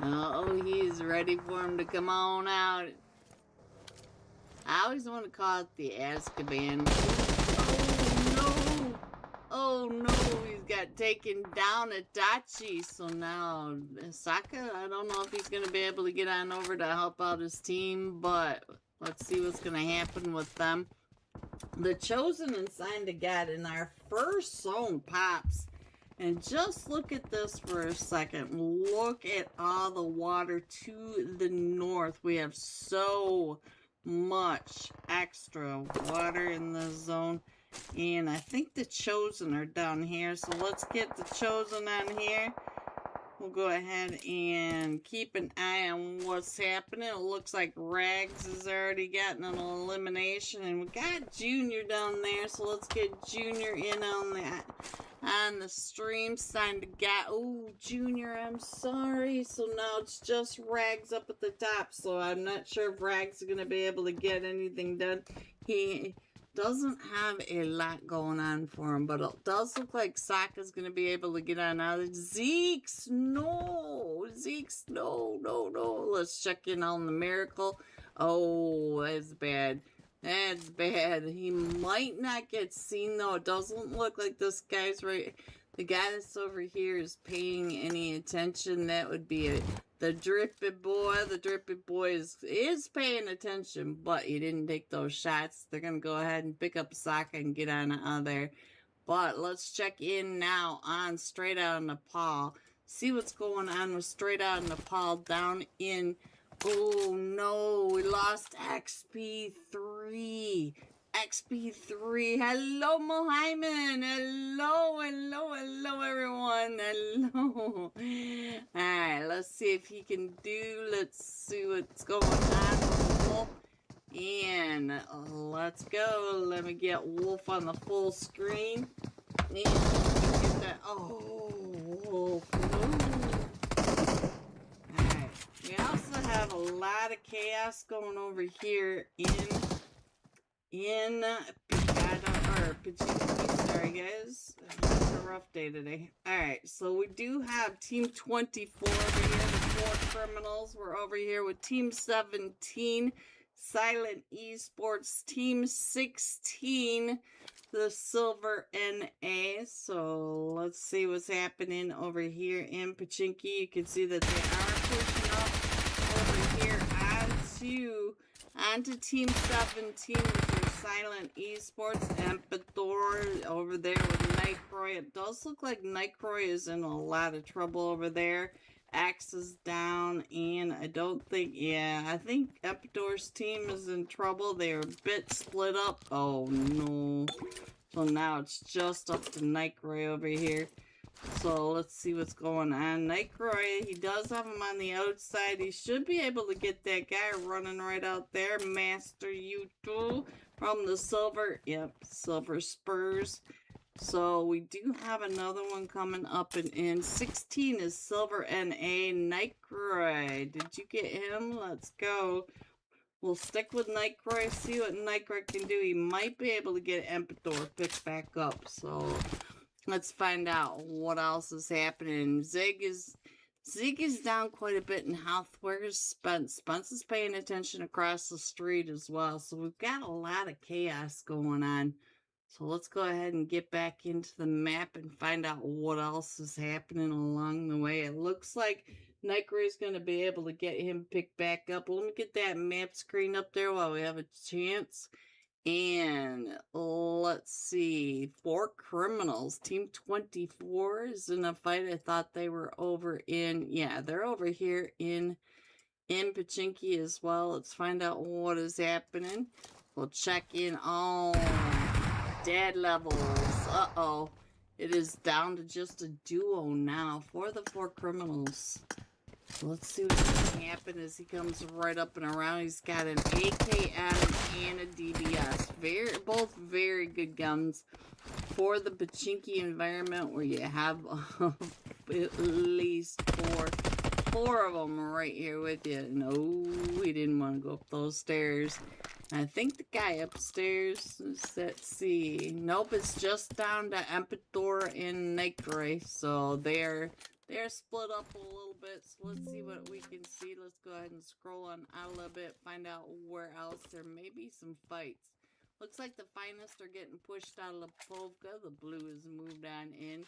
Oh, he's ready for him to come on out. I always want to call it the Azkaban. Oh no! Oh no, he's got taken down Itachi. So now Sokka, I don't know if he's going to be able to get on over to help out his team, but let's see what's going to happen with them. The Chosen and Sign to God in our first zone pops. And just look at this for a second. Look at all the water to the north. We have so much extra water in the zone. And I think the Chosen are down here. So let's get the Chosen on here. We'll go ahead and keep an eye on what's happening. It looks like Rags has already gotten an elimination. And we got Junior down there. So let's get Junior in on that. On the stream, Sign to God. Oh, Junior, I'm sorry. So now it's just Rags up at the top. So I'm not sure if Rags is going to be able to get anything done. He doesn't have a lot going on for him, but it does look like Sokka's going to be able to get on out. Zeke's, no. Zeke's, no. Let's check in on the Miracle. Oh, that's bad. That's bad. He might not get seen, though. It doesn't look like this guy's right. The guy that's over here is paying any attention. That would be the Drippy Boy. The Drippy Boy is paying attention, but he didn't take those shots. They're going to go ahead and pick up Sokka and get on out of there. But let's check in now on Straight Outta Nepal. See what's going on with Straight Outta Nepal down in... Oh no, we lost XP3. XP3. Hello, Mohiman. Hello everyone. Hello. Alright, let's see if he can do. Let's see what's going on with Wolf. And let's go. Let me get Wolf on the full screen. And let me get that. Oh, Wolf. We also have a lot of chaos going over here in Pajiki. Sorry guys, it's a rough day today. Alright, so we do have Team 24 over here, the 4 criminals. We're over here with Team 17, Silent Esports, Team 16, the Silver NA. So let's see what's happening over here in Pachinki. You can see that they are pushing up over here onto Team 17 with their Silent Esports. Emperador over there with Nightcroy. It does look like Nightcroy is in a lot of trouble over there. Axe is down, and I don't think, yeah, I think Emperador's team is in trouble. They're a bit split up. Oh no. So now it's just up to Nightcroy over here. So let's see what's going on. Nightcroy, he does have him on the outside. He should be able to get that guy running right out there. Master U2 from the Silver, yep, Silver Spurs. So we do have another one coming up, and 16 is Silver NA. Nightcroy, did you get him? Let's go. We'll stick with Nightcroy, see what Nightcroy can do. He might be able to get Emperador picked back up. So let's find out what else is happening. Zig is down quite a bit in health. Where's Spence? Spence is paying attention across the street as well. So we've got a lot of chaos going on. So let's go ahead and get back into the map and find out what else is happening along the way. It looks like Nightcroy is going to be able to get him picked back up. Let me get that map screen up there while we have a chance. And let's see. 4 criminals. Team 24 is in a fight. I thought they were over in... Yeah, they're over here in Pachinki as well. Let's find out what is happening. We'll check in on dead levels. Uh-oh. It is down to just a duo now for the 4 criminals. So let's see what's going to happen as he comes right up and around. He's got an AKM and a DBS. Both very good guns for the Pachinki environment where you have at least four of them right here with you. No, he didn't want to go up those stairs. I think the guy upstairs is, let's see. Nope, it's just down to Emperador and Nightcroy. So they're split up a little bit. So let's see what what we can see. Let's go ahead and scroll on out a little bit, find out where else there may be some fights. Looks like the finest are getting pushed out of Lipovka. The blue is moved on in.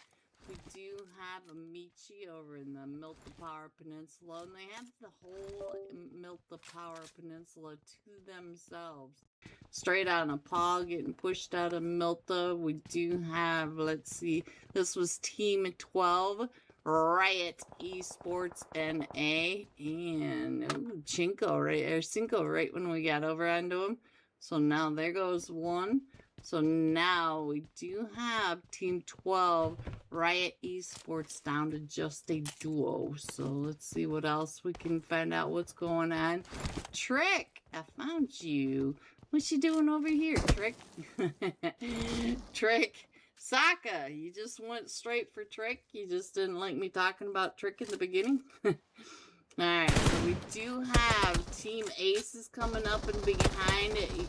We do have Amici over in the Milta Power Peninsula, and they have the whole Milta Power Peninsula to themselves. Straight out of Paul getting pushed out of Milta. We do have, let's see, this was Team 12, Riot Esports NA, and Cinco right when we got over onto him. So now there goes one. So now we do have Team 12, Riot Esports, down to just a duo. So let's see what else we can find out what's going on. Trick, I found you. What's you doing over here, Trick? Trick. Sokka, you just went straight for Trick? You just didn't like me talking about Trick in the beginning? Alright, so we do have Team Aces coming up and behind it.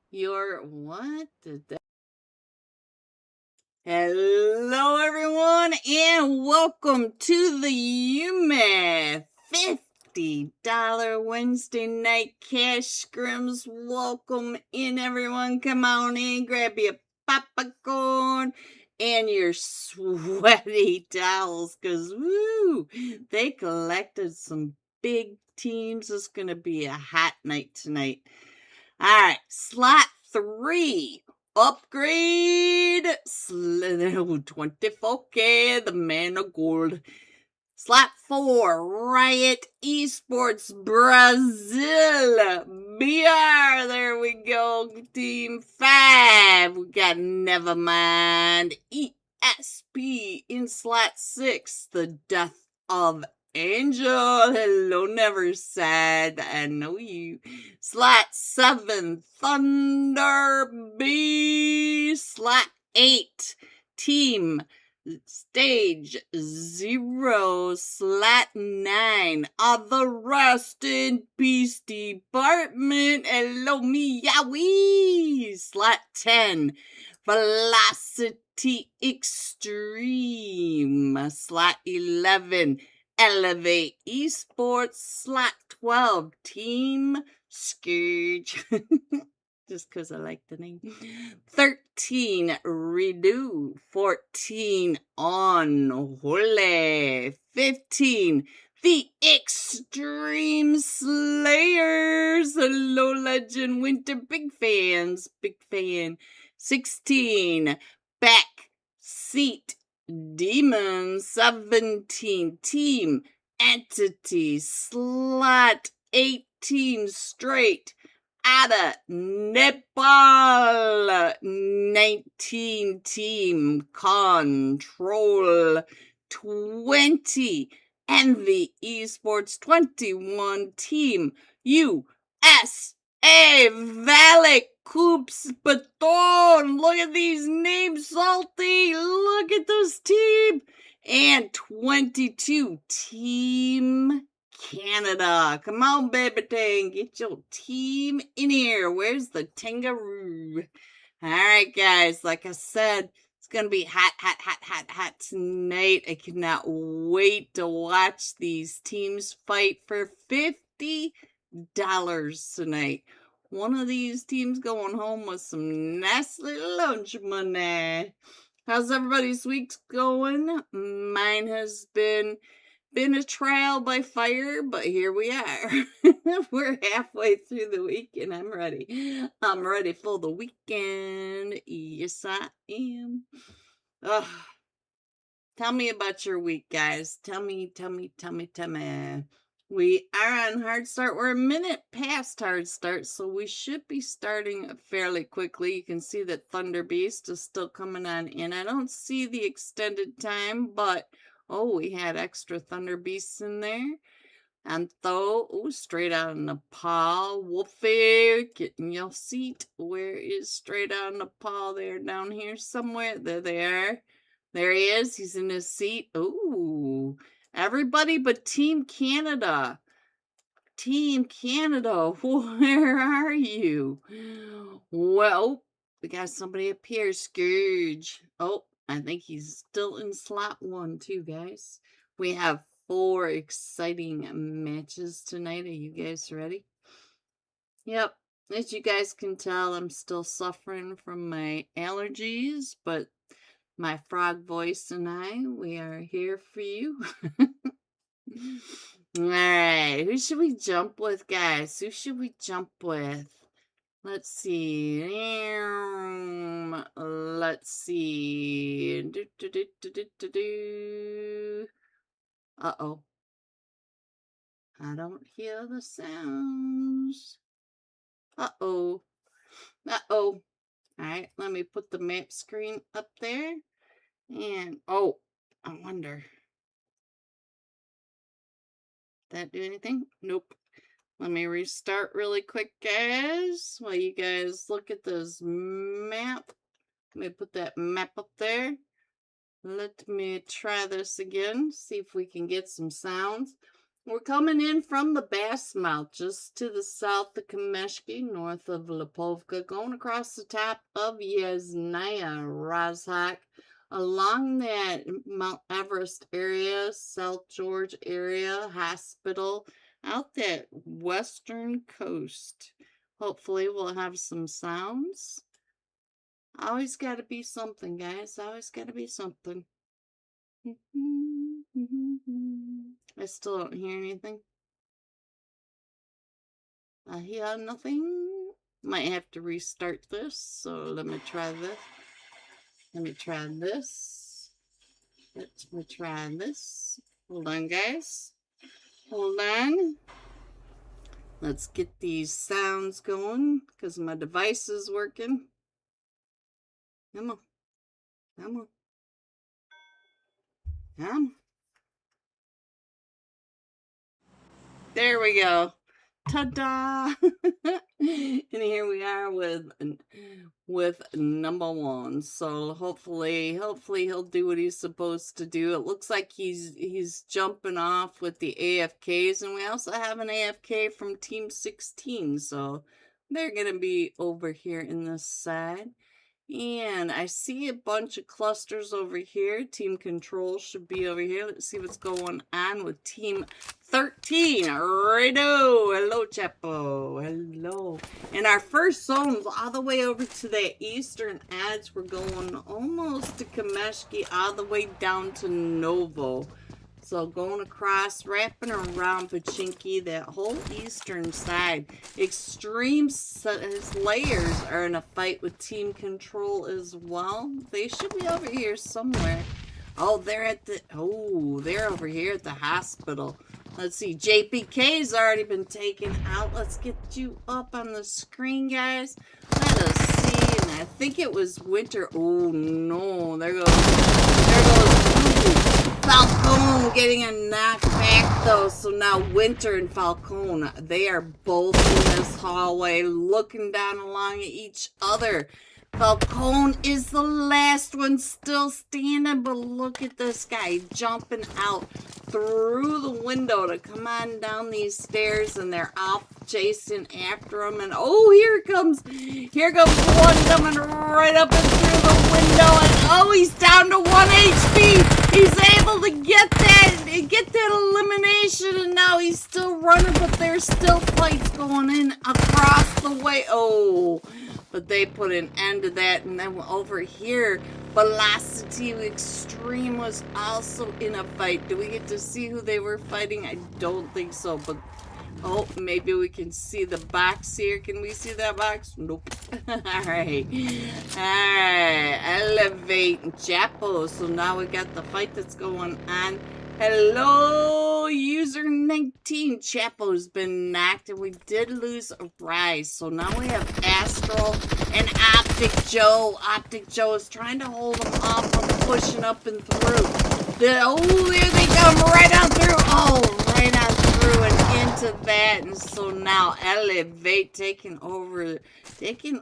What did that? Hello, everyone, and welcome to the Yume $50 Wednesday night cash scrims. Welcome in, everyone. Come on in, grab your popcorn and your sweaty towels, because woo, they collected some big teams. It's gonna be a hot night tonight. Alright, slot 3. Upgrade. 24K, the man of gold. Slot 4. Riot Esports Brazil. BR. There we go. Team 5. We got Nevermind. ESP in slot 6. The Death of Angel. Hello, Never Sad. I know you. Slot 7. Thunder B. Slot 8. Team Stage 0. Slot 9. The Rest in Peace Department. Hello, meowie. Slot 10. Velocity Extreme. Slot 11. Elevate Esports. Slot 12. Team Scourge. Just because I like the name. 13. Redo. 14. Unholy. 15. The Extreme Slayers. Hello, Legend Winter. Big fans. Big fan. 16. Back Seat Demon. 17. Team Entity. Slot 18. Straight Outta Nepal. 19. Team Control. 20. Envy Esports. 21. Team USA. Valak Coops Baton. Look at these names, Salty. Look at this team. And 22. Team Canada. Come on, baby Tang. Get your team in here. Where's the Tangaroo? Alright, guys. Like I said, it's going to be hot tonight. I cannot wait to watch these teams fight for $50 tonight. One of these teams going home with some nice little lunch money. How's everybody's week going? Mine has been a trial by fire, but here we are. We're halfway through the week and I'm ready. I'm ready for the weekend. Yes, I am. Ugh. Tell me about your week, guys. Tell me. We are on hard start. We're a minute past hard start, so we should be starting fairly quickly. You can see that Thunder Beast is still coming on in. I don't see the extended time, but oh, we had extra Thunder Beasts in there. And though, oh, straight out of Nepal. Wolfie, get in your seat. Where is straight out of Nepal? They're down here somewhere. There they are. There he is. He's in his seat. Ooh. Everybody but Team Canada. Team Canada, where are you? Well, we got somebody up here, Scourge. Oh, I think he's still in slot 1 too, guys. We have 4 exciting matches tonight. Are you guys ready? Yep. As you guys can tell, I'm still suffering from my allergies, but my frog voice and we are here for you. Alright, who should we jump with, guys? Who should we jump with? Let's see. Let's see. Uh-oh. I don't hear the sounds. Uh-oh. Uh-oh. Alright, let me put the map screen up there. And, oh, I wonder. That do anything? Nope. Let me restart really quick, guys, while you guys look at this map. Let me put that map up there. Let me try this again, see if we can get some sounds. We're coming in from the Bass Mouth, just to the south of Kameshki, north of Lipovka, going across the top of Yasnaya, Rozhak, along that Mount Everest area, South George area, hospital, out that western coast. Hopefully we'll have some sounds. Always gotta be something, guys. Always gotta be something. I still don't hear anything. I hear nothing. Might have to restart this, so let me try this. Let me try this. Let me try this. Hold on, guys. Hold on. Let's get these sounds going, because my device is working. Come on. Come on. Come on. There we go. Ta-da! And here we are with number 1. So hopefully he'll do what he's supposed to do. It looks like he's jumping off with the AFKs, and we also have an AFK from Team 16. So they're gonna be over here in this side. And I see a bunch of clusters over here. Team Control should be over here. Let's see what's going on with Team 13. Righto. Hello, Chapo. Hello. And our first zone's all the way over to the eastern edge. We're going almost to Kameshki, all the way down to Novo. So going across, wrapping around Pachinki, that whole eastern side. Extreme Slayers are in a fight with Team Control as well. They should be over here somewhere. Oh, they're over here at the hospital. Let's see, JPK's already been taken out. Let's get you up on the screen, guys. Let us see. And I think it was Winter. Oh, no. There goes Falcone getting a knockback, though. So now Winter and Falcone, they are both in this hallway looking down along at each other. Falcone is the last one still standing, but look at this guy jumping out through the window to come on down these stairs, and they're off chasing after him. And oh, here comes one coming right up and through the window, and oh, he's down to 1 HP. He's able to get that elimination, and now he's still running, but there's still fights going in across the way. Oh, but they put an end to that. And then over here, Velocity Extreme was also in a fight. Do we get to see who they were fighting? I don't think so, but oh, maybe we can see the box here. Can we see that box? Nope. Alright. Alright. Elevate Chapo. So now we got the fight that's going on. Hello, user 19. Chapo's been knocked, and we did lose a Rise. So now we have Astral and Optic Joe. Optic Joe is trying to hold him off from pushing up and through. Oh, there they come right on through. Oh, right on through and into that. And so now Elevate taking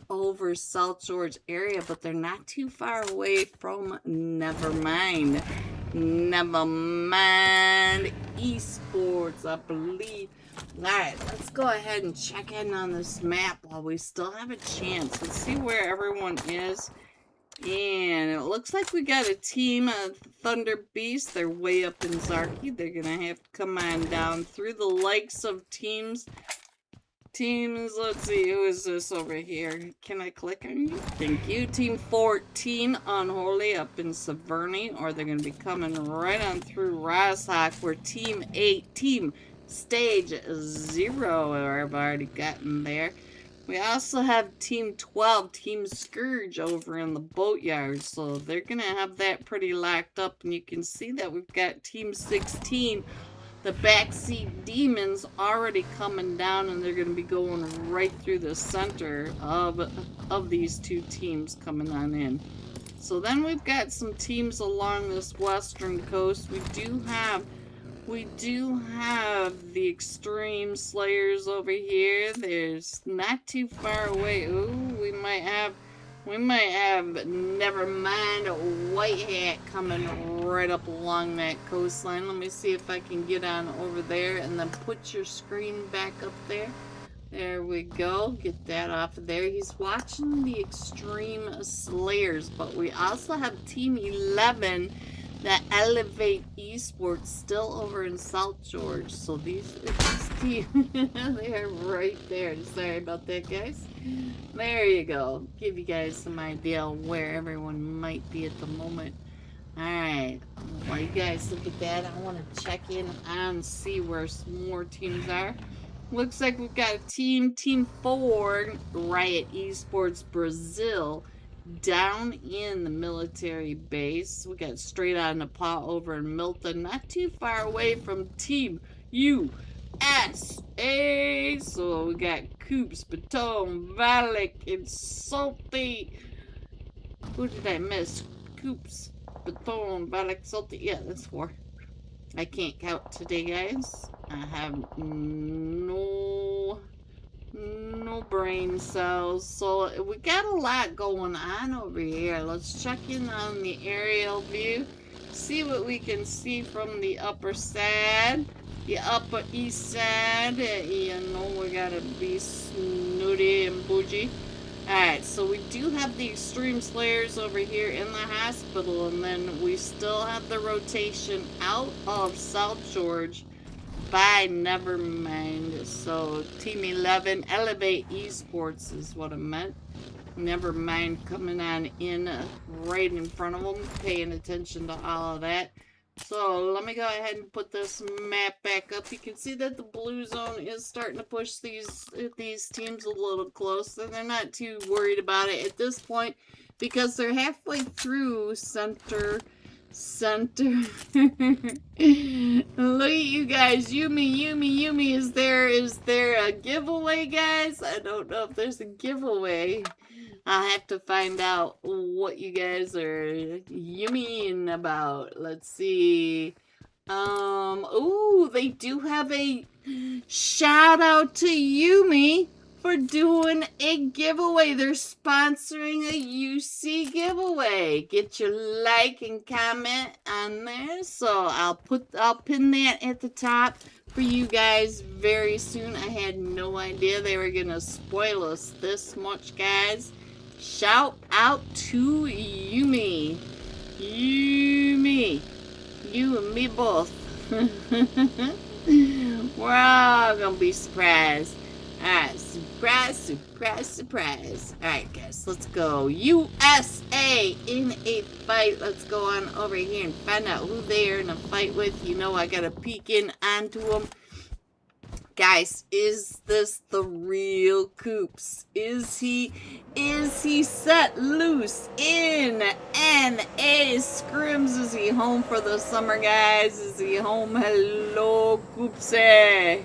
over South George area, but they're not too far away from Nevermind. Nevermind Esports, I believe. Alright, let's go ahead and check in on this map while we still have a chance. Let's see where everyone is. And it looks like we got a team of Thunder Beast. They're way up in Zarky. They're going to have to come on down through the likes of teams. Let's see, who is this over here? Can I click on you? Thank you. Team 14, Unholy, up in Severny, or they're going to be coming right on through Rosshawk. We're Team 8, Team Stage 0, or I've already gotten there. We also have Team 12, Team Scourge, over in the boatyard, so they're going to have that pretty locked up, and you can see that we've got Team 16, the Backseat Demons, already coming down, and they're going to be going right through the center of these two teams coming on in. So then we've got some teams along this western coast. We do have the Extreme Slayers over here. There's not too far away. Ooh, we might have Nevermind White Hat coming right up along that coastline. Let me see if I can get on over there and then put your screen back up there. There we go. Get that off of there. He's watching the Extreme Slayers, but we also have Team 11, the Elevate Esports, still over in South George. So these teams, they're right there. Sorry about that, guys. There you go. Give you guys some idea where everyone might be at the moment. Alright, while you guys look at that, I want to check in and see where some more teams are. Looks like we've got a Team 4, Riot Esports Brazil, down in the military base. We got Straight on the Pot over in Milton, not too far away from Team USA. So we got Coops, Baton, Valak, and Salty. Who did I miss? Coops, Baton, Valak, Salty. Yeah, that's 4. I can't count today, guys. I have no brain cells. So we got a lot going on over here. Let's check in on the aerial view. See what we can see from the upper side. The upper east side. You know, we gotta be snooty and bougie. Alright, so we do have the Extreme Slayers over here in the hospital, and then we still have the rotation out of South George by Nevermind. So Team 11, Elevate Esports is what I meant. Nevermind coming on in right in front of them, paying attention to all of that. So let me go ahead and put this map back up. You can see that the blue zone is starting to push these teams a little closer. They're not too worried about it at this point because they're halfway through center. Look at you guys. Yume. Is there a giveaway, guys? I don't know if there's a giveaway. I'll have to find out what you guys are yumming about. Let's see. Ooh, they do have a shout out to Yume for doing a giveaway. They're sponsoring a UC giveaway. Get your like and comment on there. So I'll pin that at the top for you guys very soon. I had no idea they were gonna spoil us this much, guys. Shout out to Yume. You and me both. We're all gonna be surprised. Alright, surprise. Alright, guys, let's go. USA in a fight. Let's go on over here and find out who they are in a fight with. You know, I gotta peek in onto them. Guys, is this the real Coops? Is he set loose in NA Scrims? Is he home for the summer, guys? Is he home? Hello, Coopsy.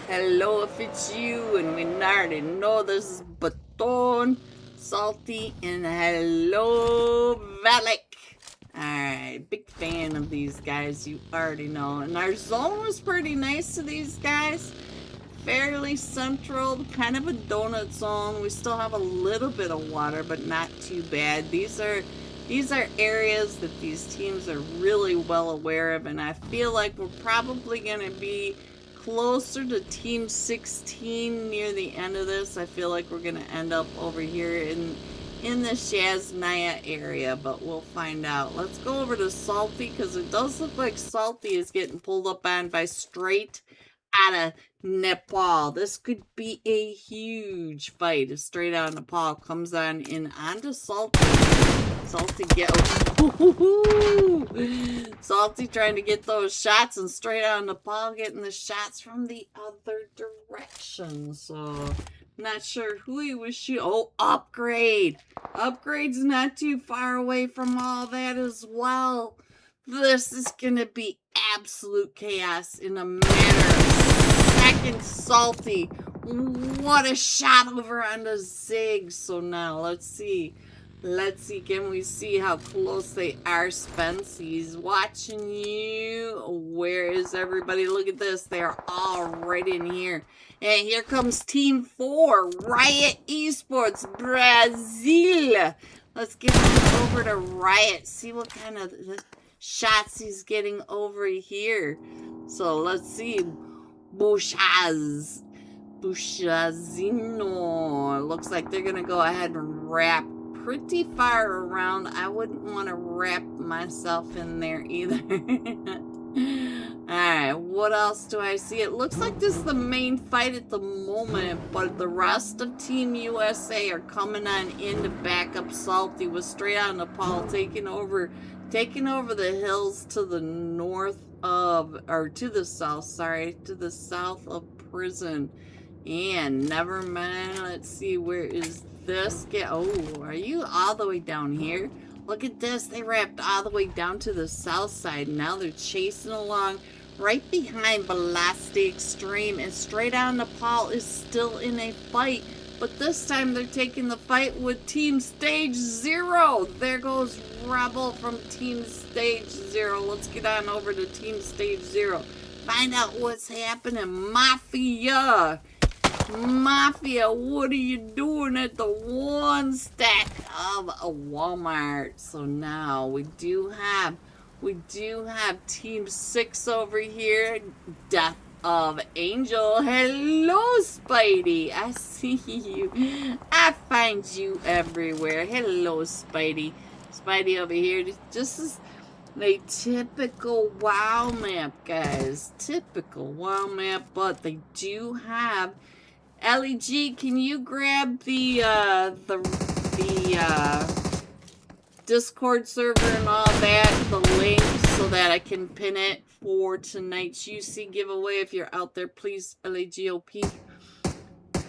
Hello, if it's you, and we already know this is Baton, Salty, and hello, Valak. Alright, big fan of these guys, you already know. And our zone was pretty nice to these guys. Fairly central, kind of a donut zone. We still have a little bit of water, but not too bad. These are areas that these teams are really well aware of, and I feel like we're probably going to be closer to Team 16 near the end of this. I feel like we're going to end up over here in the Shaznaya area, but we'll find out. Let's go over to Salty, because it does look like Salty is getting pulled up on by Straight out of Nepal. This could be a huge fight if Straight out of Nepal comes on in onto Salty. Salty Salty trying to get those shots, and Straight out of Nepal getting the shots from the other direction. So not sure who he was shooting. Oh, Upgrade. Upgrade's not too far away from all that as well. This is going to be absolute chaos in a matter of seconds. Salty. What a shot over on the Zig. So now, let's see. Let's see, can we see how close they are, Spence? He's watching you. Where is everybody? Look at this. They're all right in here. And here comes Team 4, Riot Esports, Brazil. Let's get over to Riot, see what kind of shots he's getting over here. So let's see. Bushazino. Looks like they're going to go ahead and wrap pretty far around. I wouldn't want to wrap myself in there either. Alright, what else do I see? It looks like this is the main fight at the moment, but the rest of Team USA are coming on in to back up Salty with Straight out of Nepal taking over the hills to the north of, or to the south, sorry, to the south of Prison. And never mind, let's see, where is this? Oh, are you all the way down here? Look at this, they wrapped all the way down to the south side. Now they're chasing along right behind Velocity Extreme, and Straight out of Nepal is still in a fight, but this time they're taking the fight with Team Stage 0. There goes Rebel from Team Stage 0. Let's get on over to Team Stage 0. Find out what's happening. Mafia, what are you doing at the one stack of a Walmart? So now we do have Team 6 over here. Death of Angel. Hello, Spidey. I see you. I find you everywhere. Hello, Spidey. Spidey over here. This is a typical WoW map, guys. Typical WoW map, but they do have LEG. Can you grab the Discord server and all that, the link, so that I can pin it for tonight's UC giveaway? If you're out there, please, LAGOP.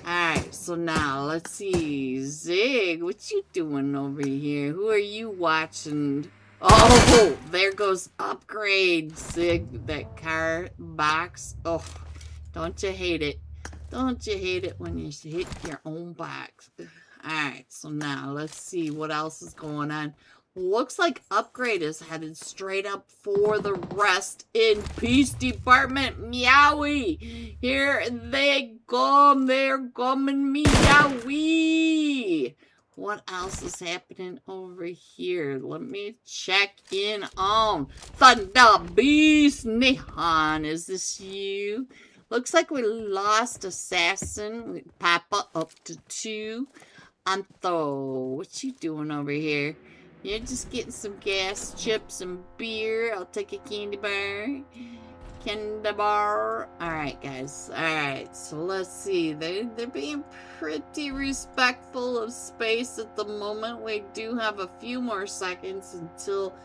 Alright, so now, let's see. Zig, what you doing over here? Who are you watching? Oh, there goes Upgrade. Zig, that car box. Oh, don't you hate it? Don't you hate it when you hit your own box? Alright, so now let's see what else is going on. Looks like Upgrade is headed straight up for the Rest in Peace Department. Meowie! Here they come. They're coming, meowie! What else is happening over here? Let me check in on Thunder Beast Nehan. Is this you? Looks like we lost Assassin. Papa up to 2. Antho, what you doing over here? You're just getting some gas, chips, and beer. I'll take a candy bar. Candy bar. Alright, guys. Alright, so let's see. They're being pretty respectful of space at the moment. We do have a few more seconds until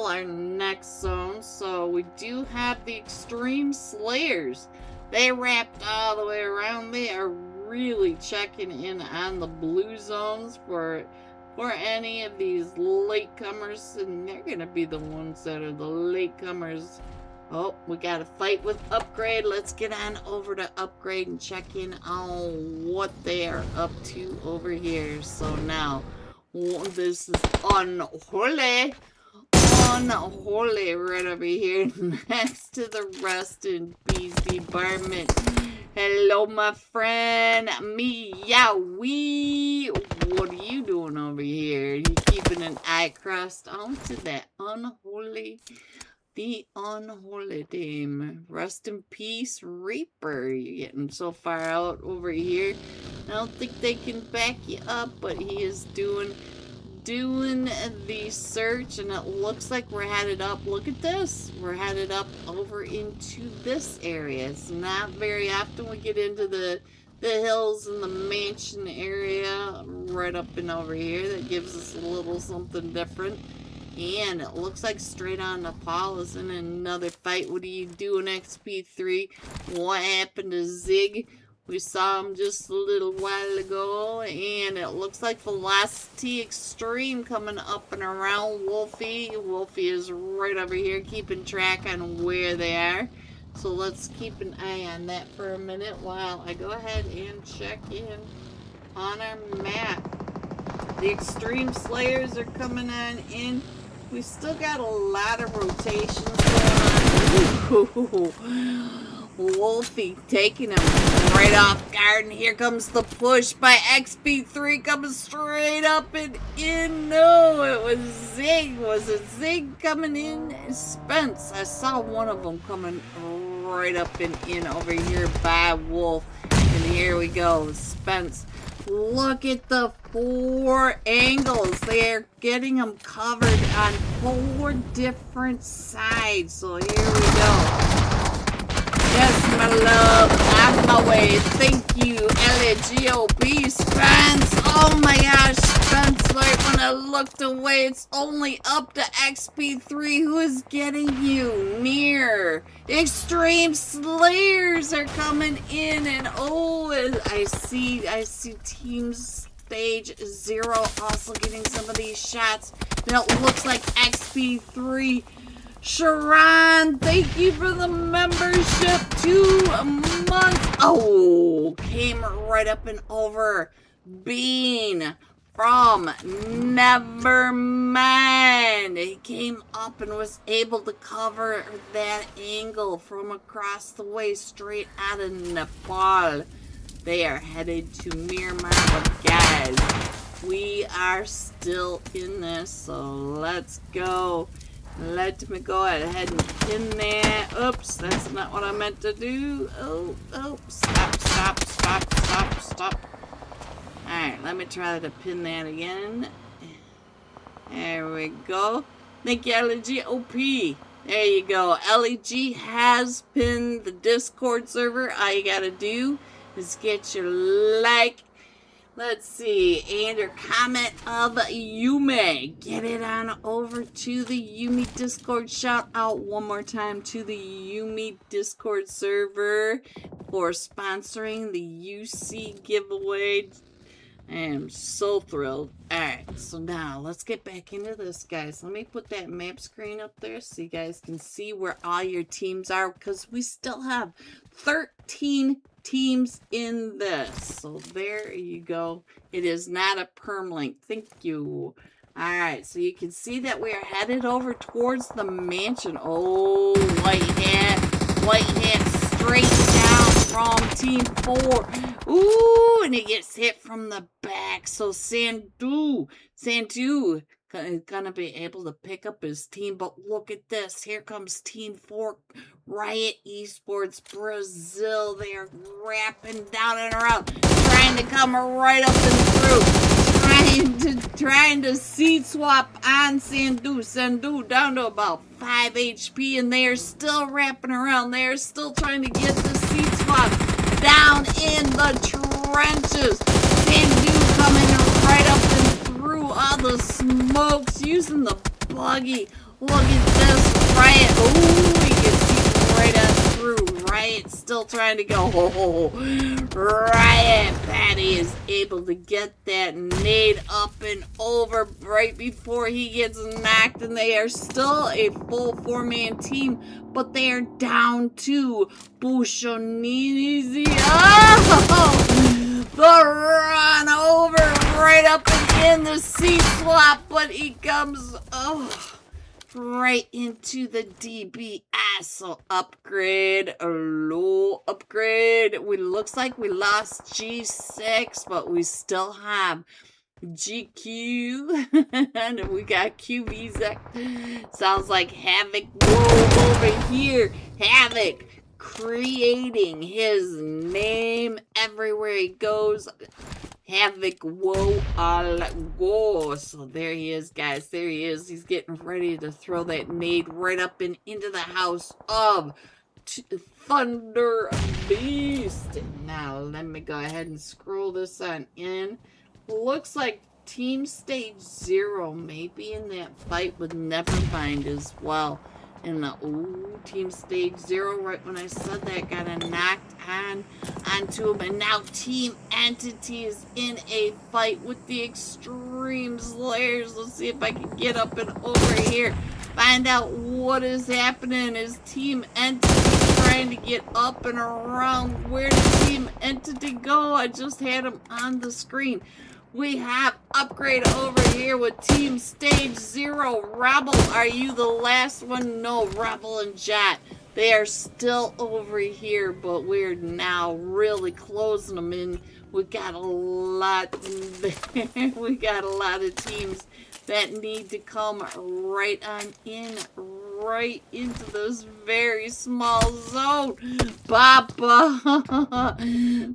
our next zone. So we do have the Extreme Slayers. They wrapped all the way around. They are really checking in on the blue zones for any of these latecomers, and they're gonna be the ones that are the latecomers. Oh, we got a fight with Upgrade. Let's get on over to Upgrade and check in on what they are up to over here. So now, this is unholy right over here next to the Rest in Peace Department. Hello, my friend. Meowie. What are you doing over here? You keeping an eye crossed onto that the unholy team. Rest in Peace Reaper. You're getting so far out over here. I don't think they can back you up, but he is doing the search, and it looks like we're headed up. Look at this. We're headed up over into this area. It's not very often we get into the hills and the mansion area right up and over here. That gives us a little something different. And it looks like straight on Nepal is in another fight. What are you doing, XP3? What happened to Zig? We saw him just a little while ago, and it looks like Velocity Extreme coming up and around Wolfie. Wolfie is right over here keeping track on where they are. So let's keep an eye on that for a minute while I go ahead and check in on our map. The Extreme Slayers are coming on in. We still got a lot of rotations going on. Wolfie taking him right off guard, and here comes the push by XP3 coming straight up and in. No, it was Zig. Was it Zig coming in? Spence. I saw one of them coming right up and in over here by Wolf. And here we go, Spence. Look at the 4 angles. They're getting them covered on 4 different sides. So here we go. Yes, my love, on my way. Thank you, LAGOP, Spence. Oh my gosh, Spence, right when I looked away, it's only up to XP3 who is getting you near. Extreme Slayers are coming in, and oh, I see Team Stage 0 also getting some of these shots. Now it looks like XP3. Sharon, thank you for the membership. 2 months. Oh, came right up and over. Bean from Nevermind. He came up and was able to cover that angle from across the way straight out of Nepal. They are headed to Myanmar, but guys, we are still in this, so let's go. Let me go ahead and pin that. Oops, that's not what I meant to do. Oh, stop. Alright, let me try to pin that again. There we go. Thank you, LEGOP. There you go. LEG has pinned the Discord server. All you gotta do is get your like. Let's see, and your comment of Yume. Get it on over to the Yume Discord. Shout out one more time to the Yume Discord server for sponsoring the UC giveaway. I am so thrilled. Alright, so now let's get back into this, guys. Let me put that map screen up there so you guys can see where all your teams are, because we still have 13 teams in this. So there you go. It is not a permalink. Thank you. Alright, so you can see that we are headed over towards the mansion. Oh, white hat straight down from team 4. Ooh, and he gets hit from the back. So Sandu gonna be able to pick up his team. But look at this. Here comes team 4. Riot Esports Brazil. They are wrapping down and around, trying to come right up and through, trying to seed swap on Sandu. Sandu down to about 5 HP, and they are still wrapping around. They are still trying to get the seed swap down in the trenches. Sandu coming right up and through all the smokes, using the buggy. Look at this, Riot. Ooh, we can see right on through. Riot still trying to go. Riot Patty is able to get that nade up and over right before he gets knocked, and they are still a full 4-man team, but they are down to Bushonizi. Oh! The run over right up and in the seat swap, but he comes right into the DBS. So upgrade, low upgrade. We looks like we lost G6, but we still have GQ, and we got QVZ. Sounds like Havoc. Whoa, over here, Havoc creating his name everywhere he goes. Havoc, whoa, all go. So there he is, guys. There he is. He's getting ready to throw that nade right up and into the house of Thunder Beast. Now, let me go ahead and scroll this on in. Looks like Team Stage 0 may be in that fight with Nevermind as well. And the Team Stage 0, right when I said that, got a knocked onto him. And now Team Entity is in a fight with the Extreme Slayers. Let's see if I can get up and over here. Find out what is happening. Is Team Entity trying to get up and around? Where did Team Entity go? I just had him on the screen. We have Upgrade over here with Team Stage 0. Rebel, are you the last one? No, Rebel and Jet. They are still over here, but we're now really closing them in. We got a lot we got a lot of teams that need to come right on in, right into this very small zone. Papa.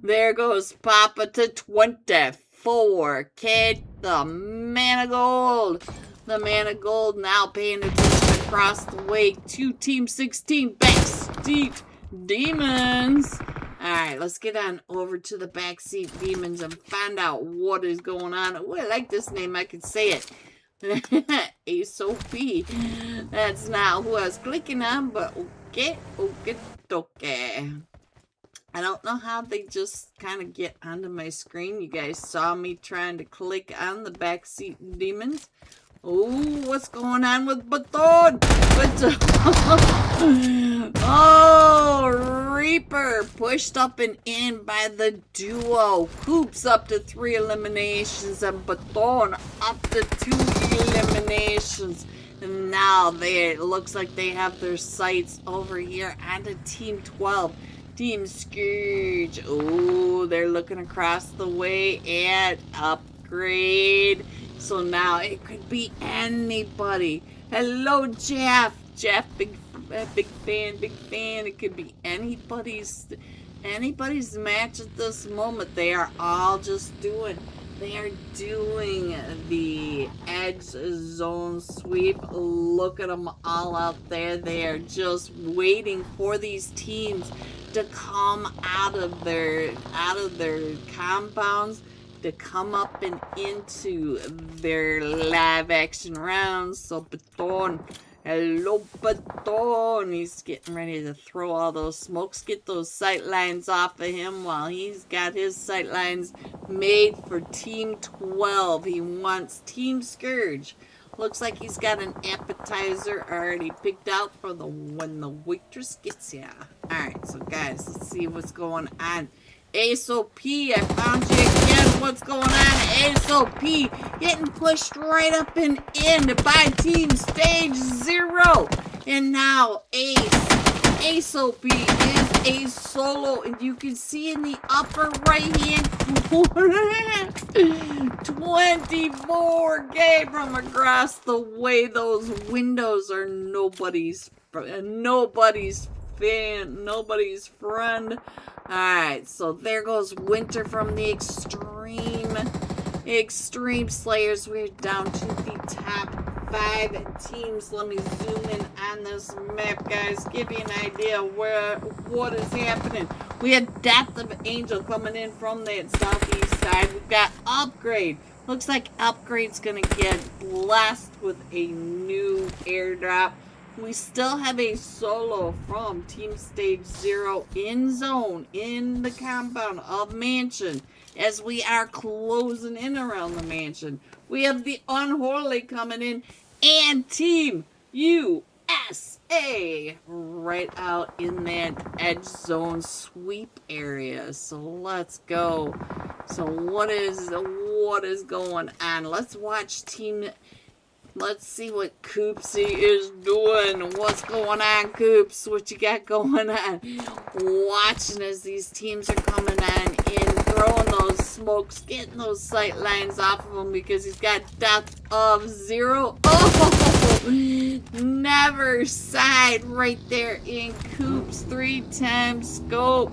There goes Papa to 24. Kid, the man of gold. The man of gold now paying attention across the way to Team 16 Backseat Demons. Alright, let's get on over to the Backseat Demons and find out what is going on. Oh, I like this name. I can say it. ASOP. That's not who I was clicking on, but okay. I don't know how they just kind of get onto my screen. You guys saw me trying to click on the Backseat Demons. Oh, what's going on with Baton? Oh, Reaper pushed up and in by the duo. Hoops up to 3 eliminations and Baton up to 2 eliminations. And now it looks like they have their sights over here on the Team 12. Team Scourge. Oh, they're looking across the way at Upgrade. So now it could be anybody. Hello, Jeff. Jeff, big fan. It could be anybody's match at this moment. They are all just doing the edge zone sweep. Look at them all out there. They are just waiting for these teams to come out of their compounds, to come up and into their live action rounds. So Baton, hello Baton, he's getting ready to throw all those smokes, get those sight lines off of him while he's got his sight lines made for Team 12. He wants Team Scourge. Looks like he's got an appetizer already picked out for when the waitress gets ya. Alright, so guys, let's see what's going on. ASOP, I found you again. What's going on? ASOP getting pushed right up and in by Team Stage 0. And now ASOP is a solo, and you can see in the upper right hand corner 24 game from across the way. Those windows are nobody's friend. Alright, so there goes Winter from the Extreme Slayers. We're down to the top 5 teams. Let me zoom in on this map, guys. Give you an idea what is happening. We have Death of Angel coming in from that southeast side. We've got Upgrade. Looks like Upgrade's gonna get blessed with a new airdrop. We still have a solo from Team Stage 0 in zone, in the compound of Mansion, as we are closing in around the Mansion. We have the Unholy coming in, and Team USA right out in that edge zone sweep area. So let's go. So what is going on? Let's watch Let's see what Coopsy is doing. What's going on, Coops? What you got going on? Watching as these teams are coming on in, throwing those smokes, getting those sight lines off of him because he's got Death of 0. Oh, never side right there in Coops. 3 times scope.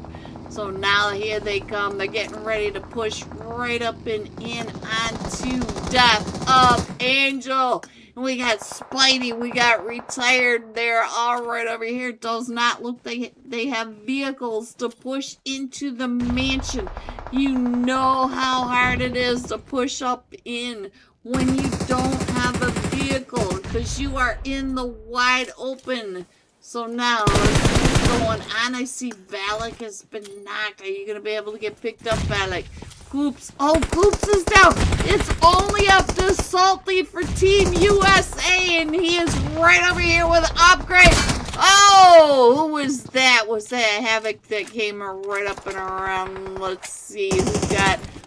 So now here they come. They're getting ready to push right up and in onto Death of Angel. And we got Spidey. We got Retired. They're all right over here. Does not look like they have vehicles to push into the mansion. You know how hard it is to push up in when you don't have a vehicle because you are in the wide open. So now, let's see what's going on. I see Valak has been knocked. Are you going to be able to get picked up, Valak? Goops. Oh, Goops is down. It's only up to Salty for Team USA, and he is right over here with an upgrade. Oh, who was that? Was that Havoc that came right up and around? Let's see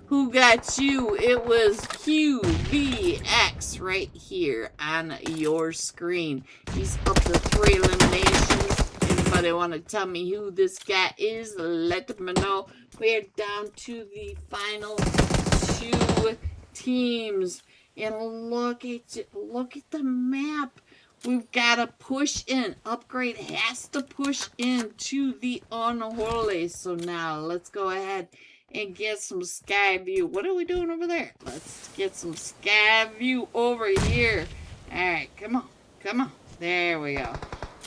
who got you. It was QVX right here on your screen. He's up to 3 eliminations. Anybody want to tell me who this guy is? Let me know. We're down to the final 2 teams. And look at the map. We've got to push in. Upgrade has to push in to the unholy. So now let's go ahead and get some sky view. What are we doing over there? Let's get some sky view over here. Alright, come on. Come on. There we go.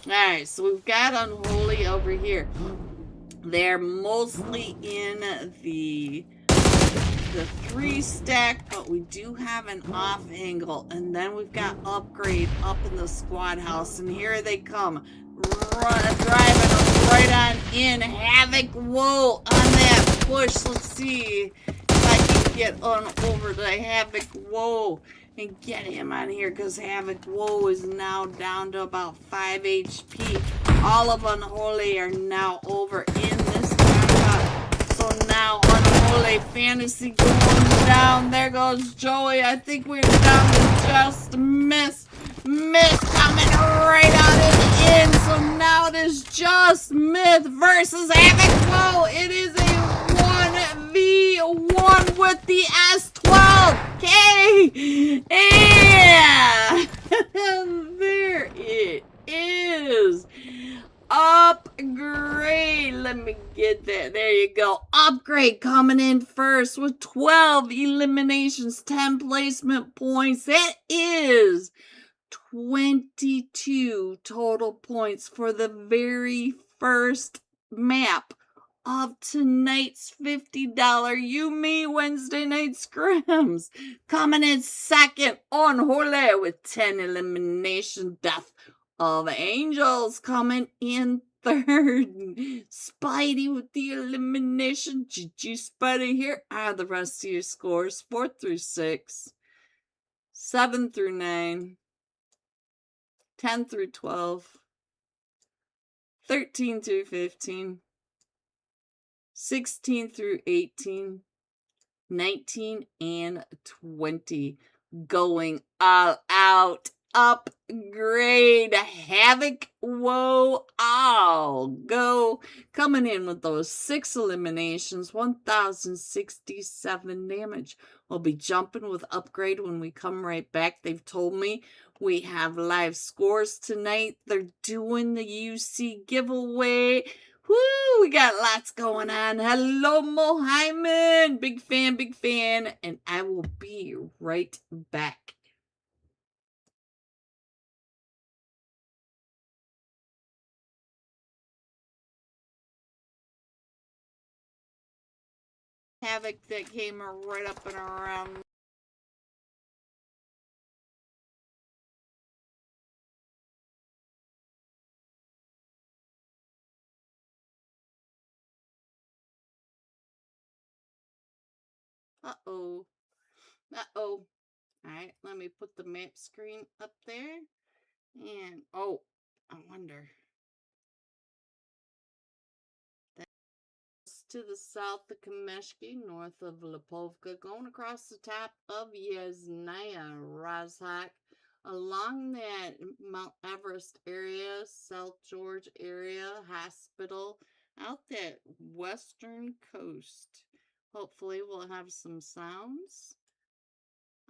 Alright, so we've got unholy over here. They're mostly in the 3 stack, but we do have an off angle, and then we've got upgrade up in the squad house, and here they come, driving right on in. Havoc, whoa, on that push. Let's see if I can get on over to Havoc, whoa, and get him on here, because Havoc, whoa, is now down to about 5 HP. All of Unholy are now over in this backup. So now Unholy Fantasy going down. There goes Joey. I think we're down to just Miss. Myth coming right out of the end. So now it is just Myth versus Havoc. Whoa, it is a 1v1 with the S12. Yeah. There it is. Upgrade. Let me get that. There you go. Upgrade coming in first with 12 eliminations, 10 placement points. That is 22 total points for the very first map of tonight's $50 Yume Wednesday night scrims. Coming in second, Unholy with 10 elimination. Death of Angels coming in third. Spidey with the elimination. GG Spidey. Here are the rest of your scores. 4 through 6. 7 through 9. 10 through 12. 13 through 15. 16 through 18. 19 and 20. Going all out. Upgrade. Havoc. Whoa. All go. Coming in with those 6 eliminations. 1,067 damage. We'll be jumping with upgrade when we come right back. They've told me we have live scores tonight. They're doing the UC giveaway. Woo, we got lots going on. Hello, Mohyman. Big fan, big fan. And I will be right back. Havoc that came right up and around. Uh-oh. Uh-oh. Alright, let me put the map screen up there. And, oh, I wonder. That's to the south of Kameshki, north of Lipovka, going across the top of Yasnaya, Rozhak, along that Mount Everest area, South George area, hospital, out that western coast. Hopefully we'll have some sounds.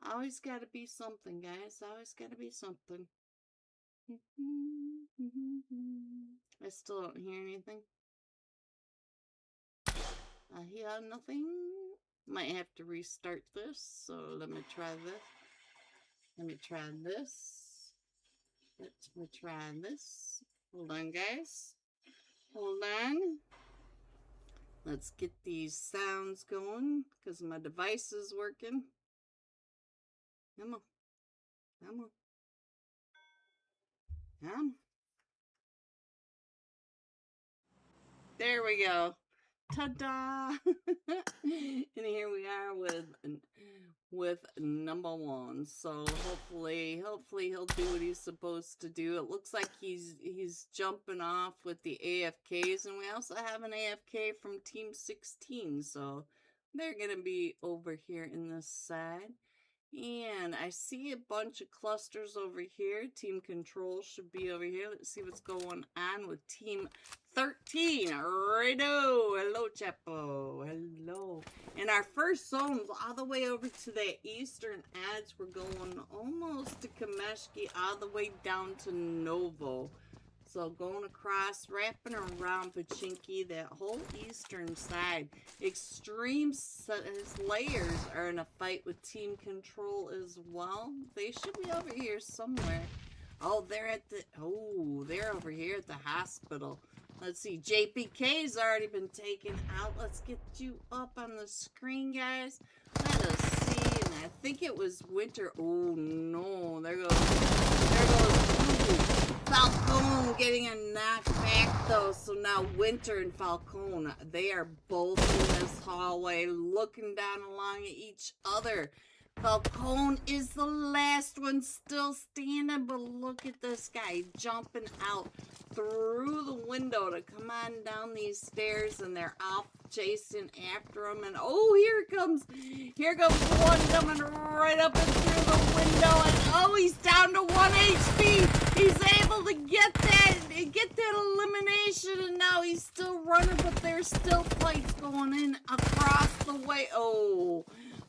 Always gotta be something, guys. Always gotta be something. I still don't hear anything. yeah, nothing. Might have to restart this, so let me try this. Let me try this. Let me try this. Hold on, guys. Hold on. Let's get these sounds going, because my device is working. Come on. Come on. Come on. There we go. Ta-da! And here we are with number one. So hopefully he'll do what he's supposed to do. It looks like he's jumping off with the AFKs, and we also have an AFK from Team 16. So they're gonna be over here in this side. And I see a bunch of clusters over here. Team control should be over here. Let's see what's going on with Team 13. Righto. Hello, Chapo. Hello. And our first zone's all the way over to the eastern edge. We're going almost to Kameshki, all the way down to Novo. So going across, wrapping around Pachinki, that whole eastern side. Extreme Slayers are in a fight with Team Control as well. They should be over here somewhere. Oh, they're over here at the hospital. Let's see, JPK's already been taken out. Let's get you up on the screen, guys. Let us see. And I think it was Winter. Oh, no. There goes Falcone getting a knockback, though. So now Winter and Falcone, they are both in this hallway looking down along at each other. Falcone is the last one still standing, but look at this guy jumping out through the window to come on down these stairs, and they're off chasing after him. And oh, here comes one coming right up and through the window, and oh, he's down to 1 HP. He's able to get that elimination, and now he's still running, but there's still fights going in across the way. Oh,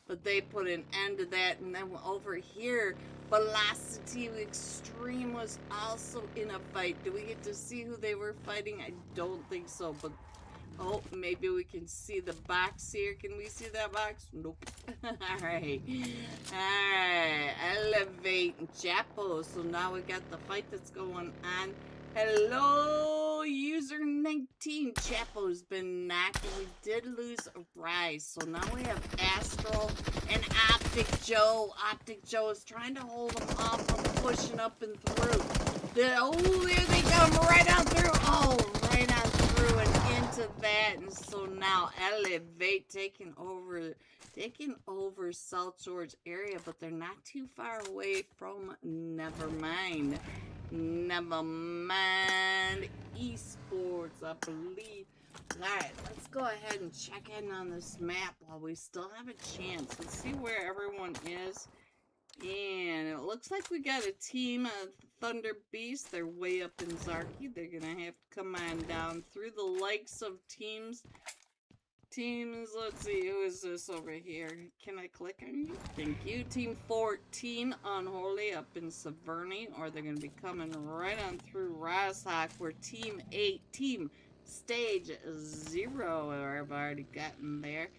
but they put an end to that. And then over here, Velocity Extreme was also in a fight. Do we get to see who they were fighting? I don't think so, but oh, maybe we can see the box here. Can we see that box? Nope. Alright. Elevate Chapo. So now we got the fight that's going on. Hello, user 19. Chapo's been knocked, and we did lose a Rise. So now we have Astral and Optic Joe. Optic Joe is trying to hold him off from pushing up and through. There they come right on through. Oh, right on through and into that. And so now Elevate taking over South George area, but they're not too far away from Nevermind. Nevermind Esports, I believe. Alright, let's go ahead and check in on this map while we still have a chance. Let's see where everyone is. And it looks like we got a team of Thunder Beast. They're way up in Zarki. They're gonna have to come on down through the likes of teams. Let's see, who is this over here? Can I click on you? Thank you. Team 14, Unholy, up in Severny, or they're going to be coming right on through Rosshawk, where Team 8, Team Stage 0, I've already gotten there.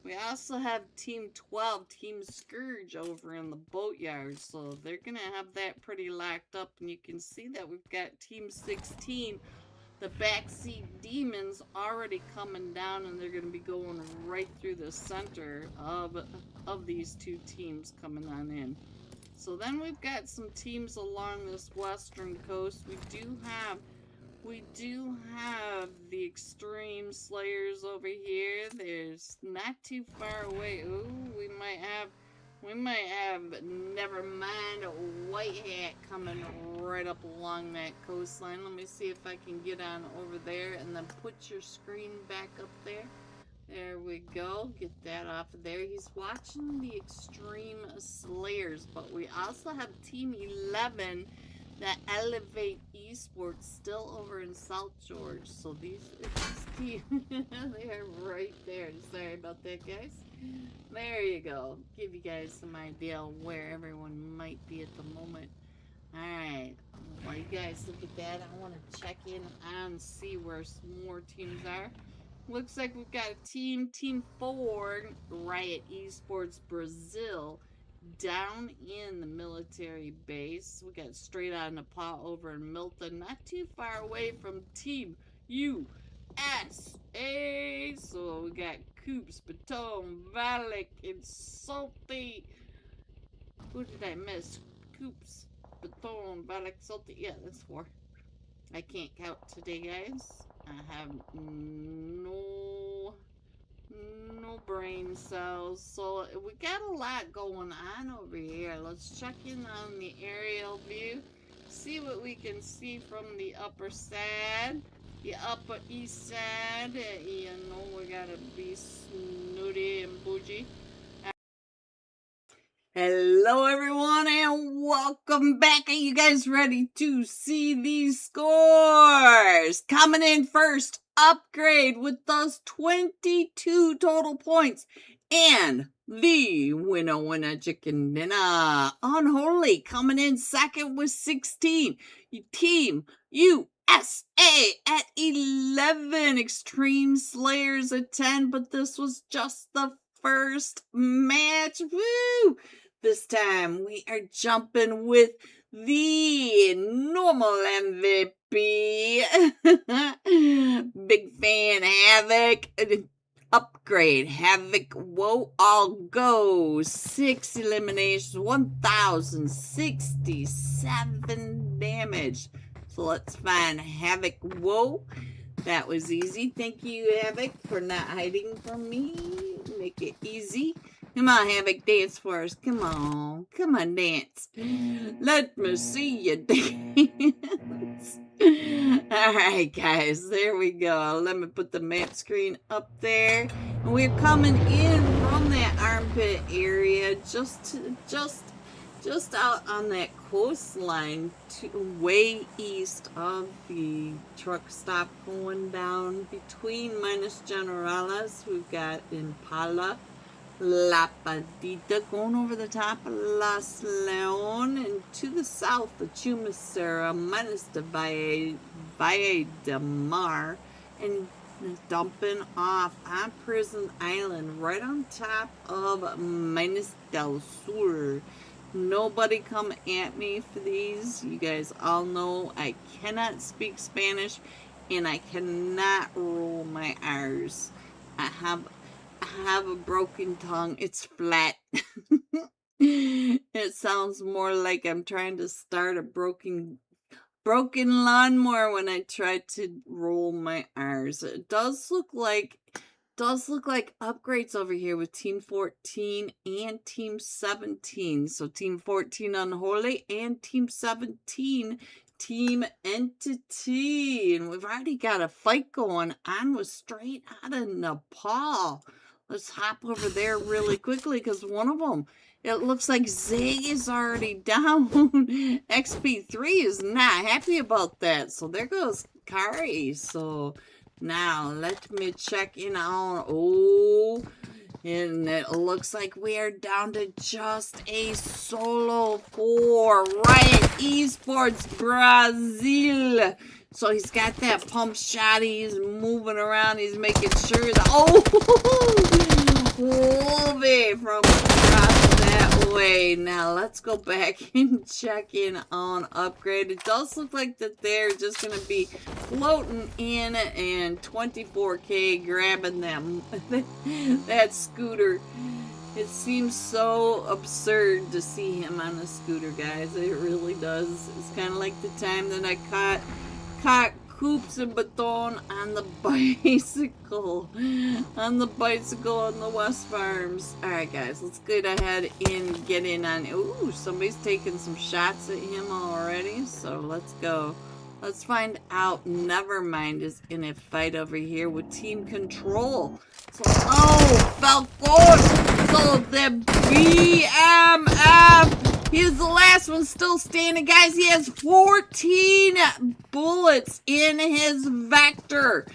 We also have Team 12, Team Scourge, over in the Boatyard, so they're going to have that pretty locked up, and you can see that we've got Team 16, the Backseat Demons, already coming down, and they're going to be going right through the center of these two teams coming on in. So then we've got some teams along this western coast. We do have the Extreme Slayers over here. There's not too far away. Ooh, we might have Nevermind White Hat coming right up along that coastline. Let me see if I can get on over there and then put your screen back up there. There we go. Get that off of there. He's watching the Extreme Slayers, but we also have Team 11, that Elevate Esports, still over in South George. So these teams, they are right there. Sorry about that, guys. There you go. Give you guys some idea where everyone might be at the moment. Alright. While you guys look at that, I want to check in and see where some more teams are. Looks like we've got a Team 4, Riot Esports Brazil, down in the military base. We got straight out of Nepal over in Milton, not too far away from Team USA. So we got Coops, Baton, Valak, and Salty. Who did I miss? Coops, Baton, Valak, Salty. Yeah, that's 4. I can't count today, guys. I have no brain cells. So we got a lot going on over here. Let's check in on the aerial view. See what we can see from the upper side. The upper east side. You know we gotta be snooty and bougie. Hello everyone and welcome back. Are you guys ready to see these scores? Coming in first, Upgrade with those 22 total points. And the winner chicken dinner. Unholy coming in second with 16. Team USA at 11. Extreme Slayers at 10. But this was just the first match. Woo! This time we are jumping with the normal MVP. Big fan, Havoc. Upgrade, Havoc. Whoa, I'll go. 6 eliminations, 1,067 damage. So let's find Havoc. Whoa. That was easy. Thank you, Havoc, for not hiding from me. Make it easy. Come on, Havoc, dance for us. Come on. Come on, dance. Let me see you dance. Alright, guys. There we go. Let me put the map screen up there. And we're coming in from that armpit area just out on that coastline way east of the truck stop going down between Minas Generalas. We've got Impala, La Padita going over the top of Las Leon, and to the south the Chumacera, Minas de Valle de Mar, and dumping off on Prison Island right on top of Minas del Sur. Nobody come at me for these. You guys all know I cannot speak Spanish and I cannot roll my R's. I have a broken tongue. It's flat. It sounds more like I'm trying to start a broken lawnmower when I try to roll my R's. It does look like upgrades over here with Team 14 and Team 17. So Team 14 Unholy and Team 17 Team Entity. And we've already got a fight going on with straight out of Nepal. Let's hop over there really quickly because one of them, it looks like Zay is already down. XP3 is not happy about that. So there goes Kari. So now let me check in on, and it looks like we are down to just a solo for Riot Esports Brazil. So he's got that pump shot. He's moving around. He's making sure that, Wolvie from across that way. Now let's go back and check in on Upgrade. It does look like that they're just going to be floating in and 24K grabbing them. That scooter. It seems so absurd to see him on a scooter, guys. It really does. It's kind of like the time that I caught Coops and Baton on the bicycle. On the West Farms. Alright, guys, let's get ahead and get in on. Ooh, somebody's taking some shots at him already. So let's go. Let's find out. Nevermind is in a fight over here with Team Control. So, Falcon! So the BMF, he is the last one still standing, guys. He has 14 bullets in his Vector.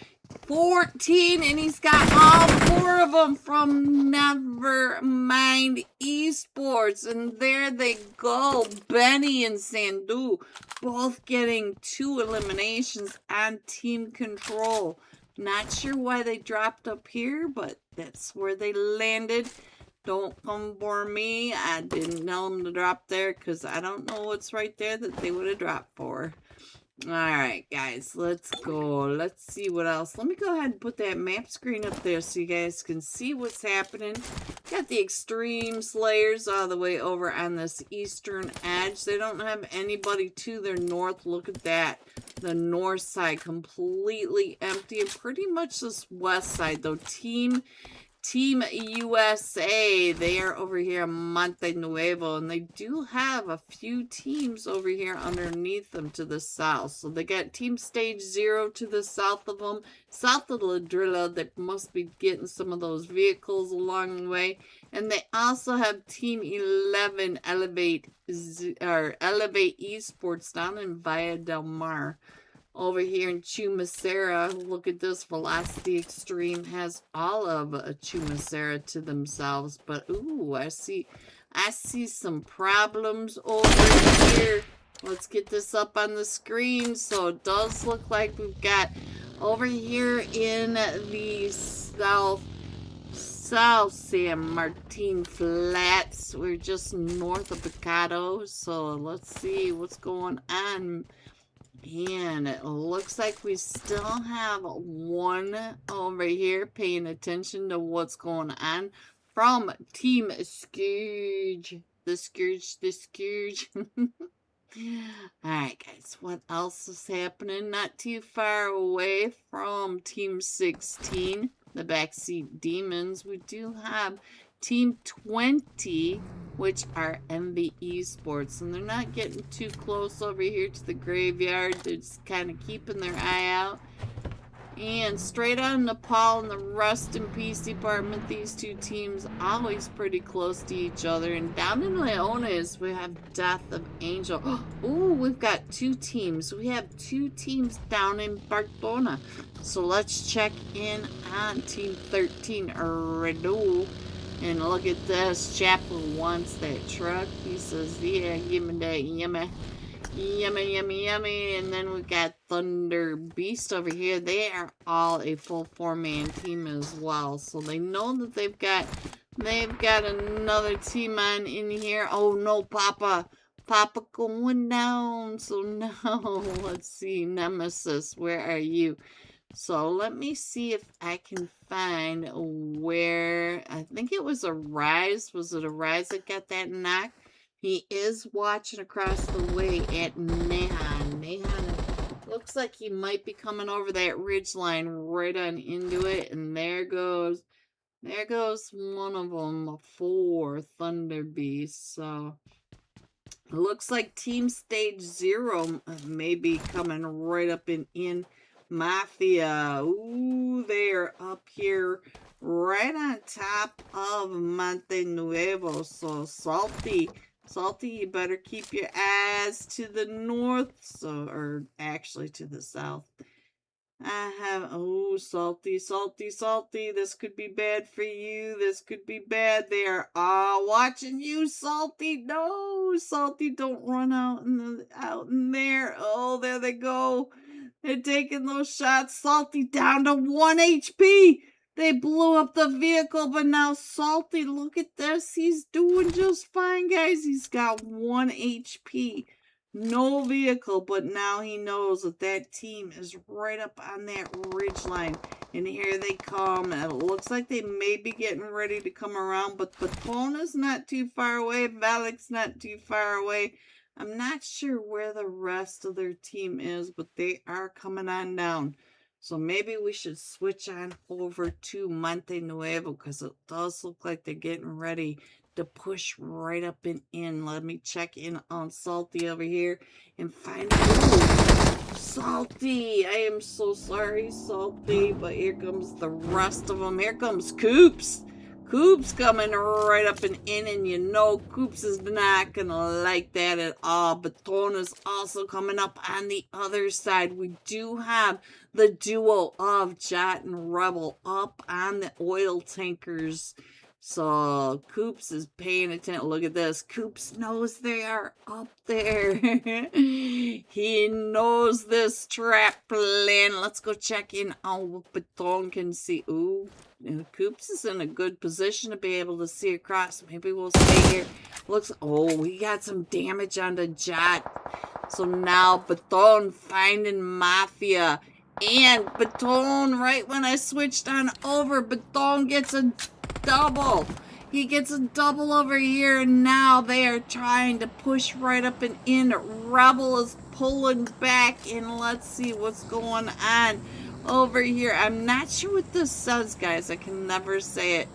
14, and he's got all 4 of them from Nevermind Esports. And there they go. Benny and Sandu both getting 2 eliminations on Team Control. Not sure why they dropped up here, but that's where they landed. Don't come for me. I didn't tell them to drop there because I don't know what's right there that they would have dropped for. Alright, guys, let's go. Let's see what else. Let me go ahead and put that map screen up there so you guys can see what's happening. Got the extreme slayers all the way over on this eastern edge. They don't have anybody to their north. Look at that. The north side completely empty. And pretty much this west side, though. Team USA, they are over here in Monte Nuevo, and they do have a few teams over here underneath them to the south. So they got Team Stage 0 to the south of them, south of Ladrilla, that must be getting some of those vehicles along the way. And they also have Team 11 Elevate Esports down in Villa del Mar. Over here in Chumacera, look at this. Velocity Extreme has all of Chumacera to themselves. But, ooh, I see some problems over here. Let's get this up on the screen. So it does look like we've got over here in the South San Martin Flats. We're just north of Picado. So let's see what's going on. And it looks like we still have one over here paying attention to what's going on from Team Scourge. The Scourge. Alright, guys. What else is happening? Not too far away from Team 16, the Backseat Demons. We do have Team 20, which are MV Esports, and they're not getting too close over here to the graveyard. They're just kind of keeping their eye out. And straight out of Nepal and the Rust in Peace Department, these two teams always pretty close to each other. And down in Leones, we have Death of Angel. Ooh, we've got two teams. We have two teams down in Barcelona. So let's check in on Team 13, Renault. And look at this. Chapel wants that truck. He says, yeah, give me that yummy. Yummy, yummy, yummy. And then we got Thunder Beast over here. They are all a full 4-man team as well. So they know that they've got another team on in here. Oh no, Papa going down. So no. Let's see. Nemesis, where are you? So let me see if I can find where, I think it was a Rise. Was it a Rise that got that knock? He is watching across the way at Nehan. Nehan looks like he might be coming over that ridge line right on into it. And there goes one of them, 4 Thunder Beasts. So it looks like Team Stage 0 may be coming right up in Mafia. Ooh, they're up here right on top of Monte Nuevo. So Salty, you better keep your eyes to the north. Or actually to the south. Oh, Salty. This could be bad for you. This could be bad. They are all watching you, Salty. No, Salty, don't run out in there. Oh, there they go. They're taking those shots. Salty down to 1 HP. They blew up the vehicle, but now Salty, look at this. He's doing just fine, guys. He's got 1 HP. No vehicle, but now he knows that team is right up on that ridge line. And here they come. It looks like they may be getting ready to come around, but Patona's not too far away. Valek's not too far away. I'm not sure where the rest of their team is, but they are coming on down. So maybe we should switch on over to Monte Nuevo because it does look like they're getting ready to push right up and in. Let me check in on Salty over here and find out. Ooh, Salty! I am so sorry, Salty, but here comes the rest of them. Here comes Coops. Coops coming right up and in, and you know Coops is not gonna like that at all. Batona's also coming up on the other side. We do have the duo of Jot and Rebel up on the oil tankers. So Coops is paying attention. Look at this. Coops knows they are up there. He knows this trap plan. Let's go check in on what Baton can see. Ooh, Coops is in a good position to be able to see across. Maybe we'll stay here. Looks, oh, we got some damage on the Jot. So now Baton finding Mafia. And Baton, right when I switched on over, Baton gets a double. He gets a double over here, and now they are trying to push right up and in. Rebel is pulling back, and let's see what's going on over here. I'm not sure what this says, guys. I can never say it.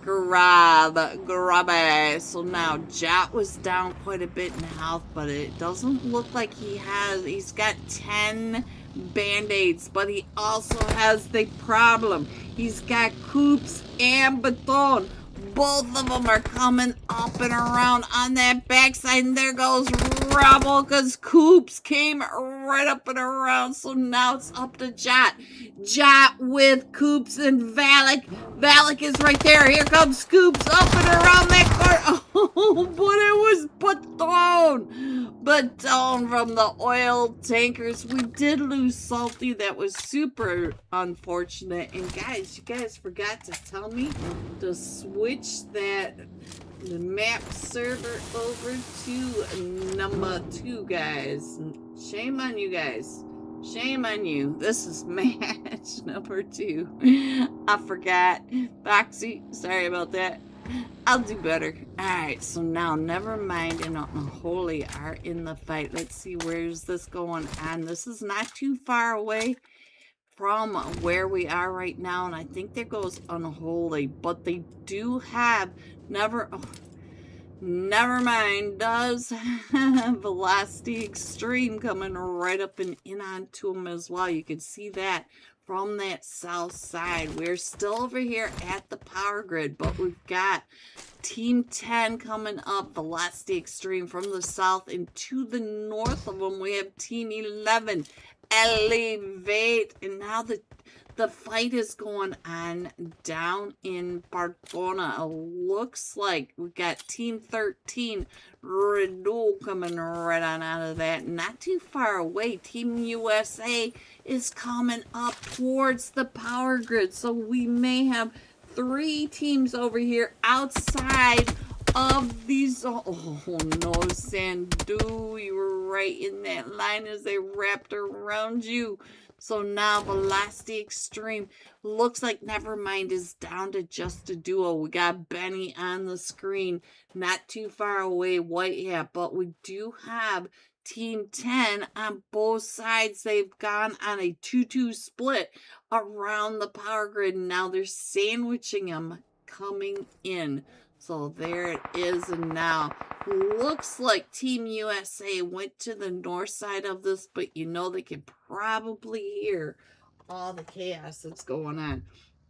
Grab it. So now Jot was down quite a bit in health, but it doesn't look like he's got 10 band-aids, but he also has the problem. He's got Coops and Baton. Both of them are coming up and around on that backside, and there goes Rebel, because Coops came right up and around. So now it's up to Jot. Jot with Coops and Valak. Valak is right there. Here comes Scoops up and around that corner. Oh, but it was Baton. Baton from the oil tankers. We did lose Salty. That was super unfortunate. And guys, you guys forgot to tell me to switch the map server over to number 2, guys. Shame on you guys. Shame on you. This is match number 2. I forgot. Boxy, sorry about that. I'll do better. Alright, so now Nevermind and Unholy are in the fight. Let's see, where's this going on? This is not too far away from where we are right now, and I think there goes Unholy, but they do have Nevermind does have Velocity Extreme coming right up and in onto him as well. You can see that from that south side. We're still over here at the power grid, but we've got Team 10 coming up, Velocity Extreme from the south, and to the north of them we have Team 11, Elevate, and now the fight is going on down in Barcelona. It looks like we got Team 13, Redouble, coming right on out of that. Not too far away, Team USA is coming up towards the power grid. So we may have 3 teams over here outside of these. Oh no, Sandu, you were right in that line as they wrapped around you. So now Velocity Extreme looks like Nevermind is down to just a duo. We got Benny on the screen, not too far away, White Hat, but we do have Team 10 on both sides. They've gone on a 2-2 split around the power grid, and now they're sandwiching them coming in. So there it is, and now looks like Team USA went to the north side of this, but you know they can probably hear all the chaos that's going on.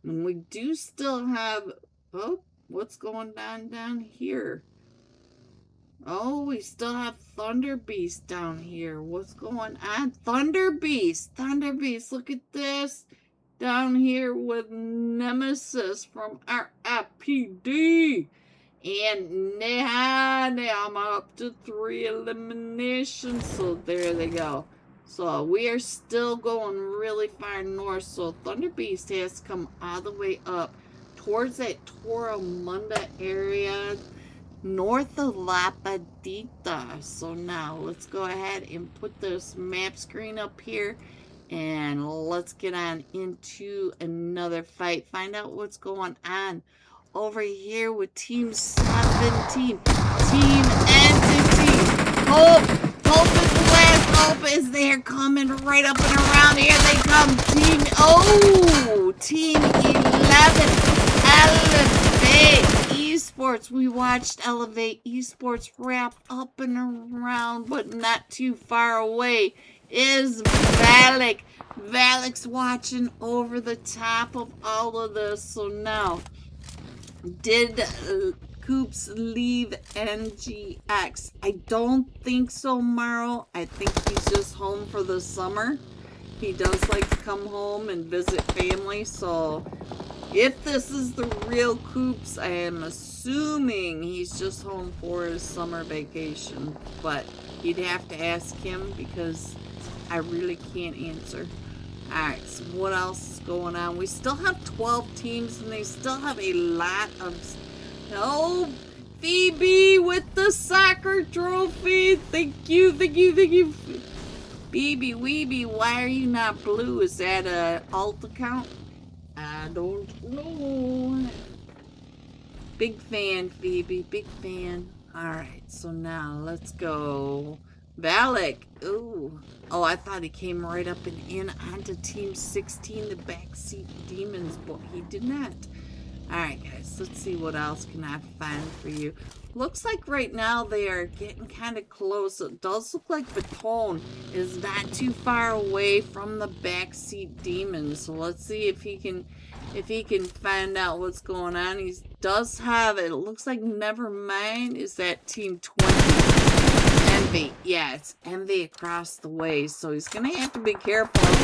And we do still have, oh, what's going on down here? Oh, we still have Thunder Beast down here. What's going on? Thunder Beast, look at this. Down here with Nemesis from our FPD. And now I'm up to 3 eliminations. So there they go. So we are still going really far north. So Thunder Beast has come all the way up towards that Toromunda area, north of La Padita. So now let's go ahead and put this map screen up here. And let's get on into another fight. Find out what's going on over here with Team 17, Team Entity. Hope is the last hope is there, coming right up and around. Here they come. Team 11, Elevate Esports. We watched Elevate Esports wrap up and around, but not too far away is Valak. Valak's watching over the top of all of this. So now, did Coops leave NGX? I don't think so, Maro. I think he's just home for the summer. He does like to come home and visit family, so If this is the real Coops, I am assuming he's just home for his summer vacation. But you'd have to ask him because I really can't answer. Alright, so what else is going on? We still have 12 teams and they still have a lot of... Oh, Phoebe with the soccer trophy! Thank you, thank you, thank you. Phoebe Weeby, why are you not blue? Is that a alt account? I don't know. Big fan, Phoebe, big fan. Alright, so now let's go. Valak. Ooh. Oh, I thought he came right up and in onto Team 16, the backseat demons, but he did not. Alright, guys, let's see what else can I find for you. Looks like right now they are getting kind of close. It does look like Baton is not too far away from the backseat demons. So let's see if he can find out what's going on. He does have it. It looks like Nevermind is that Team 20. Envy. Yeah, it's Envy across the way. So he's gonna have to be careful of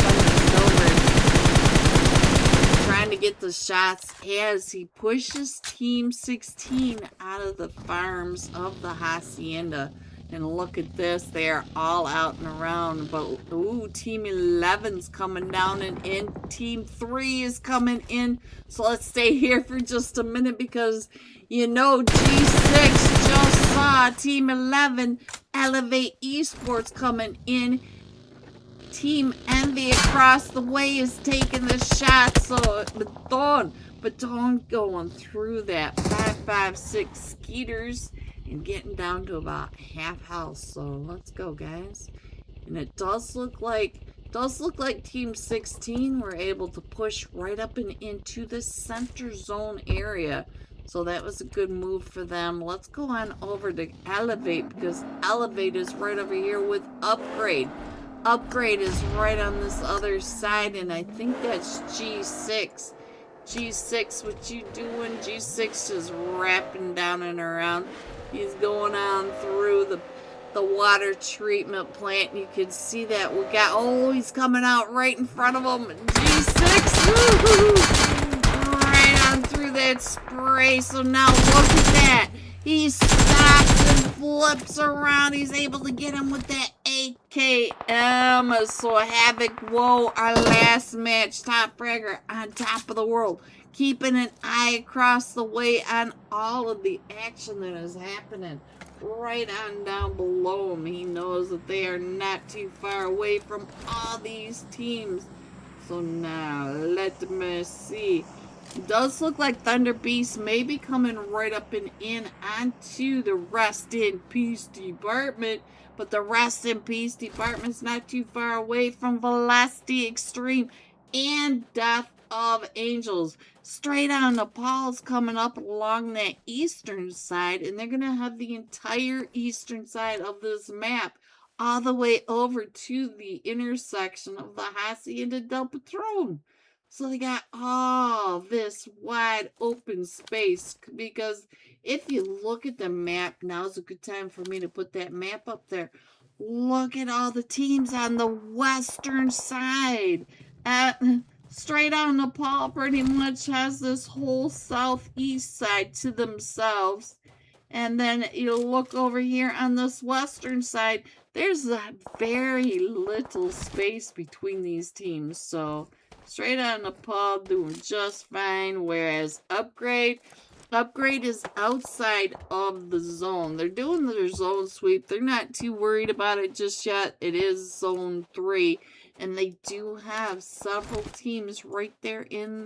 trying to get the shots as he pushes Team 16 out of the farms of the Hacienda. And look at this, they are all out and around. But ooh, Team 11's coming down and in. Team 3 is coming in. So let's stay here for just a minute because you know G6 just saw Team 11 Elevate Esports coming in. Team Envy across the way is taking the shot, so Baton going through that 5.56 Skeeters and getting down to about half health. So let's go, guys. And it does look like Team 16 were able to push right up and into the center zone area. So that was a good move for them. Let's go on over to Elevate because Elevate is right over here with Upgrade. Upgrade is right on this other side, and I think that's G6. G6, what you doing? G6 is wrapping down and around. He's going on through the water treatment plant. You can see that we got, oh, he's coming out right in front of him. G6, woo-hoo, right on through that spray. So now look at that. He stops and flips around. He's able to get him with that AKM. So Havoc, whoa, our last match, top fragger on top of the world. Keeping an eye across the way on all of the action that is happening. Right on down below him. He knows that they are not too far away from all these teams. So now, let me see. It does look like Thunder Beast may be coming right up and in onto the Rest in Peace department. But the Rest in Peace department's not too far away from Velocity Extreme and Death of Angels. Straight on, Nepal's coming up along that eastern side. And they're going to have the entire eastern side of this map all the way over to the intersection of the Hacienda del Patron. So they got all this wide open space because if you look at the map, now's a good time for me to put that map up there. Look at all the teams on the western side. Straight on, Nepal pretty much has this whole southeast side to themselves. And then you look over here on this western side, there's very little space between these teams. So straight on, Nepal doing just fine, whereas Upgrade is outside of the zone. They're doing their zone sweep. They're not too worried about it just yet. It is zone 3, and they do have several teams right there in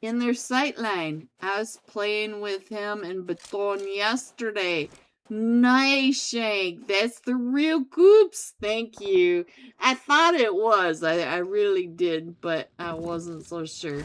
their sight line. I was playing with him and Baton yesterday. Nice, Shank. That's the real Coops. Thank you. I thought it was. I really did, but I wasn't so sure.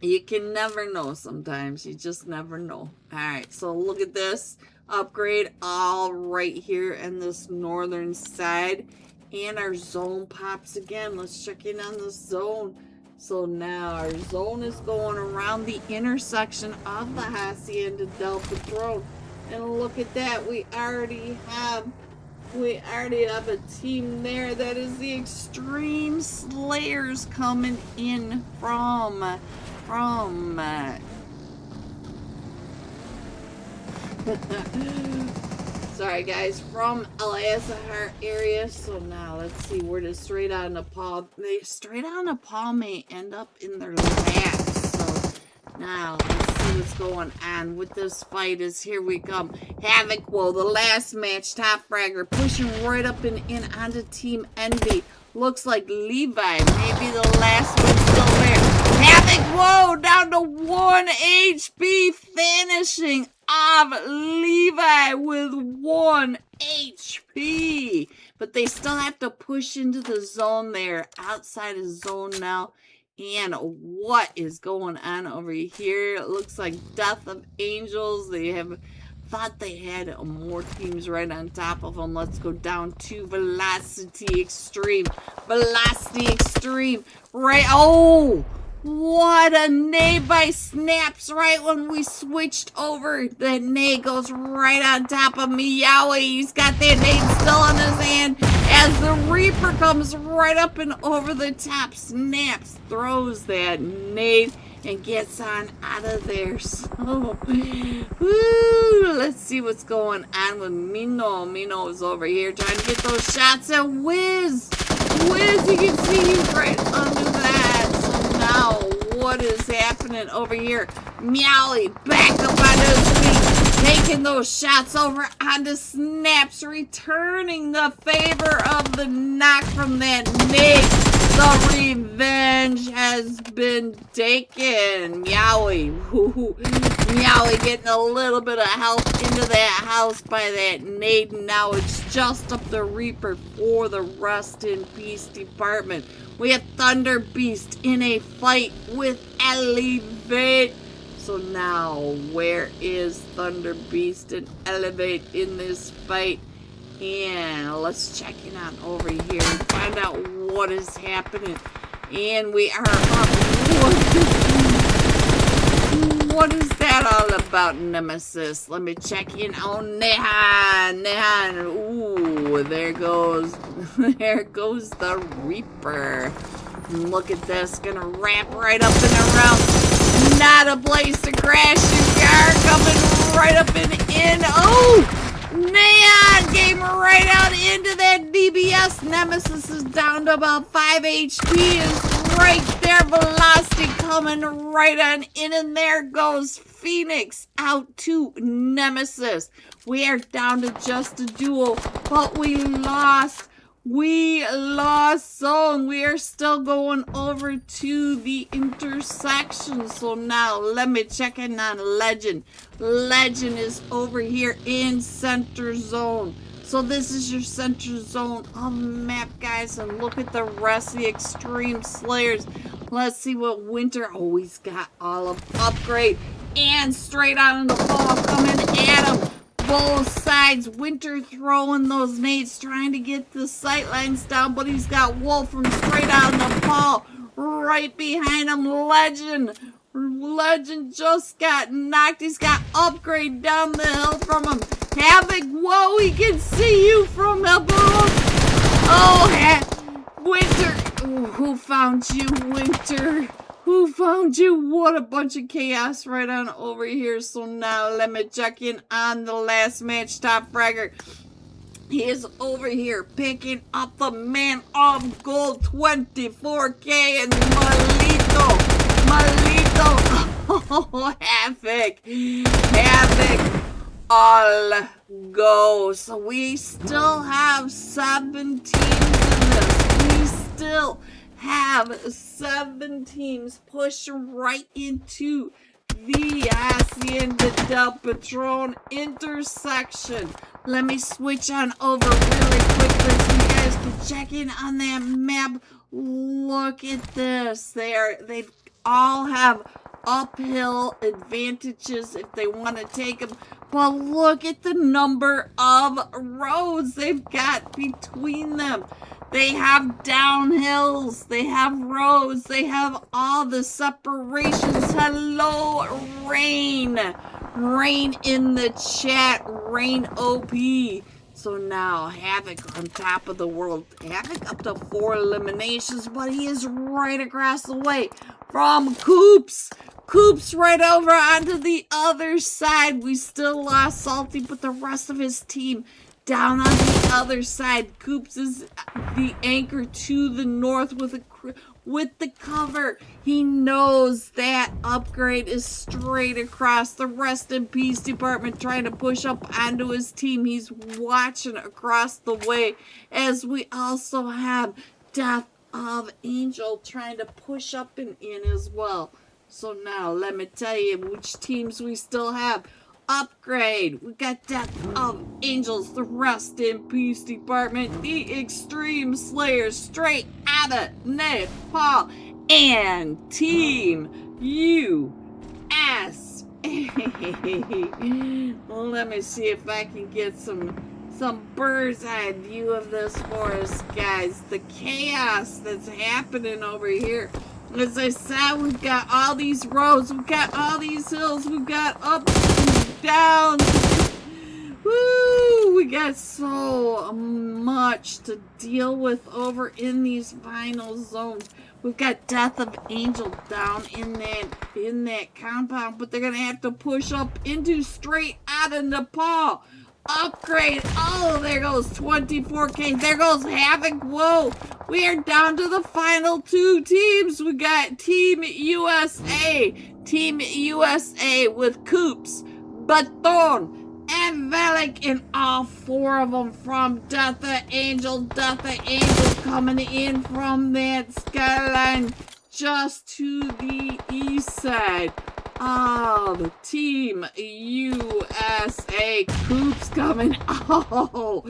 You can never know sometimes. You just never know. Alright, so look at this. Upgrade all right here in this northern side. And our zone pops again. Let's check in on the zone. So now our zone is going around the intersection of the Hacienda del Patron. And look at that, we already have a team there. That is the Extreme Slayers coming in from from sorry guys, from Elazahar area. So now let's see where the straight on Nepal. The straight on Nepal may end up in their laps. So now let's see what's going on with this fight. Is here we come. Havoc, whoa, the last match, top fragger, pushing right up and in onto Team Envy. Looks like Levi, maybe the last one still there. Havoc, whoa, down to 1 HP, finishing off Levi with 1 HP. But they still have to push into the zone there, outside of zone now. And what is going on over here? It looks like Death of Angels. They have thought they had more teams right on top of them. Let's go down to Velocity Extreme. Velocity Extreme. Right. Oh, what a nade by Snaps right when we switched over. That nade goes right on top of Meowie. He's got that nade still in his hand as the Reaper comes right up and over the top. Snaps throws that nade and gets on out of there. So, woo, let's see what's going on with Mino. Mino is over here trying to get those shots at Wiz. Wiz, you can see he's right under that. So now, what is happening over here? Meowly back up onto his feet, taking those shots over onto Snaps, returning the favor of the knock from that nade. The revenge has been taken. Meowie. Meowie getting a little bit of help into that house by that nade. Now it's just up the Reaper for the Rest in Peace department. We have Thunder Beast in a fight with Elevate. So now, where is Thunder Beast and Elevate in this fight? And let's check it out over here and find out what is happening. And we are up. What is that all about, Nemesis? Let me check in on Nehan. Nehan. Ooh, there goes the Reaper. Look at this. Gonna wrap right up and around. Not a place to crash your car. Coming right up and in. Oh! Neon came right out into that DBS. Nemesis is down to about 5 HP. Is right there. Velocity coming right on in. And there goes Phoenix out to Nemesis. We are down to just a duel. But we lost. We lost zone. We are still going over to the intersection. So now let me check in on Legend. Legend is over here in center zone. So this is your center zone of the map, guys. And look at the rest of the Extreme Slayers. Let's see what Winter. Oh, he's got all of Upgrade and straight on the ball coming at him. Both sides. Winter throwing those nades, trying to get the sightlines down, but he's got Wolf from straight out the ball right behind him. Legend just got knocked. He's got Upgrade down the hill from him. Havoc, whoa, he can see you from above. Oh, Winter. Ooh, who found you, Winter? Who found you? What a bunch of chaos right on over here. So now let me check in on the last match. Top fragger. He is over here picking up the man of gold 24K and Malito. Oh, Havoc. All go. So we still have 7 teams in this. We still have 7 teams pushing right into the Hacienda del Patron intersection. Let me switch on over really quickly so you guys can check in on that map. Look at this. They all have uphill advantages if they want to take them. But look at the number of roads they've got between them. They have downhills, they have roads, they have all the separations. Hello, Rain. Rain in the chat, Rain OP. So now Havoc on top of the world. Havoc up to 4 eliminations, but he is right across the way from Coops. Coops right over onto the other side. We still lost Salty, but the rest of his team down on the other side. Coops is the anchor to the north with the cover. He knows that upgrade is straight across. The rest in peace department trying to push up onto his team. He's watching across the way as we also have Death of Angel trying to push up and in as well. So now let me tell you which teams we still have. Upgrade, we got Death of Angels, the Rest in Peace department, the Extreme Slayers straight out of Nepal, and Team USA. Let me see if I can get some bird's eye view of this for us, guys. The chaos that's happening over here. As I said, we've got all these roads, we've got all these hills, we've got ups and downs. Woo! We got so much to deal with over in these final zones. We've got Death of Angel down in that compound, but they're gonna have to push up into straight out of Nepal. Upgrade. Oh, there goes 24K. There goes Havoc. Whoa. We are down to the final 2 teams. We got Team USA. Team USA with Coops, Baton, and Velik, and all 4 of them from Death of Angel. Death of Angel coming in from that skyline just to the east side of Team USA. Coops coming. Oh,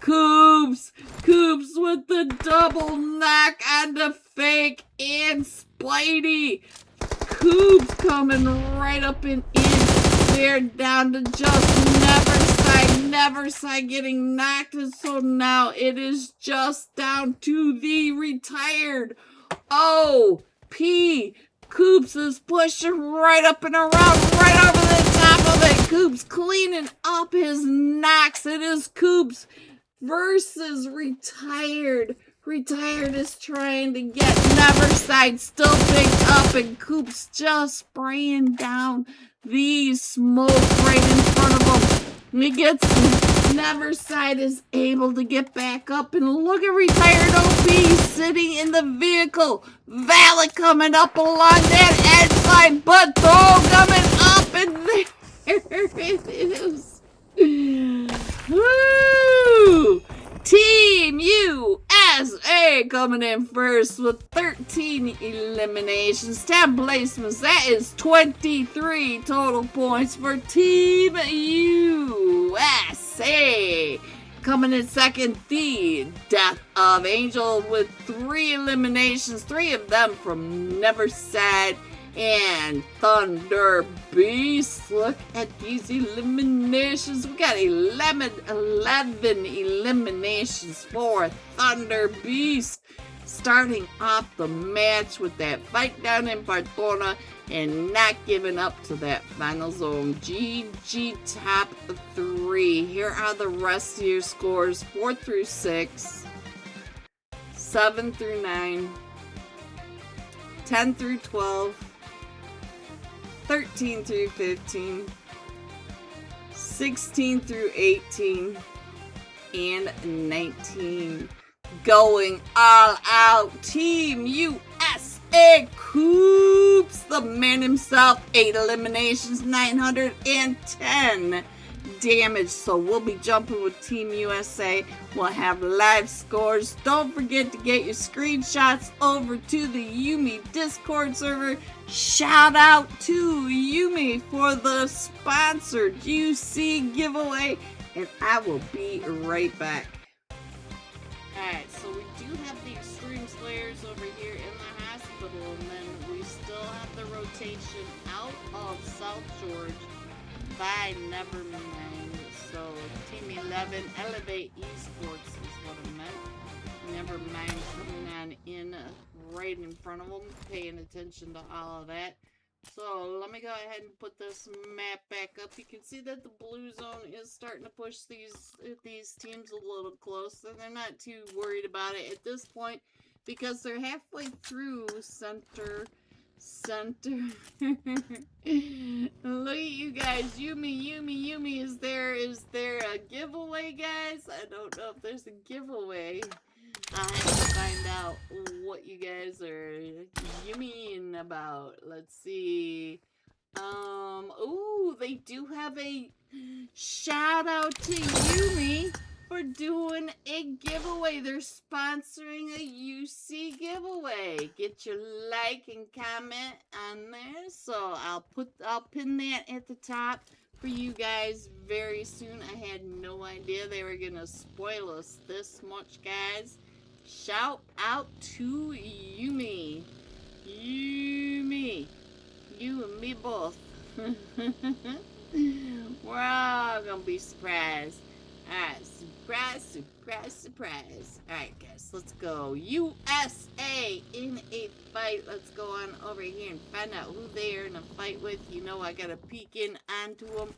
Coops with the double knock on the fake and Spidey. Coops coming right up and in. They're down to just Neverside getting knocked, and so now it is just down to the retired OP. Coops is pushing right up and around, right over the top of it. Coops cleaning up his knocks. It is Coops versus Retired. Retired is trying to get Neverside still picked up, and Coops just spraying down the smoke right in front of him. He gets Neverside is able to get back up, and look at Retired OP sitting in the vehicle. Valak coming up along that edge line, but Thor coming up, and there it is. Woo! Team USA coming in first with 13 eliminations, 10 placements. That is 23 total points for Team USA. Coming in second, the Death of Angel with 3 eliminations, 3 of them from Neverside and Thunder Beast. Look at these eliminations. We got 11 eliminations for Thunder Beast. Starting off the match with that fight down in Bartona and not giving up to that final zone. GG top 3. Here are the rest of your scores: 4 through 6, 7 through 9, 10 through 12, 13 through 15, 16 through 18, and 19. Going all out, Team USA Coops, the man himself, 8 eliminations, 910 damage. So we'll be jumping with Team USA. We'll have live scores. Don't forget to get your screenshots over to the Yume Discord server. Shout out to Yume for the sponsored UC giveaway, and I will be right back. Alright, so we do have the Extreme Slayers over here in the hospital, and then we still have the rotation out of South George by Nevermind. So Team 11, Elevate Esports is what I meant. Nevermind coming on in right in front of them, paying attention to all of that. So let me go ahead and put this map back up. You can see that the blue zone is starting to push these teams a little closer. They're not too worried about it at this point because they're halfway through center. Look at you guys. Yume. Is there a giveaway, guys? I don't know if there's a giveaway. I have to find out what you guys are yumming about. Let's see. Ooh, they do have a shout out to Yume for doing a giveaway. They're sponsoring a UC giveaway. Get your like and comment on there. So I'll pin that at the top for you guys very soon. I had no idea they were gonna spoil us this much, guys. Shout out to Yume. Yume. You and me both. We're all gonna be surprised. Alright, surprise. Alright, guys, let's go. USA in a fight. Let's go on over here and find out who they are in a fight with. You know, I gotta peek in onto them.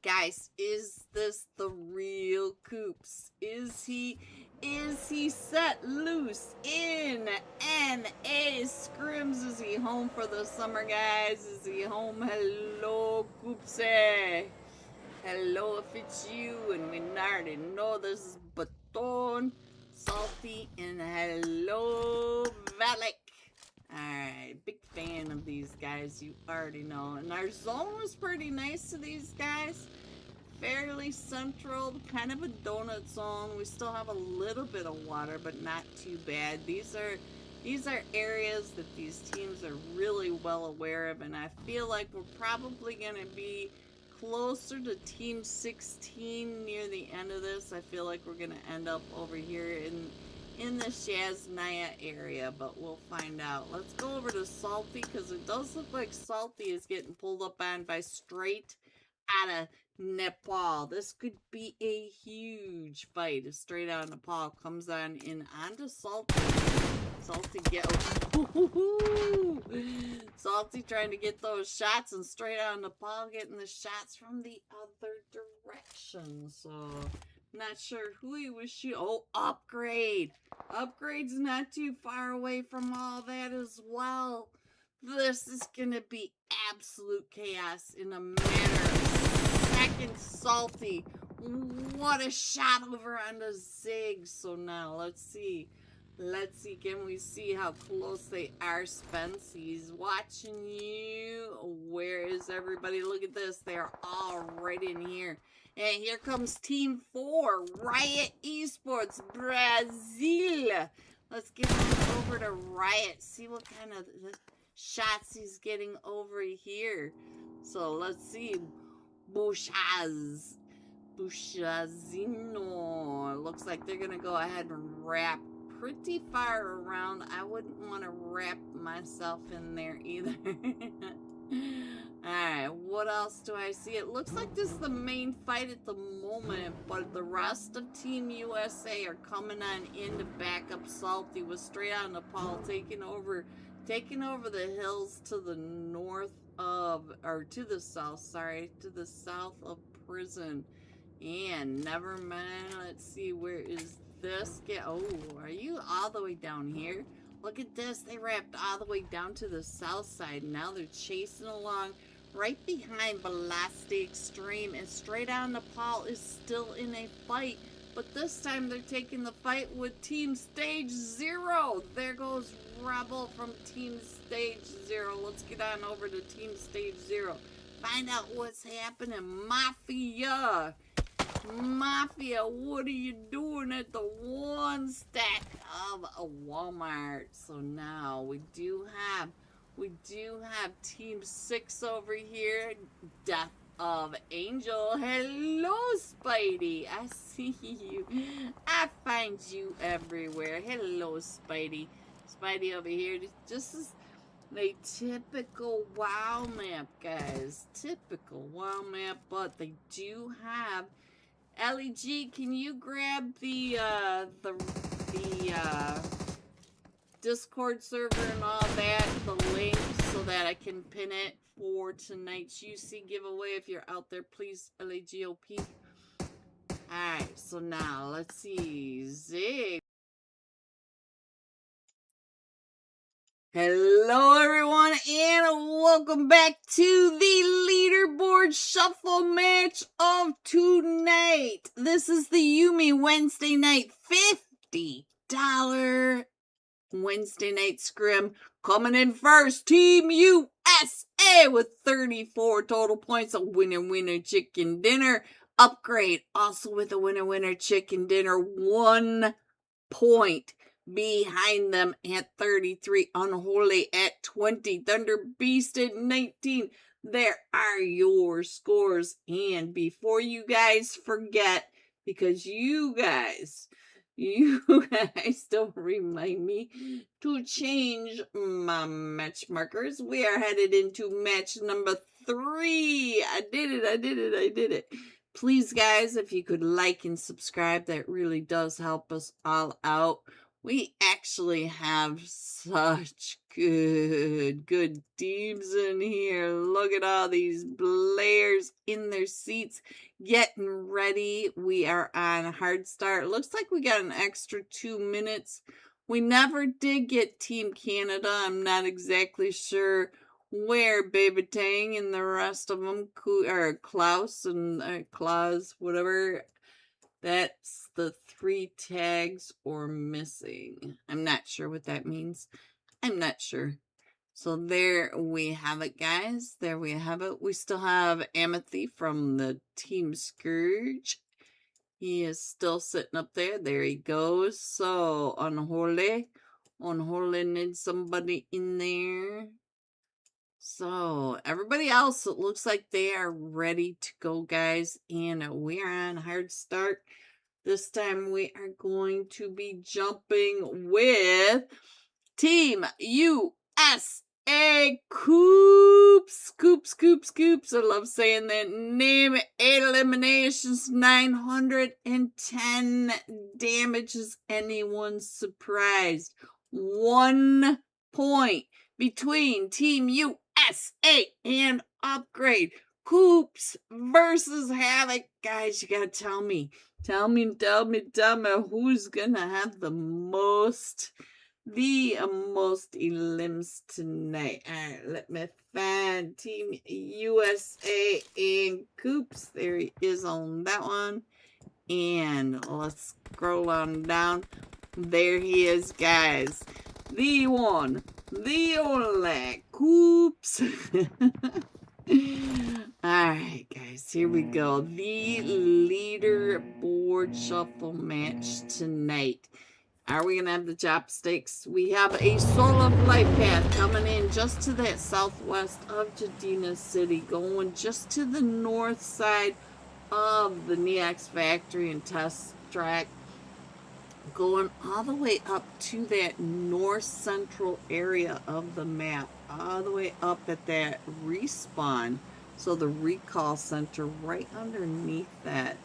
Guys, is this the real Coops? Is he set loose in NA Scrims? Is he home for the summer, guys? Is he home? Hello, Coopsy. Hello, if it's you, and we already know this is Baton, Salty, and hello, Valak. Alright, big fan of these guys, you already know. And our zone was pretty nice to these guys. Fairly central, kind of a donut zone. We still have a little bit of water, but not too bad. These are areas that these teams are really well aware of, and I feel like we're probably going to be closer to Team 16 near the end of this. I feel like we're going to end up over here in the Shaznaya area, but we'll find out. Let's go over to Salty, because it does look like Salty is getting pulled up on by straight out of Nepal. This could be a huge fight if straight out of Nepal comes on in onto Salty. Salty Salty trying to get those shots, and straight out of Nepal getting the shots from the other direction. So not sure who he was shooting. Oh, Upgrade. Upgrade's not too far away from all that as well. This is gonna be absolute chaos in a matter of seconds. Salty. What a shot over on the Zig. So now let's see. Can we see how close they are, Spence? He's watching you. Where is everybody? Look at this. They're all right in here. And here comes Team 4, Riot Esports, Brazil. Let's get him over to Riot. See what kind of shots he's getting over here. So let's see. Bushazino. Looks like they're going to go ahead and wrap pretty far around. I wouldn't want to wrap myself in there either. Alright, what else do I see? It looks like this is the main fight at the moment, but the rest of Team USA are coming on in to back up Salty with straight out of Nepal, taking over the hills to the north of, or to the south, sorry, to the south of Prison. And never mind, let's see, where is this? Oh, are you all the way down here? Look at this, they wrapped all the way down to the south side. Now they're chasing along right behind Velocity Extreme, and straight out Nepal is still in a fight, but this time they're taking the fight with Team Stage 0. There goes Rebel from Team Stage 0. Let's get on over to Team Stage 0. Find out what's happening. Mafia, what are you doing at the one stack of a Walmart? So now we do have Team 6 over here. Death of Angel. Hello, Spidey. I see you. I find you everywhere. Hello, Spidey. Spidey over here. This is a typical WoW map, guys. Typical WoW map, but they do have LEG. Can you grab the Discord server and all that, the link, so that I can pin it for tonight's UC giveaway. If you're out there, please, LAGOP. Alright, so now, let's see, Zig. Hello everyone, and welcome back to the leaderboard shuffle match of tonight. This is the Yume Wednesday night $50 Wednesday night scrim. Coming in first, Team USA with 34 total points. A winner chicken dinner. Upgrade also with a winner chicken dinner. 1 point behind them at 33. Unholy at 20. Thunder Beast at 19. There are your scores. And before you guys forget, because you guys don't remind me to change my match markers, we are headed into match number 3. I did it. Please, guys, if you could like and subscribe, that really does help us all out. We actually have such good teams in here. Look at all these players in their seats getting ready. We are on hard start. Looks like we got an extra 2 minutes. We never did get Team Canada. I'm not exactly sure where Baby Tang and the rest of them, or Klaus and Klaus, whatever. That's the 3 tags or missing. I'm not sure what that means. I'm not sure. So there we have it, guys. There we have it. We still have Amethy from the Team Scourge. He is still sitting up there. There he goes. So, Unholy needs somebody in there. So, everybody else, it looks like they are ready to go, guys. And we are on hard start. This time we are going to be jumping with Team USA Coops. Coops. I love saying that name. 8 eliminations, 910 damage. Is anyone surprised? 1 point between Team USA and Upgrade. Coops versus Havoc. Guys, you gotta tell me who's gonna have the most elims tonight. Alright, let me find Team USA and Coops. There he is on that one. And let's scroll on down. There he is, guys. The one, the only Coops. Alright, guys, here we go. The leaderboard shuffle match tonight. Are we going to have the chopsticks? We have a Soul of Life path coming in just to that southwest of Jadina City, going just to the north side of the Neox factory and test track, going all the way up to that north central area of the map, all the way up at that respawn, so the recall center right underneath that.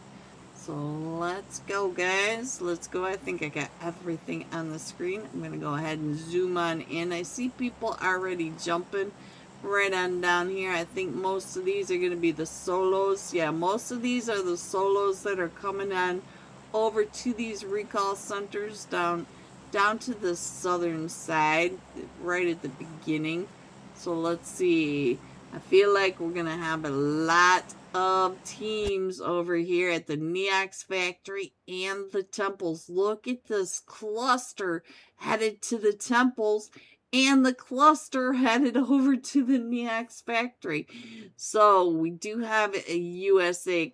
So let's go, guys. Let's go. I think I got everything on the screen. I'm going to go ahead and zoom on in. I see people already jumping right on down here. I think most of these are going to be the solos. Yeah, most of these are the solos that are coming on over to these recall centers down to the southern side, right at the beginning. So let's see. I feel like we're going to have a lot of teams over here at the Neox factory and the temples. Look at this cluster headed to the temples and the cluster headed over to the Neox factory. So we do have a USA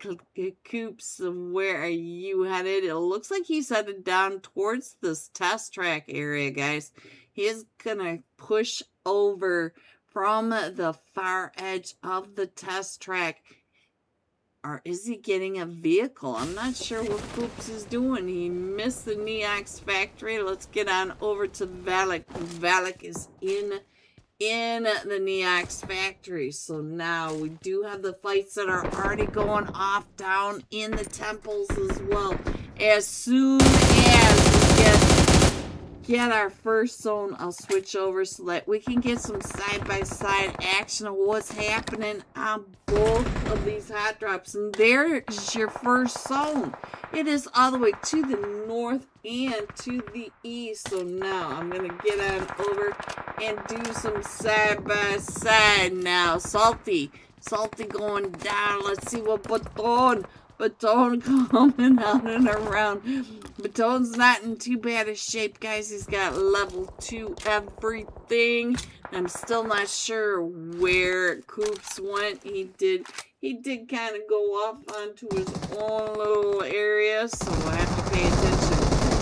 Coops. Where are you headed? It looks like he's headed down towards this test track area, guys. He is gonna push over from the far edge of the test track. Or is he getting a vehicle? I'm not sure what Coops is doing. He missed the Neox factory. Let's get on over to Valak. Valak is in the Neox factory. So now we do have the fights that are already going off down in the temples as well. As soon as we get get our first zone, I'll switch over so that we can get some side-by-side action of what's happening on both of these hot drops. And there's your first zone. It is all the way to the north and to the east. So now I'm going to get on over and do some side-by-side now. Salty going down. Let's see what Baton coming out and around. Baton's not in too bad a shape, guys. He's got level 2 everything. I'm still not sure where Coops went. He did kind of go off onto his own little area, so we'll have to pay attention.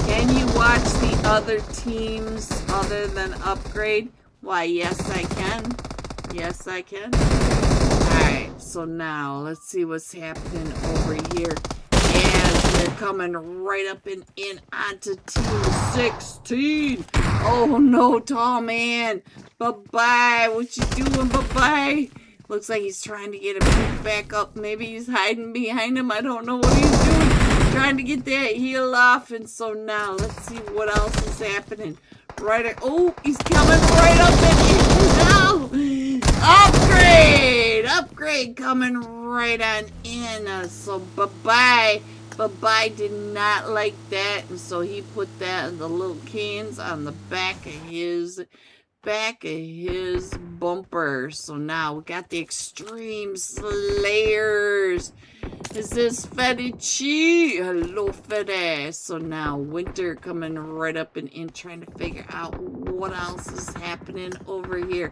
Can you watch the other teams other than Upgrade? Why, yes, I can. Yes, I can. Alright, so now let's see what's happening over here. As they're coming right up and in onto Team 16. Oh no, tall man. Bye-bye. What you doing? Bye-bye. Looks like he's trying to get a peek back up. Maybe he's hiding behind him. I don't know what he's doing. Trying to get that heel off. And so now, let's see what else is happening. Oh, he's coming right up and in now. Upgrade coming right on in. So bye-bye. Bye-bye did not like that. And so he put that in the little cans on the back of his bumper. So now we got the Extreme Slayers. Is this Fedici? Hello, Fede. So now Winter coming right up and in, trying to figure out what else is happening over here.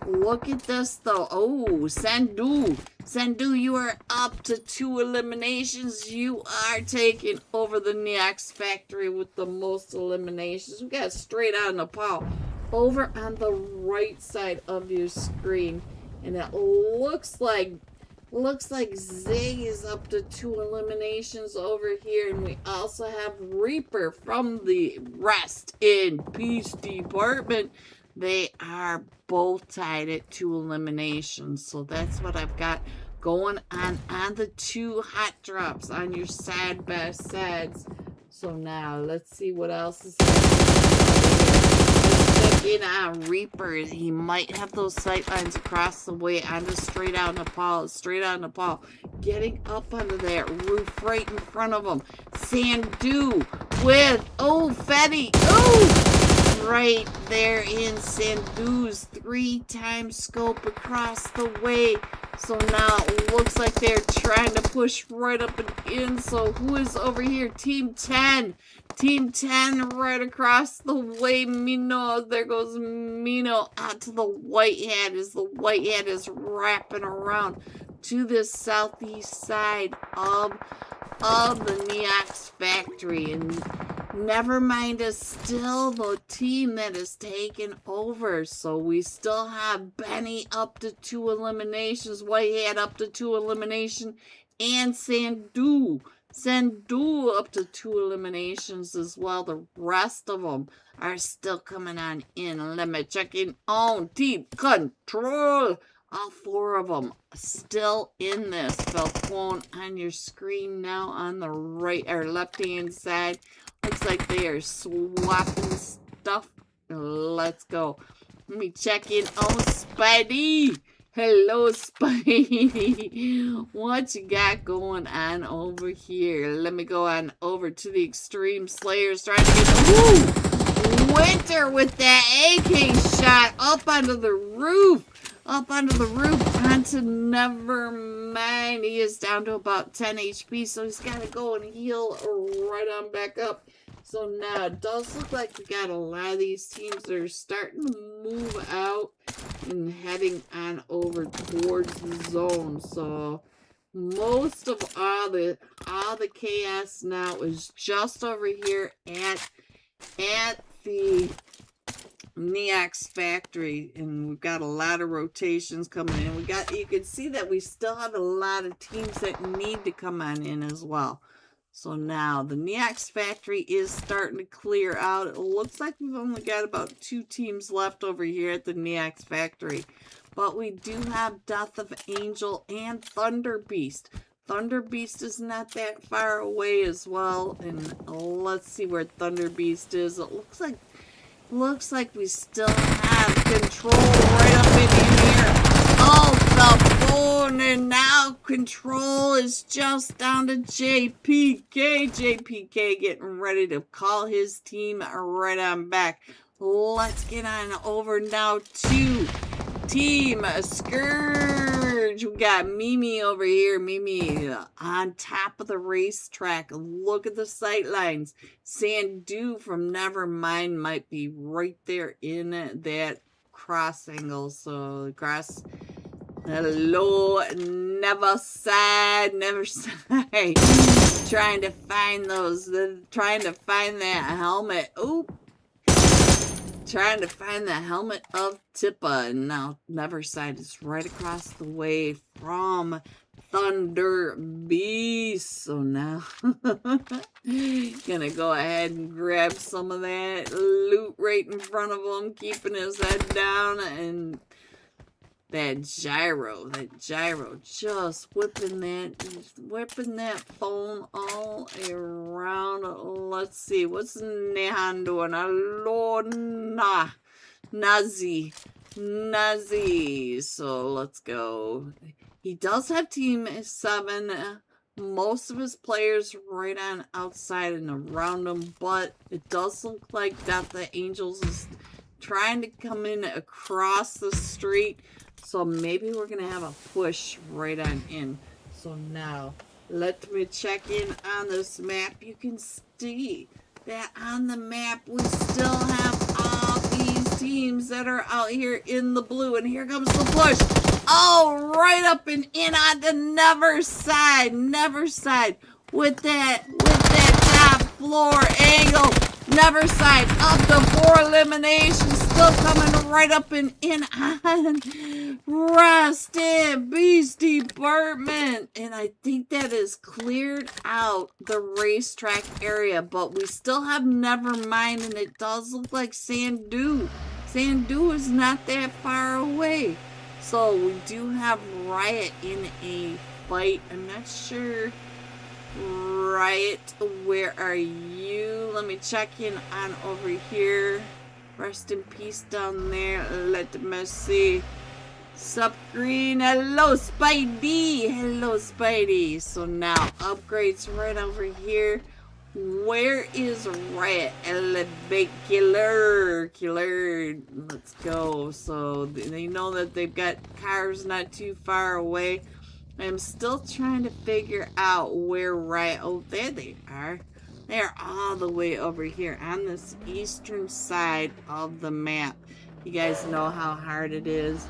Look at this though. Oh, Sandu. Sandu, you are up to 2 eliminations. You are taking over the Neox factory with the most eliminations. We got straight out Nepal over on the right side of your screen. And it looks like Zay is up to 2 eliminations over here. And we also have Reaper from the Rest in Peace department. They are both tied at 2 eliminations. So that's what I've got going on the 2 hot drops on your side-by-sides. So now let's see what else is happening. Let's check in on Reaper. He might have those sight lines across the way onto straight out Nepal. Getting up onto that roof right in front of him. Sandu with, Fetty. Right there in Sandu's 3-time scope across the way. So now it looks like they're trying to push right up and in. So who is over here? Team 10. Team 10 right across the way. Mino. There goes Mino out to the white hat as the white hat is wrapping around to the southeast side of the Neox factory. And never mind is still the team that is taken over. So we still have Benny up to 2 eliminations, Whitehead up to 2 eliminations, and Sandu up to 2 eliminations as well. The rest of them are still coming on in. Let me check in on Team Control. All 4 of them still in this. Falcone on your screen now on the right or left-hand side. Looks like they are swapping stuff. Let's go. Let me check in on Spidey. Hello, Spidey. What you got going on over here? Let me go on over to the Extreme Slayers trying to get the Winter with that AK shot up onto the roof. Onto never mind. He is down to about 10 HP, so he's got to go and heal right on back up. So now it does look like we got a lot of these teams that are starting to move out and heading on over towards the zone. So most of all the chaos now is just over here at the Neox factory, and we've got a lot of rotations coming in. You can see that we still have a lot of teams that need to come on in as well. So now the Neox factory is starting to clear out. It looks like we've only got about 2 teams left over here at the Neox factory, but we do have Death of Angel and Thunder Beast. Thunder Beast is not that far away as well, and let's see where Thunder Beast is. It looks like Looks like we still have control right up in here. Oh, the phone, and now control is just down to JPK. JPK getting ready to call his team right on back. Let's get on over now to Team Scourge. We got Mimi over here. Mimi on top of the racetrack. Look at the sight lines. Sandu from Nevermind might be right there in that cross angle. So cross. Hello, never side. Trying to find trying to find that helmet. Oop. Trying to find the helmet of Tippa. And now Neverside is right across the way from Thunder Beast. So now gonna go ahead and grab some of that loot right in front of him, keeping his head down. And that gyro just whipping that phone all around. Let's see, what's Nehan doing? Hello, Nazi. So let's go. He does have Team 7. Most of his players right on outside and around him, but it does look like that the Angels is trying to come in across the street. So maybe we're going to have a push right on in. So now, let me check in on this map. You can see that on the map we still have all these teams that are out here in the blue. And here comes the push. Oh, right up and in on the Neverside with that top floor angle. Neverside up to 4 eliminations, still coming right up and in on Rusted Beast Department. And I think that is cleared out the racetrack area, but we still have Nevermind, and it does look like Sandu. Sandu is not that far away. So we do have Riot in a fight. I'm not sure. Riot, where are you? Let me check in on over here. Rest in peace down there. Let me see. Sup Green. Hello Spidey. So now upgrades right over here. Where is Riot? Elevate Killer. Let's go. So they know that they've got cars not too far away. I'm still trying to figure out where Riot... Oh, there they are. They're all the way over here on this eastern side of the map. You guys know how hard it is.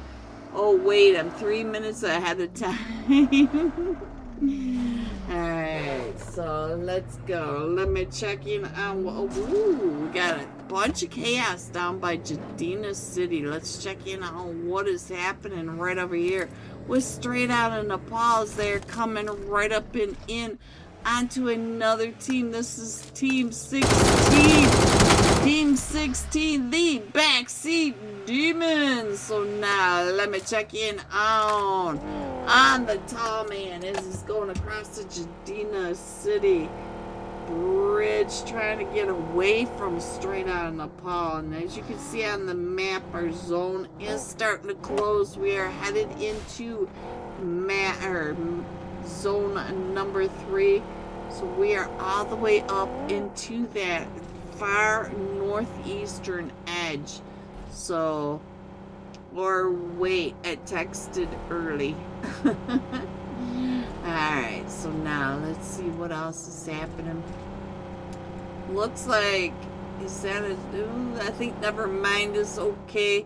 Oh, wait. I'm 3 minutes ahead of time. Alright, so let's go. Let me check in on... Ooh, we got a bunch of chaos down by Jadina City. Let's check in on what is happening right over here. We're straight out of Nepal's there, coming right up and in onto another team. This is Team 16. Team 16, the Backseat Demons. So now, let me check in on the tall man as he's going across the Jadina City bridge, trying to get away from straight out of Nepal. And as you can see on the map, our zone is starting to close. We are headed into zone number 3. So we are all the way up into that far northeastern edge. So, or wait, I texted early. Alright, so now let's see what else is happening. Looks like, is that I think Nevermind is okay.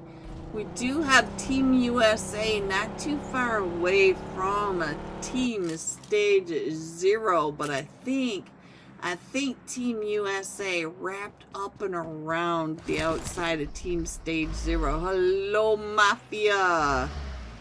We do have Team USA not too far away from Team Stage 0, but I think Team USA wrapped up and around the outside of Team Stage 0. Hello, Mafia.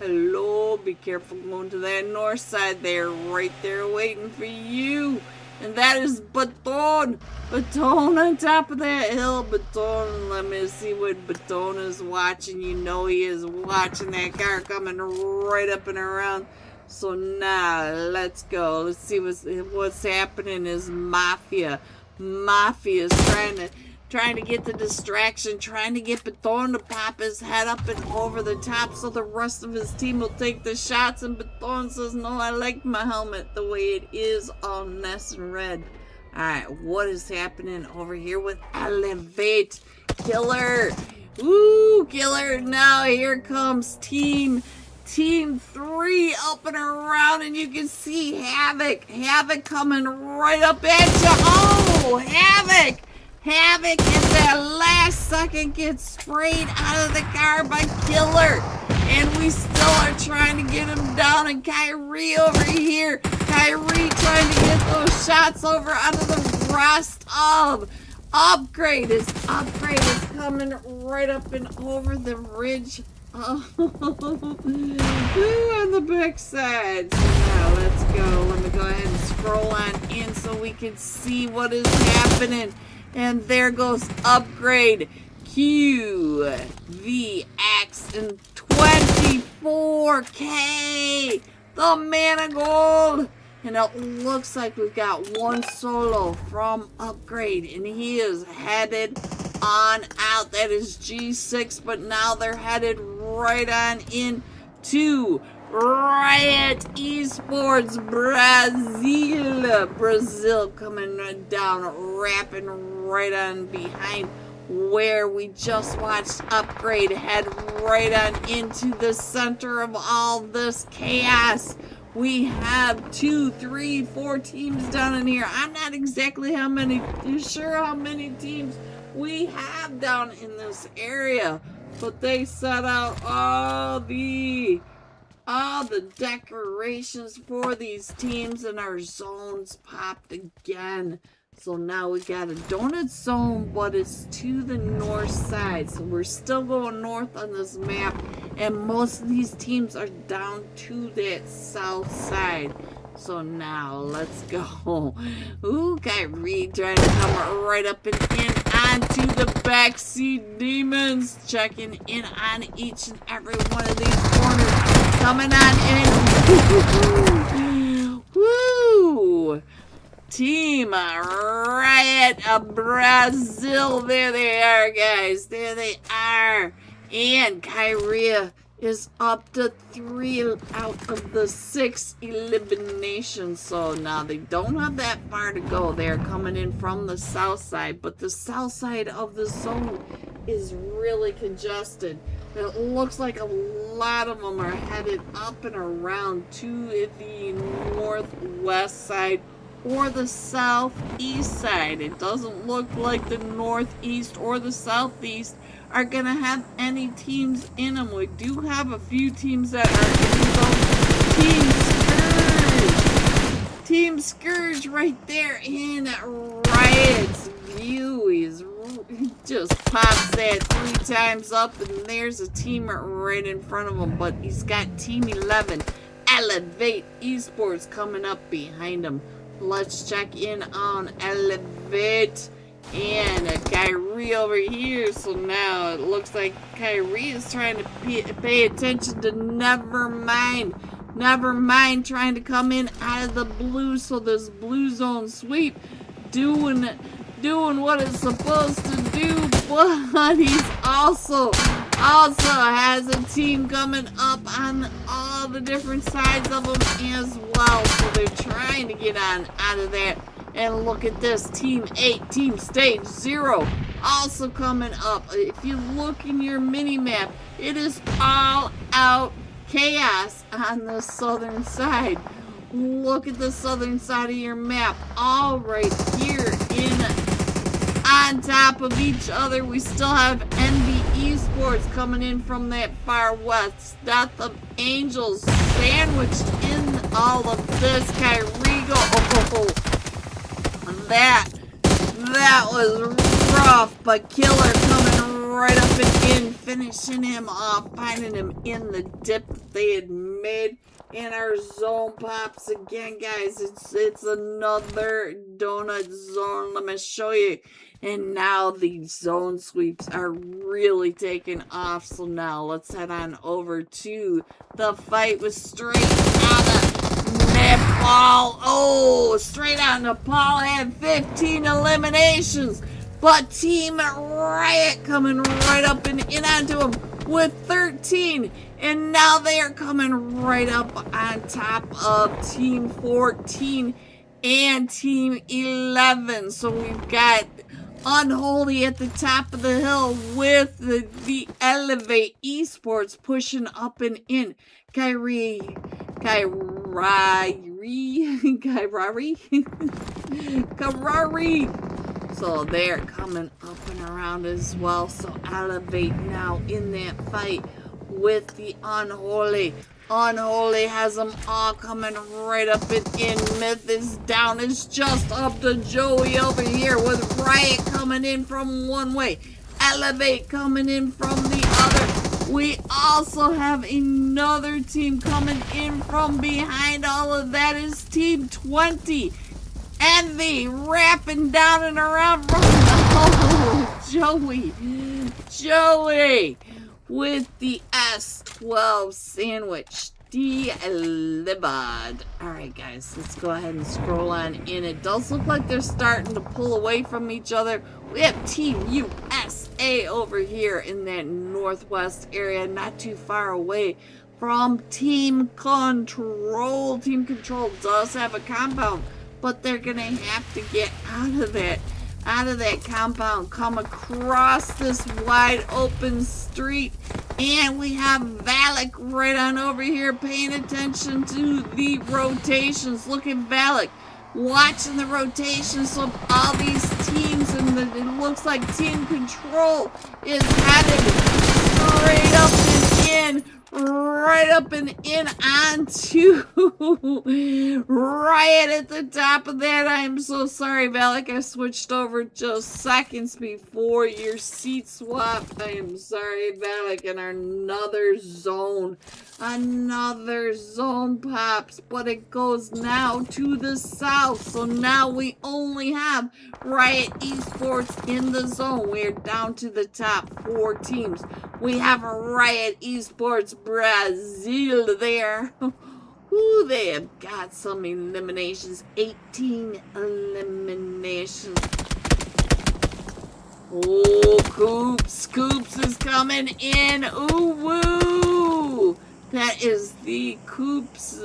Hello, be careful going to that north side there, right there waiting for you. And that is Baton. Baton on top of that hill. Baton, let me see what Baton is watching. You know he is watching that car coming right up and around. So now, let's go. Let's see what's happening is Mafia. Mafia is trying to trying to get the distraction, trying to get Bathorn to pop his head up and over the top so the rest of his team will take the shots. And Bathorn says, no, I like my helmet the way it is, all nice and red. Alright, what is happening over here with Elevate? Killer! Ooh, Killer! Now here comes Team 3 up and around, and you can see Havoc. Havoc coming right up at you. Oh, Havoc! Havoc at that last second gets sprayed out of the car by Killer. And we still are trying to get him down. And Kyrie over here. Kyrie trying to get those shots over onto the rest of Upgrade. His Upgrade is coming right up and over the ridge. Oh, on the backside. So now let's go. Let me go ahead and scroll on in so we can see what is happening. And there goes Upgrade. QVX and 24K. The Mana Gold. And it looks like we've got one solo from Upgrade. And he is headed on out. That is G6. But now they're headed right on into Riot Esports Brazil. Brazil coming down, wrapping right on behind where we just watched Upgrade head right on into the center of all this chaos. We have 2, 3, 4 teams down in here. I'm not exactly sure how many teams we have down in this area, but they set out all the decorations for these teams, and our zones popped again. So now we got a donut zone, but it's to the north side. So we're still going north on this map, and most of these teams are down to that south side. So now let's go. Ooh, Kyrie trying to come right up and in onto the backseat demons. Checking in on each and every one of these corners. Coming on in. Woo! Team Riot Brazil. There they are, guys. There they are. And Kyrie is up to 3 out of the 6 eliminations. So now they don't have that far to go. They're coming in from the south side, but the south side of the zone is really congested. It looks like a lot of them are headed up and around to the northwest side or the southeast side. It doesn't look like the northeast or the southeast are gonna have any teams in them. We do have a few teams that are in them. Team Scourge right there in Riot's view. He just pops that 3 times up, and there's a team right in front of him, but he's got Team 11 Elevate Esports coming up behind him. Let's check in on Elevate and Kyrie over here. So now it looks like Kyrie is trying to pay attention to Nevermind. Nevermind trying to come in out of the blue, so this blue zone sweep doing what it's supposed to do, but he's also has a team coming up on all the different sides of them as well. So they're trying to get on out of that. And look at this, Team 8, Team Stage 0, also coming up. If you look in your mini-map, it is all out chaos on the southern side. Look at the southern side of your map, all right here on top of each other. We still have NB Esports coming in from that far west. Death of Angels sandwiched in all of this. Kyrie go. That was rough, but Killer coming right up and in, finishing him off, finding him in the dip that they had made. And our zone pops again, guys. It's another donut zone. Let me show you. And now the zone sweeps are really taking off. So now let's head on over to the fight with straight out of Nepal. Oh, straight out Nepal had 15 eliminations. But Team Riot coming right up and in onto them with 13. And now they are coming right up on top of Team 14 and Team 11. So we've got Unholy at the top of the hill with the Elevate Esports pushing up and in. Kyrie. So they're coming up and around as well. So Elevate now in that fight with the Unholy. Unholy has them all coming right up and in. Myth is down. It's just up to Joey over here with Riot coming in from one way. Elevate coming in from the other. We also have another team coming in from behind. All of that is Team 20. Envy wrapping down and around. Oh, Joey with the S12 sandwich delivered. Alright guys, let's go ahead and scroll on in. It does look like they're starting to pull away from each other. We have Team USA over here in that northwest area, not too far away from Team Control. Team Control does have a compound, but they're gonna have to get out of that compound, come across this wide open street, and we have Valak right on over here paying attention to the rotations. Look at Valak watching the rotations of all these teams, and it looks like Team Control is headed straight up and in onto Riot at the top of that. I am so sorry, Valak. I switched over just seconds before your seat swap. I am sorry, Valak. And another zone pops, but it goes now to the south. So now we only have Riot Esports in the zone. We're down to the top 4 teams. We have Riot Esports Brazil there. Ooh, they have got some eliminations. 18 eliminations. Oh, Coops is coming in. Ooh, woo. That is the Coops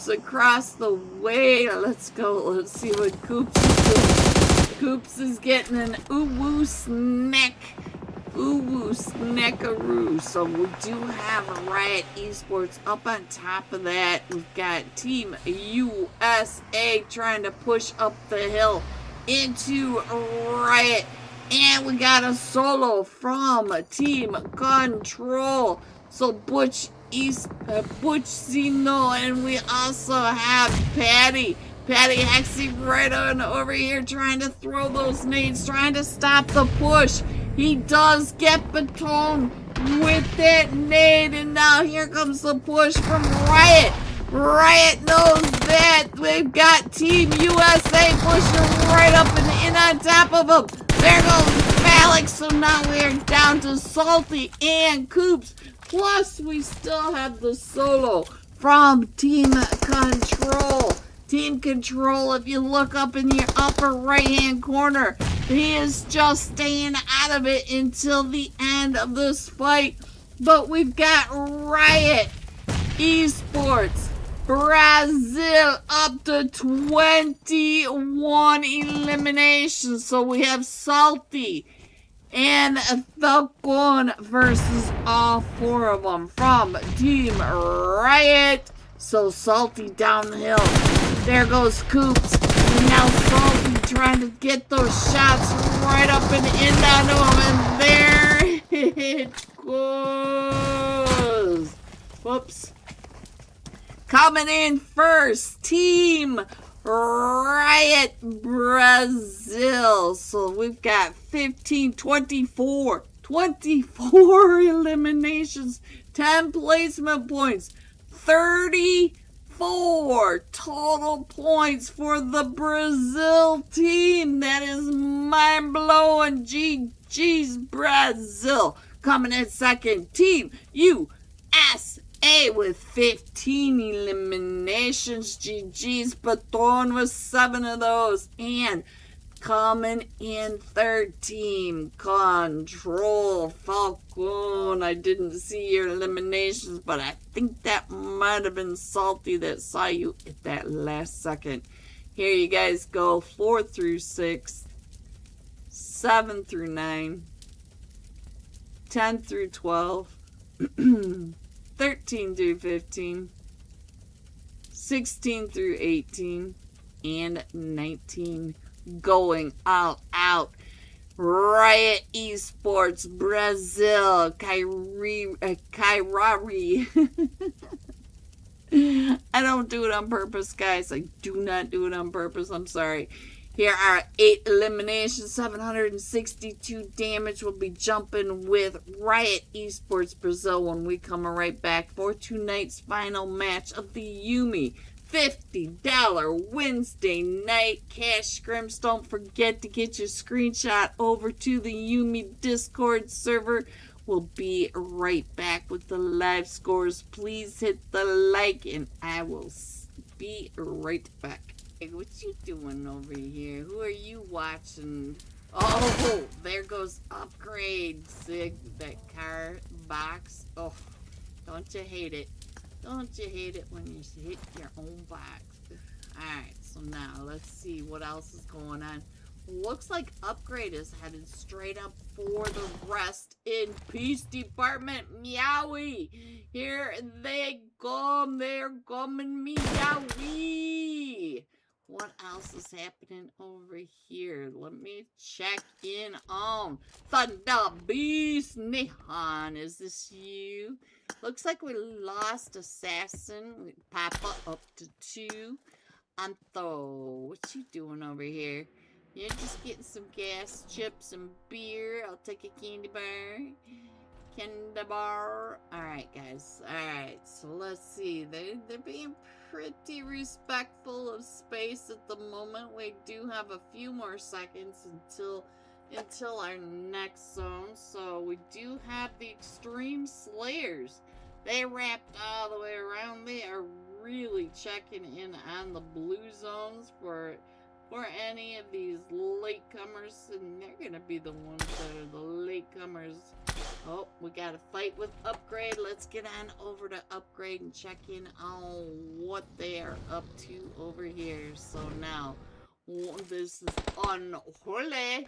across the way. Let's go. Let's see what Coops is doing. Coops is getting an ooh-woo snack. Ooh-woo snackaroo. So we do have a Riot Esports up on top of that. We've got Team USA trying to push up the hill into Riot. And we got a solo from Team Control. So Butch Zeno, and we also have Patty Hexy right on over here trying to throw those nades, trying to stop the push. He does get Baton with that nade, and now here comes the push from Riot. Riot knows that we've got Team USA pushing right up and in on top of them. There goes Valak, so now we're down to Salty and Coops. Plus, we still have the solo from Team Control. Team Control, if you look up in your upper right-hand corner, he is just staying out of it until the end of this fight. But we've got Riot Esports Brazil up to 21 eliminations. So we have Salty and Falcon versus all 4 of them from Team Riot. So Salty down the hill. There goes Coops. And now Salty trying to get those shots right up and in onto him. And there it goes. Whoops. Coming in first, Team Riot Brazil. So we've got 24 eliminations, 10 placement points, 34 total points for the Brazil team. That is mind-blowing. GG's Brazil. Coming in second, Team USA with 15 eliminations. GG's Baton with 7 of those. And Coming in third, Team Control Falcon. I didn't see your eliminations, but I think that might have been Salty that saw you at that last second. Here you guys go, 4 through 6, 7 through 9, 10 through 12, 13 through 15, 16 through 18, and 19. Going all out. Riot Esports Brazil. Kairari. I don't do it on purpose, guys. I do not do it on purpose. I'm sorry. Here are 8 eliminations, 762 damage. We'll be jumping with Riot Esports Brazil when we come right back for tonight's final match of the Yume $50 Wednesday night cash scrims. Don't forget to get your screenshot over to the Yume Discord server. We'll be right back with the live scores. Please hit the like and I will be right back. Hey, what you doing over here? Who are you watching? Oh, there goes Upgrade, Zig, that car box. Oh, don't you hate it? Don't you hate it when you hit your own box? Alright, so now let's see what else is going on. Looks like Upgrade is headed straight up for the Rest in Peace Department. Meowie! Here they come. They're coming, meowie! What else is happening over here? Let me check in on Thunder Beast Nehan. Is this you? Looks like we lost Assassin. We pop up to 2. Antho, what you doing over here? You're just getting some gas, chips, and beer. I'll take a candy bar. Candy bar. Alright, guys. Alright, so let's see. They're being pretty respectful of space at the moment. We do have a few more seconds until our next zone. So we do have the Extreme Slayers. They wrapped all the way around. They are really checking in on the blue zones for any of these latecomers, and they're gonna be the ones that are the latecomers. Oh, we got a fight with Upgrade. Let's get on over to Upgrade and check in on what they are up to over here. So now, this is unholy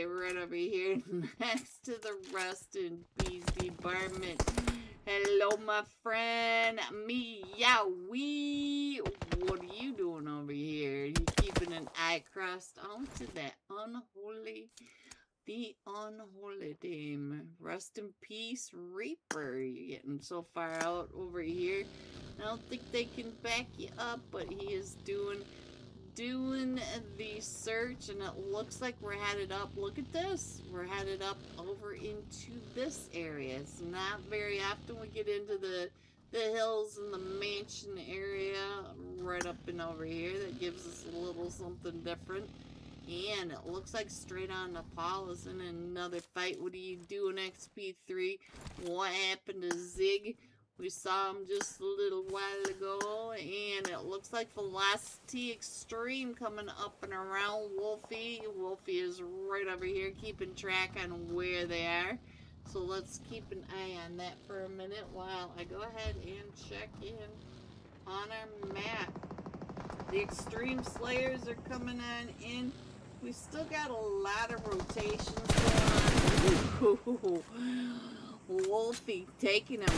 right over here next to the Rest in Peace Department. Hello, my friend. Meowie. What are you doing over here? You keeping an eye crossed onto that the unholy team. Rest in Peace Reaper. You're getting so far out over here. I don't think they can back you up, but he is doing the search, and it looks like we're headed up. Look at this. We're headed up over into this area. It's not very often we get into the hills and the mansion area right up and over here. That gives us a little something different. And it looks like straight on Nepal is in another fight. What are you doing, XP3? What happened to Zig? We saw him just a little while ago, and it looks like Velocity Extreme coming up and around Wolfie. Wolfie is right over here keeping track on where they are. So let's keep an eye on that for a minute while I go ahead and check in on our map. The Extreme Slayers are coming on in. We still got a lot of rotations going on. Wolfie taking him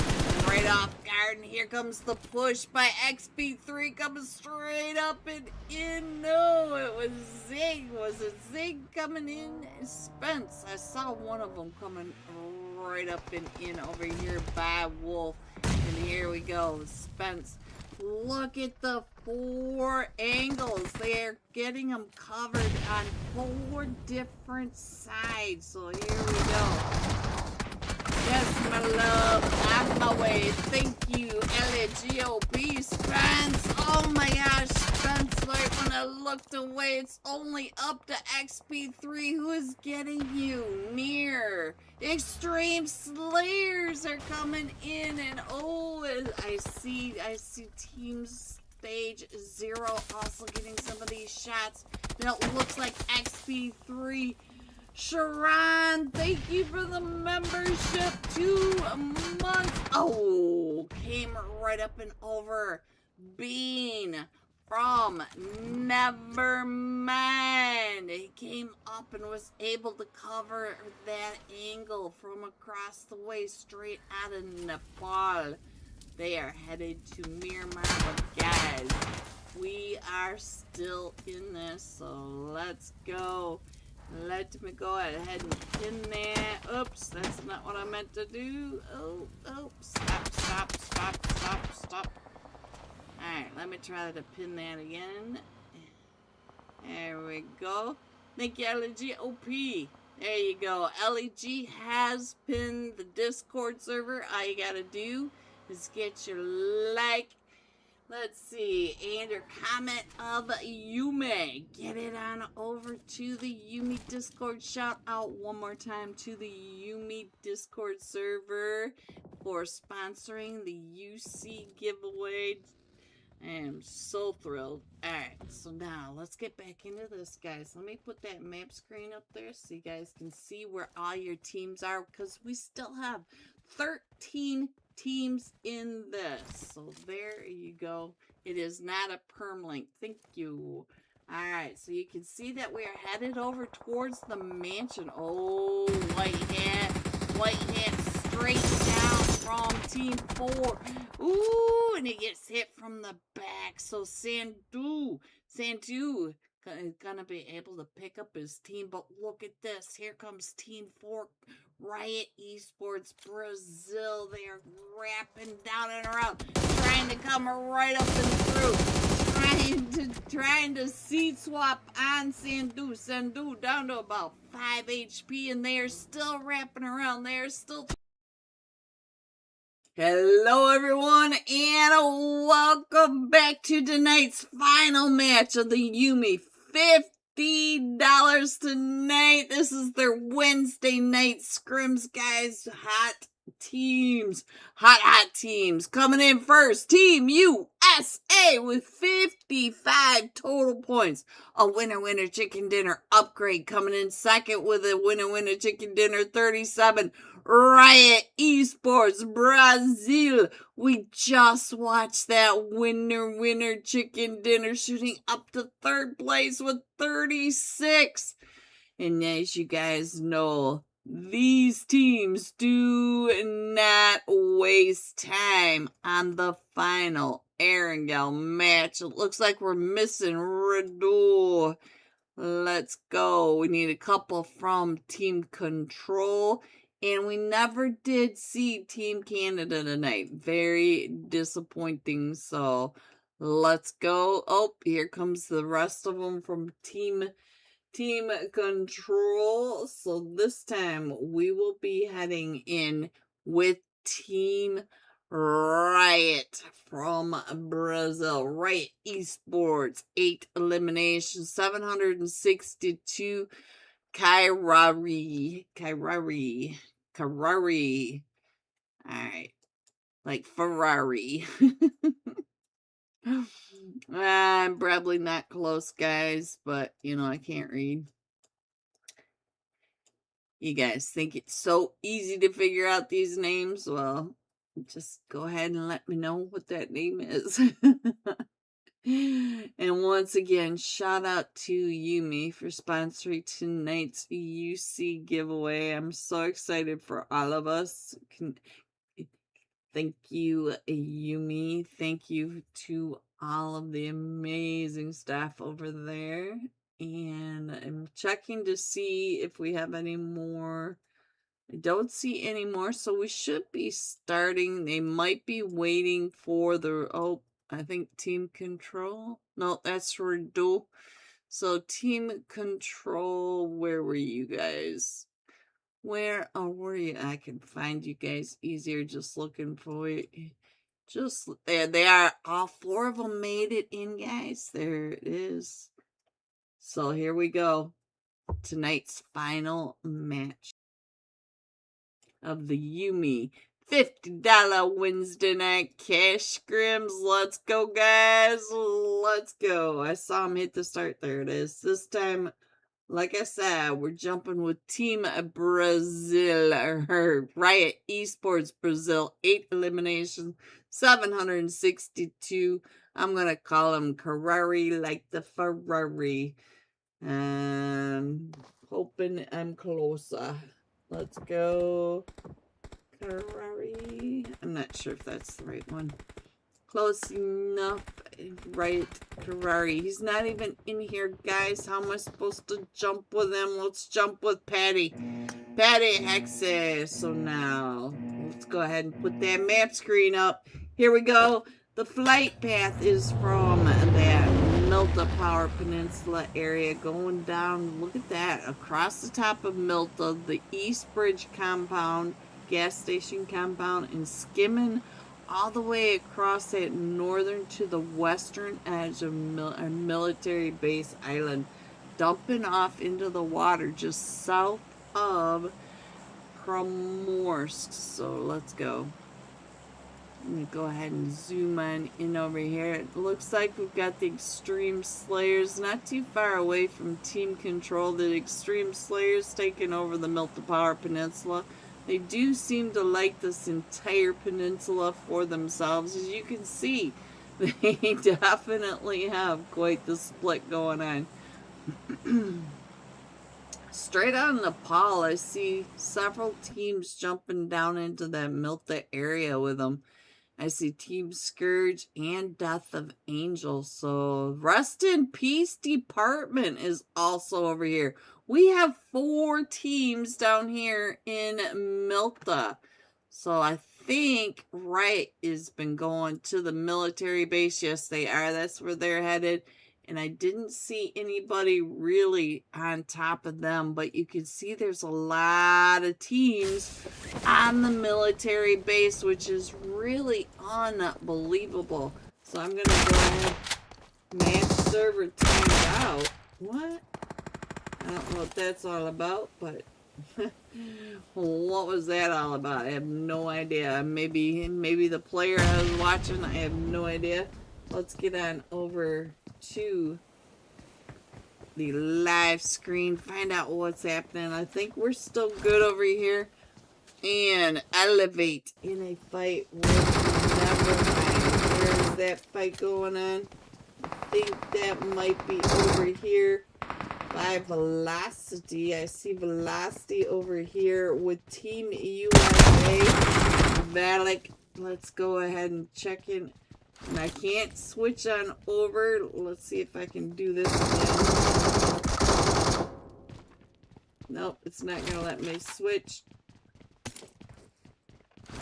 right off guard, and here comes the push by XP3 coming straight up and in. No, it was Zig. Was it Zig coming in? Spence. I saw one of them coming right up and in over here by Wolf. And here we go, Spence. Look at the 4 angles. They're getting them covered on 4 different sides. So here we go. Yes, my love, on my way. Thank you, LAGOP, Spence. Oh my gosh, Spence, right when I looked away, it's only up to XP3 who is getting you near. Extreme Slayers are coming in, and oh, I see Team Stage 0 also getting some of these shots. that looks like XP3. Sharon, thank you for the membership. 2 months. Oh, came right up and over. Bean from Nevermind. He came up and was able to cover that angle from across the way, straight out of Nepal. They are headed to Myanmar, but guys, we are still in this, so let's go. Let me go ahead and pin that. Oops, that's not what I meant to do. Oh, stop. Alright, let me try to pin that again. There we go. Thank you, LEG OP. There you go. LEG has pinned the Discord server. All you gotta do is get your like. Let's see, and your comment of Yume. Get it on over to the Yume Discord. Shout out one more time to the Yume Discord server for sponsoring the UC giveaway. I am so thrilled. Alright, so now let's get back into this, guys. Let me put that map screen up there so you guys can see where all your teams are, because we still have 13 teams in this. So there you go. It is not a perm link. Thank you. Alright, so you can see that we are headed over towards the mansion. Oh, white hat straight down from team 4. Ooh, and it gets hit from the back. So Sandu is gonna be able to pick up his team. But look at this. Here comes team 4. Riot Esports Brazil. They are wrapping down and around, trying to come right up and through, trying to seed swap on Sandu. Sandu down to about 5 HP, and they are still wrapping around. They are still. Hello everyone, and welcome back to tonight's final match of the Yume. $50 tonight. This is their Wednesday night scrims, guys. Hot teams. Coming in first, Team USA with 55 total points. A winner chicken dinner upgrade. Coming in second with a winner chicken dinner 37. Riot Esports Brazil. We just watched that winner chicken dinner, shooting up to third place with 36. And as you guys know, these teams do not waste time on the final Erangel match. It looks like we're missing Radul. Let's go. We need a couple from Team Control. And we never did see Team Canada tonight. Very disappointing. So let's go. Oh, here comes the rest of them from Team Control. So this time we will be heading in with Team Riot from Brazil. Riot Esports, 8 eliminations, 762 Kairari. Alright. Like Ferrari. I'm probably not close, guys, but, you know, I can't read. You guys think it's so easy to figure out these names? Well, just go ahead and let me know what that name is. And once again, shout out to Yume for sponsoring tonight's UC giveaway. I'm so excited for all of us. Thank you, Yume. Thank you to all of the amazing staff over there. And I'm checking to see if we have any more. I don't see any more, so we should be starting. They might be waiting for the... Oh, I think Team Control. No, that's Radul. So Team Control, where were you guys? Where were you? I can find you guys easier just looking for you. Just there they are. All 4 of them made it in, guys. There it is. So here we go. Tonight's final match of the Yume $50 Wednesday night cash scrims. Let's go, guys. Let's go. I saw him hit the start. There it is. This time, like I said, we're jumping with Team Brazil, or Riot Esports Brazil. 8 eliminations, 762. I'm going to call him Ferrari like the Ferrari. And hoping I'm closer. Let's go. Ferrari. I'm not sure if that's the right one. Close enough. Right, Ferrari. He's not even in here, guys. How am I supposed to jump with him? Let's jump with Patty. Patty Hexes. So now, let's go ahead and put that map screen up. Here we go. The flight path is from that Milta Power Peninsula area going down. Look at that. Across the top of Milta, the East Bridge compound, gas station compound, and skimming all the way across that northern to the western edge of Military Base Island, dumping off into the water just south of Kromorsk. So let's go. Let me go ahead and zoom on in over here. It looks like we've got the Extreme Slayers not too far away from team control. The Extreme Slayers taking over the Milta Power Peninsula. They do seem to like this entire peninsula for themselves. As you can see, they definitely have quite the split going on. Straight out in Nepal, I see several teams jumping down into that Milta area with them. I see Team Scourge and Death of Angel. So Rest in Peace Department is also over here. We have 4 teams down here in Milta. So I think Riot has been going to the military base. Yes, they are. That's where they're headed. And I didn't see anybody really on top of them, but you can see there's a lot of teams on the military base, which is really unbelievable. So I'm going to go ahead and match server timed out. What? I don't know what that's all about, but what was that all about? I have no idea. Maybe the player I was watching, I have no idea. Let's get on over to the live screen, find out what's happening. I think we're still good over here. And Elevate in a fight with Nevermind. Where is that fight going on? I think that might be over here by Velocity. I see Velocity over here with Team USA. Valak. Let's go ahead and check in. And I can't switch on over. Let's see if I can do this again. Nope, it's not going to let me switch.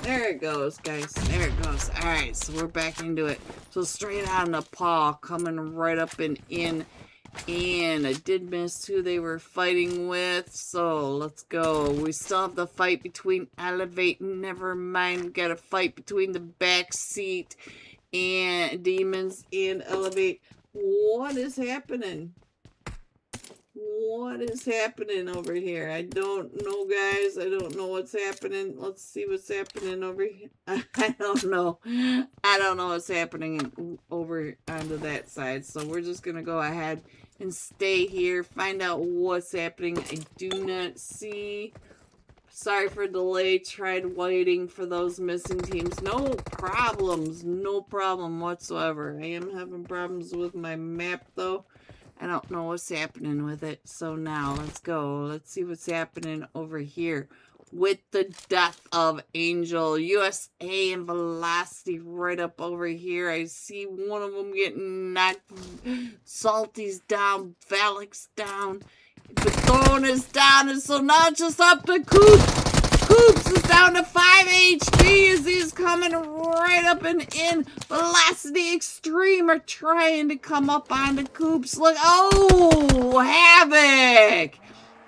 There it goes, guys. There it goes. Alright, so we're back into it. So straight out of Nepal, coming right up and in. And I did miss who they were fighting with. So let's go. We still have the fight between Elevate and Nevermind. We got a fight between the back seat and Demons and Elevate. What is happening? What is happening over here? I don't know, guys. I don't know what's happening. Let's see what's happening over here. I don't know. I don't know what's happening over onto that side. So we're just going to go ahead and stay here. Find out what's happening. I do not see. Sorry for delay. Tried waiting for those missing teams. No problems. No problem whatsoever. I am having problems with my map, though. I don't know what's happening with it. So now, let's go. Let's see what's happening over here with the Death of Angel. USA and Velocity right up over here. I see one of them getting knocked. Salty's down. Valak's down. Baton is down, and so now it's just up to Coops. Coops is down to 5 HP as he's coming right up and in. Velocity Extreme are trying to come up onto Coops. Look, oh, Havoc!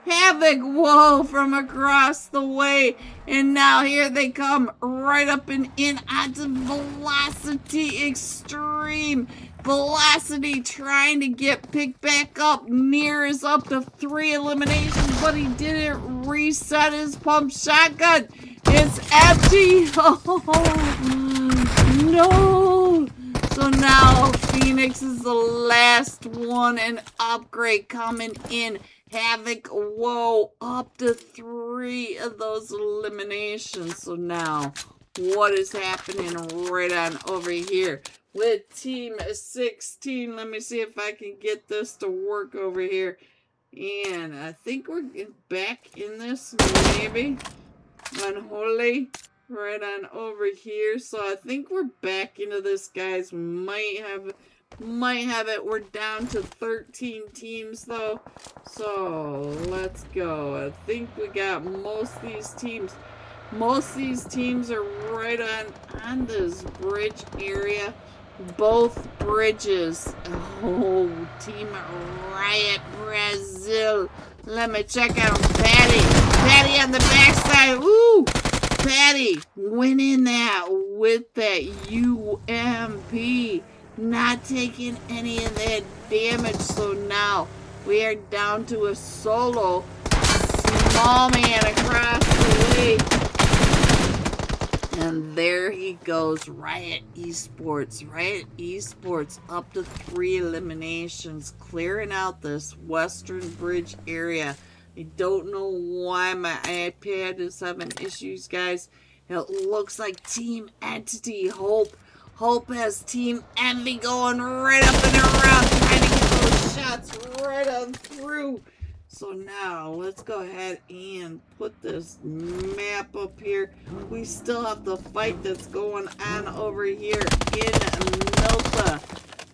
Havoc, whoa, from across the way. And now here they come right up and in onto Velocity Extreme. Velocity trying to get picked back up. Near is up to 3 eliminations, but he didn't reset his pump shotgun. It's empty. Oh, no. So now Phoenix is the last one. An upgrade coming in. Havoc, whoa, up to 3 of those eliminations. So now, what is happening right on over here with Team 16? Let me see if I can get this to work over here. And I think we're back in this, maybe. Unholy, right on over here. So I think we're back into this, guys. Might have it. We're down to 13 teams though. So let's go. I think we got most of these teams. Most of these teams are right on this bridge area. Both bridges. Oh, Team Riot Brazil. Let me check out Patty. Patty on the backside. Woo! Patty winning that with that UMP. Not taking any of that damage. So now we are down to a solo small man across the way. And there he goes, Riot Esports. Riot Esports up to 3 eliminations, clearing out this Western Bridge area. I don't know why my iPad is having issues, guys. It looks like Team Entity Hope. Hope has Team Envy going right up and around, trying to get those shots right on through. So now, let's go ahead and put this map up here. We still have the fight that's going on over here in Milta.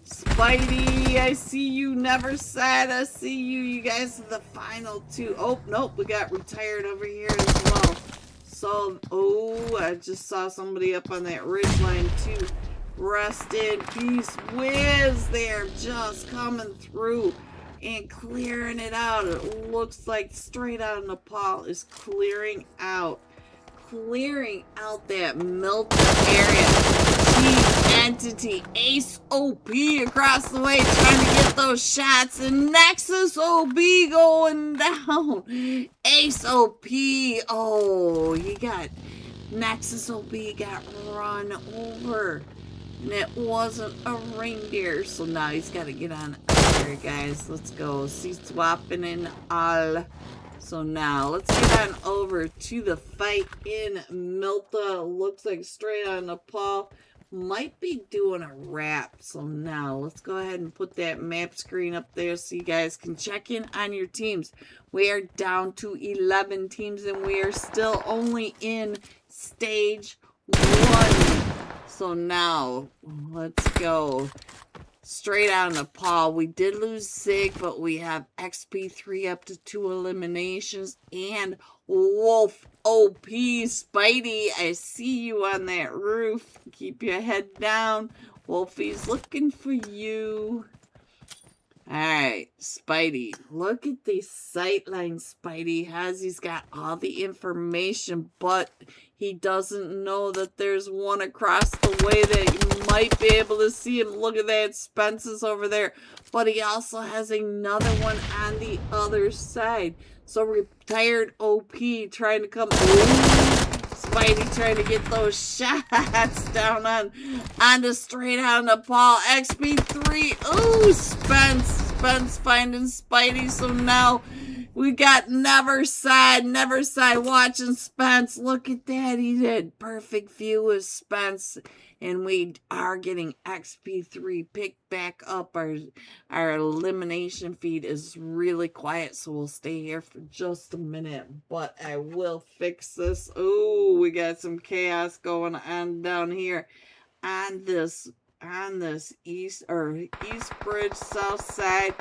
Spidey, I see you. Never said I see you. You guys are the final 2. Oh, nope, we got retired over here as well. So, oh, I just saw somebody up on that ridge line too. Rest in peace. Whiz there, just coming through and clearing it out. It looks like straight out of Nepal is clearing out that Milton area. Team Entity Ace OP across the way trying to get those shots, and Nexus OB going down. Ace OP, oh, he got Nexus OB got run over. And it wasn't a reindeer, so now he's got to get on there, guys. Let's go. See swapping in all. So now, let's get on over to the fight in Milta. Looks like straight on Nepal. Might be doing a wrap. So now, let's go ahead and put that map screen up there so you guys can check in on your teams. We are down to 11 teams, and we are still only in stage 1. So now, let's go. Straight out of Nepal. We did lose Zig, but we have XP3 up to 2 eliminations. And Wolf OP Spidey, I see you on that roof. Keep your head down. Wolfie's looking for you. Alright, Spidey. Look at the sightline Spidey has. He's got all the information, but he doesn't know that there's one across the way that you might be able to see him. Look at that, Spence's over there. But he also has another one on the other side. So retired OP trying to come. Spidey trying to get those shots down on the straight out of Nepal. XP3. Ooh, Spence finding Spidey. So now we got Neverside watching Spence. Look at that. He did perfect view with Spence. And we are getting XP3 picked back up. Our elimination feed is really quiet, so we'll stay here for just a minute. But I will fix this. Oh, we got some chaos going on down here on this east bridge, south side.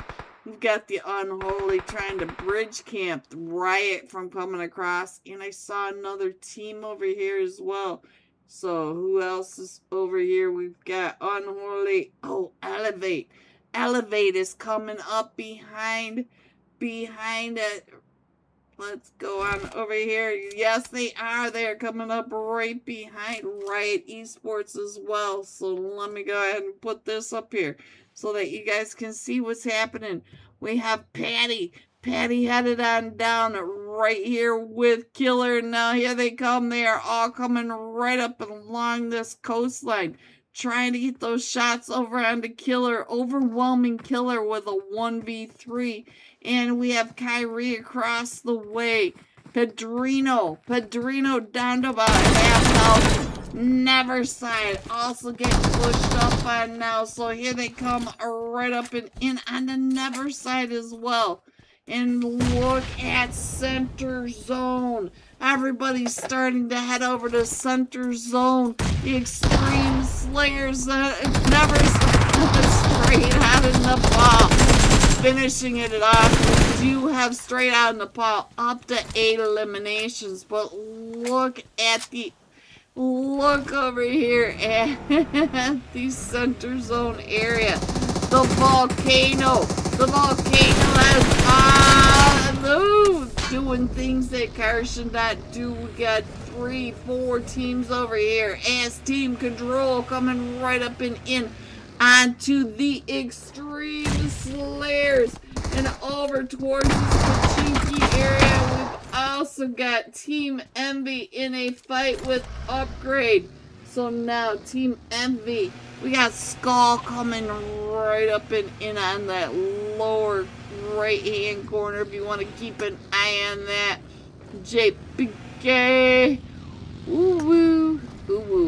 We've got the Unholy trying to bridge camp the Riot from coming across. And I saw another team over here as well. So who else is over here? We've got Unholy. Oh, Elevate. Elevate is coming up behind it. Let's go on over here. Yes, they are. They're coming up right behind Riot Esports as well. So let me go ahead and put this up here so that you guys can see what's happening. We have Patty. Patty headed on down right here with Killer. Now here they come. They are all coming right up and along this coastline, trying to get those shots over onto Killer. Overwhelming Killer with a 1v3. And we have Kyrie across the way. Pedrino down to about half health. Neverside also getting pushed up on now. So here they come right up and in on the Neverside as well. And look at Center Zone. Everybody's starting to head over to Center Zone. The Extreme Slayers never straight out in Nepal. Finishing it off. We do have straight out in Nepal up to 8 eliminations. But look over here at the Center Zone area. The volcano has doing things that cars should not do. We got 3-4 teams over here as Team Control coming right up and in onto the Extreme Slayers and over towards this Pachinki area. We've also got Team Envy in a fight with Upgrade. So now Team Envy, we got Skull coming right up and in on that lower right hand corner if you want to keep an eye on that. JPK. Uwu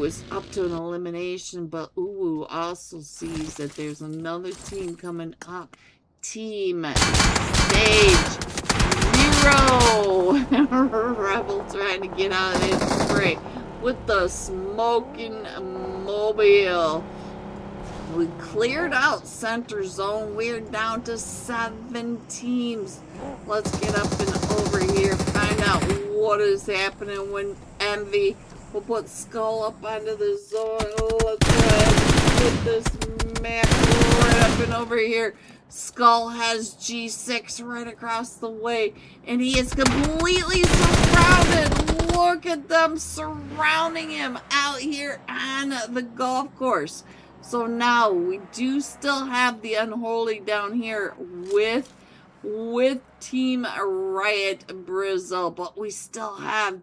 is up to an elimination, but Uwu also sees that there's another team coming up. Team Stage 0. Rebel trying to get out of this spray with the smoking mobile. We cleared out Center Zone. We're down to 7 teams. Let's get up and over here, find out what is happening when Envy will put Skull up onto the zone. Let's go ahead and put this map right up and over here. Skull has G6 right across the way, and he is completely surrounded. Look at them surrounding him out here on the golf course. So now we do still have the Unholy down here with Team Riot Brazil, but we still have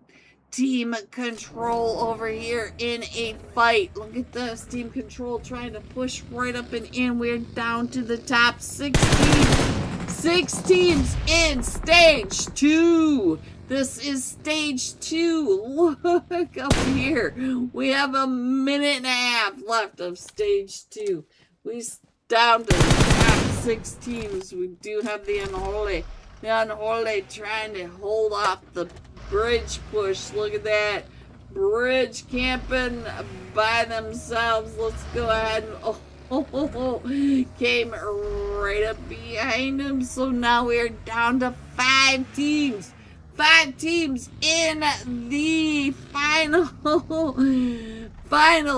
Team Control over here in a fight. Look at this. Team Control trying to push right up and in. We're down to the top 6 teams. 6 teams in Stage 2. This is Stage 2. Look up here. We have a minute and a half left of Stage 2. We down to the top 6 teams. We do have the Unholy. The Unholy trying to hold off the bridge push. Look at that. Bridge camping by themselves. Let's go ahead and came right up behind them. So now we're down to 5 teams. 5 teams in the final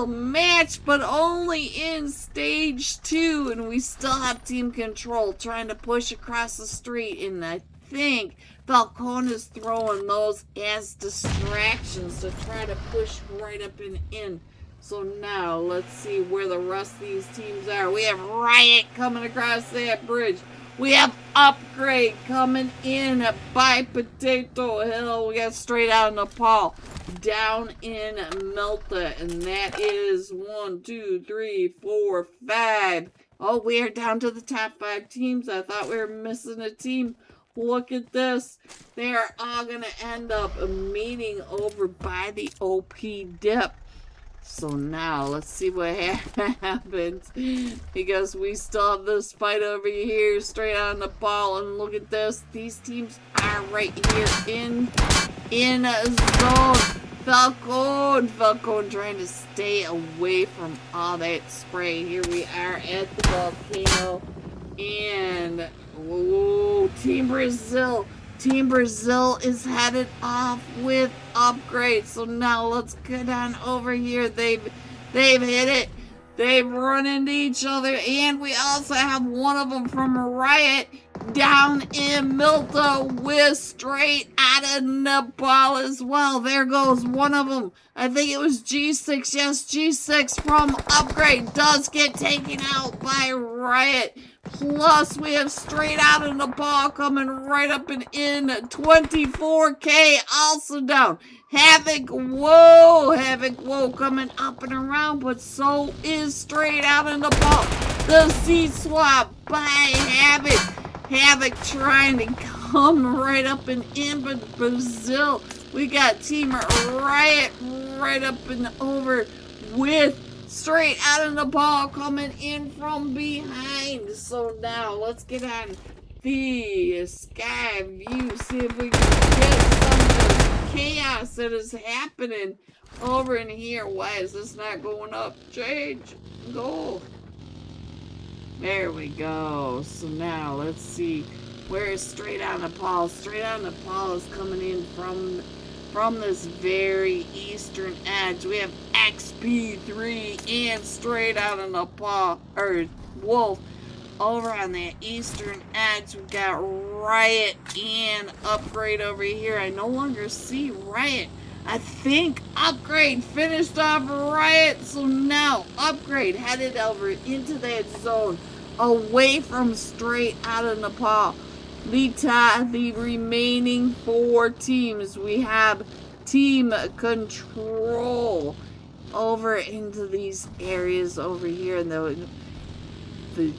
match, but only in Stage 2. And we still have Team Control trying to push across the street. And I think Falcon is throwing those as distractions to try to push right up and in. So now let's see where the rest of these teams are. We have Riot coming across that bridge. We have Upgrade coming in by Potato Hill. We got straight out of Nepal down in Melta. And that is 1, 2, 3, 4, 5. Oh, we are down to the top 5 teams. I thought we were missing a team. Look at this. They are all going to end up meeting over by the OP dip. So now, let's see what happens. Because we still have this fight over here, straight out of Nepal. And look at this. These teams are right here in a zone. Falcon trying to stay away from all that spray. Here we are at the volcano. And, whoa, Team Brazil. Team Brazil is headed off with Upgrade. So now let's get on over here. They've hit it. They've run into each other. And we also have one of them from Riot down in Milta with straight out of Nepal as well. There goes one of them. I think it was G6. Yes, G6 from Upgrade does get taken out by Riot. Plus, we have straight out in the ball coming right up and in. 24K also down. Havoc, whoa, coming up and around, but so is straight out in the ball. The seed swap by Havoc. Havoc trying to come right up and in, but Brazil, we got Team Riot right up and over with straight out in the ball coming in from behind. So now let's get on the sky view, see if we can get some of this chaos that is happening over in here. Why is this not going up? Change. Go. There we go. So now let's see. Where is straight out of Paul? Straight out of Paul is coming in from this very eastern edge. We have XP3 and straight out of Nepal, or Wolf. Over on the eastern edge, we've got Riot and Upgrade over here. I no longer see Riot. I think Upgrade finished off Riot, so now Upgrade headed over into that zone, away from straight out of Nepal. The remaining 4 teams, we have Team Control over into these areas over here, and the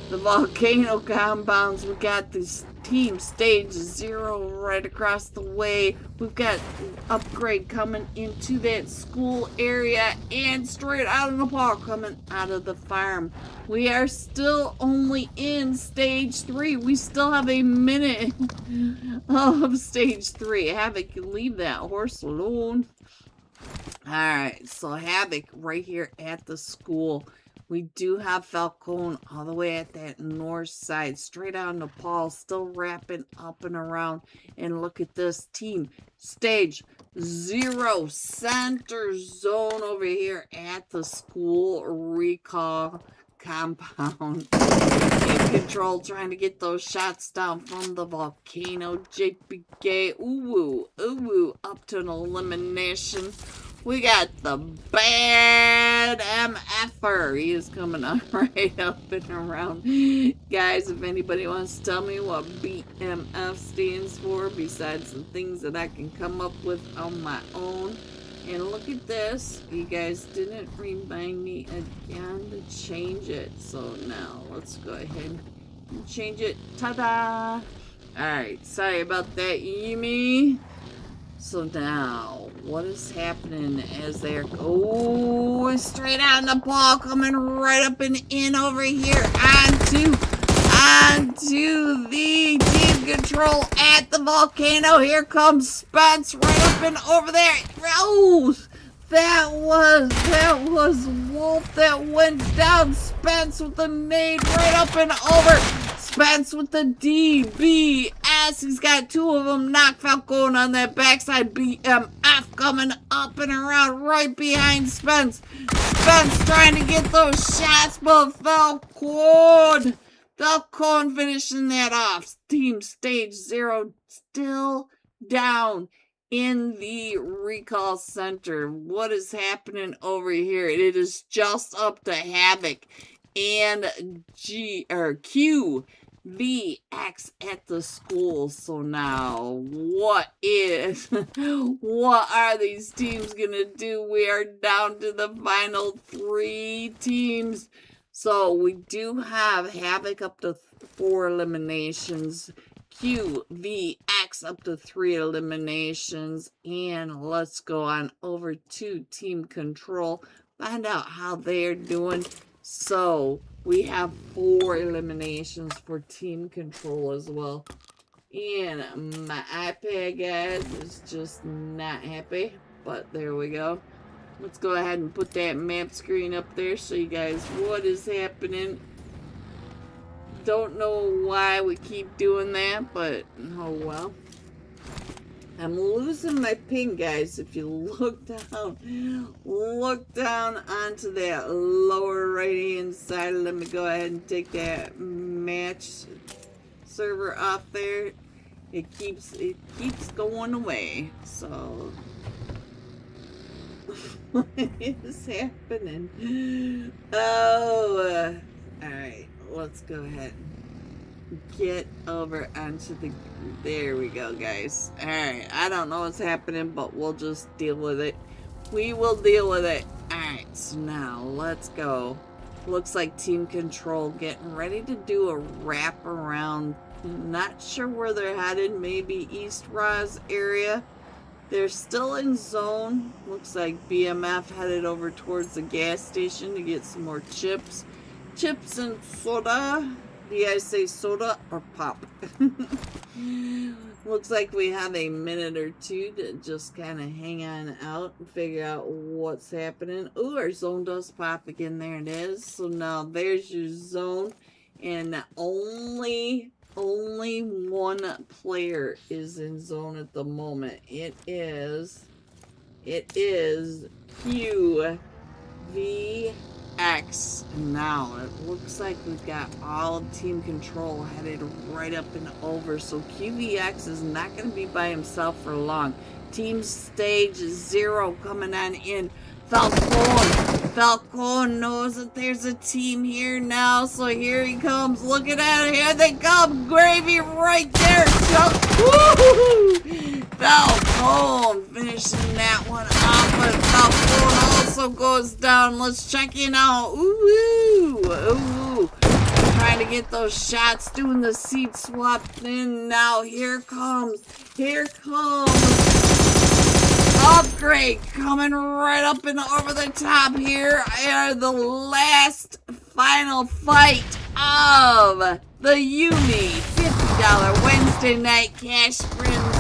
volcano compounds. We got this Team Stage 0 right across the way. We've got Upgrade coming into that school area, and straight out of Nepal coming out of the farm. We are still only in Stage 3. We still have a minute of Stage 3. Havoc, leave that horse alone. Alright, so Havoc right here at the school. We do have Falcone all the way at that north side, straight out of Nepal, still wrapping up and around. And look at this Team Stage 0 center zone over here at the school recall compound. Team Control trying to get those shots down from the volcano. JPK, up to an elimination. We got the bad MFer. He is coming up right up and around. Guys, if anybody wants to tell me what BMF stands for, besides some things that I can come up with on my own. And look at this. You guys didn't remind me again to change it. So now let's go ahead and change it. Ta-da! Alright, sorry about that, Yume. So now, what is happening as they're straight out in the ball, coming right up and in over here onto the Team Control at the volcano. Here comes Spence right up and over there. Oh, that was Wolf that went down. Spence with the nade right up and over. Spence with the DBS. He's got 2 of them. Knock Falcone on that backside. BMF coming up and around right behind Spence. Spence trying to get those shots, but Falcone finishing that off. Team Stage 0 still down in the recall center. What is happening over here? It is just up to Havoc and QVX at the school. So now, what are these teams gonna do? We are down to the final 3 teams. So we do have Havoc up to 4 eliminations, QVX up to 3 eliminations, and let's go on over to Team Control, find out how they're doing. So we have 4 eliminations for Team Control as well. And my iPad, guys, is just not happy, but there we go. Let's go ahead and put that map screen up there, show you guys what is happening. Don't know why we keep doing that, but oh well. I'm losing my ping, guys. If you look down onto that lower right hand side. Let me go ahead and take that match server off there. It keeps going away. So what is happening? Oh, let's go ahead and get over onto the... There we go, guys. Alright, I don't know what's happening, but we'll just deal with it. We will deal with it. Alright, so now let's go. Looks like Team Control getting ready to do a wrap around. Not sure where they're headed. Maybe East Roz area. They're still in zone. Looks like BMF headed over towards the gas station to get some more chips. Chips and soda. Do you guys say soda or pop? Looks like we have a minute or two to just kind of hang on out and figure out what's happening. Ooh, our zone does pop again. There it is. So now there's your zone. And only one player is in zone at the moment. It is QVX. Now it looks like we've got all of Team Control headed right up and over. So QVX is not going to be by himself for long. Team Stage 0 coming on in. Falcon knows that there's a team here now, so here he comes. Look at that, here they come. Gravy right there. Falcon finishing that one off, but Falcon also goes down. Let's check in out. Ooh. Trying to get those shots, doing the seat swap in. Now here comes Upgrade coming right up and over the top here. And the last final fight of the Yume $50 Wednesday night cash Scrims.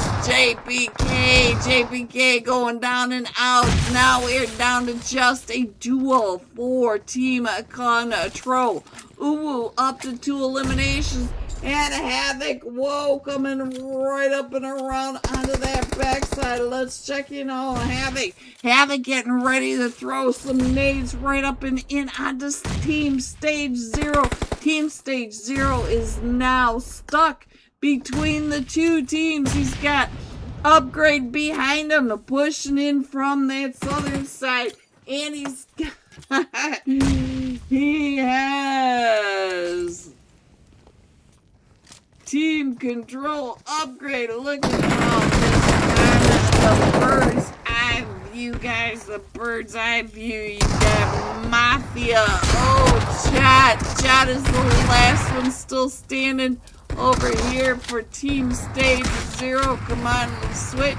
JPK going down and out. Now we're down to just a duel for Team Control. Ooh, up to 2 eliminations. And Havoc, whoa, coming right up and around onto that backside. Let's check in on Havoc. Havoc getting ready to throw some nades right up and in onto Team Stage 0. Team Stage 0 is now stuck between the two teams. He's got Upgrade behind him to pushing in from that southern side. And he has Team Control Upgrade. Look at all this. The bird's eye view, guys. The bird's eye view. You got Mafia. Oh, Chat is the last one still standing over here for Team Stage 0. Come on, switch.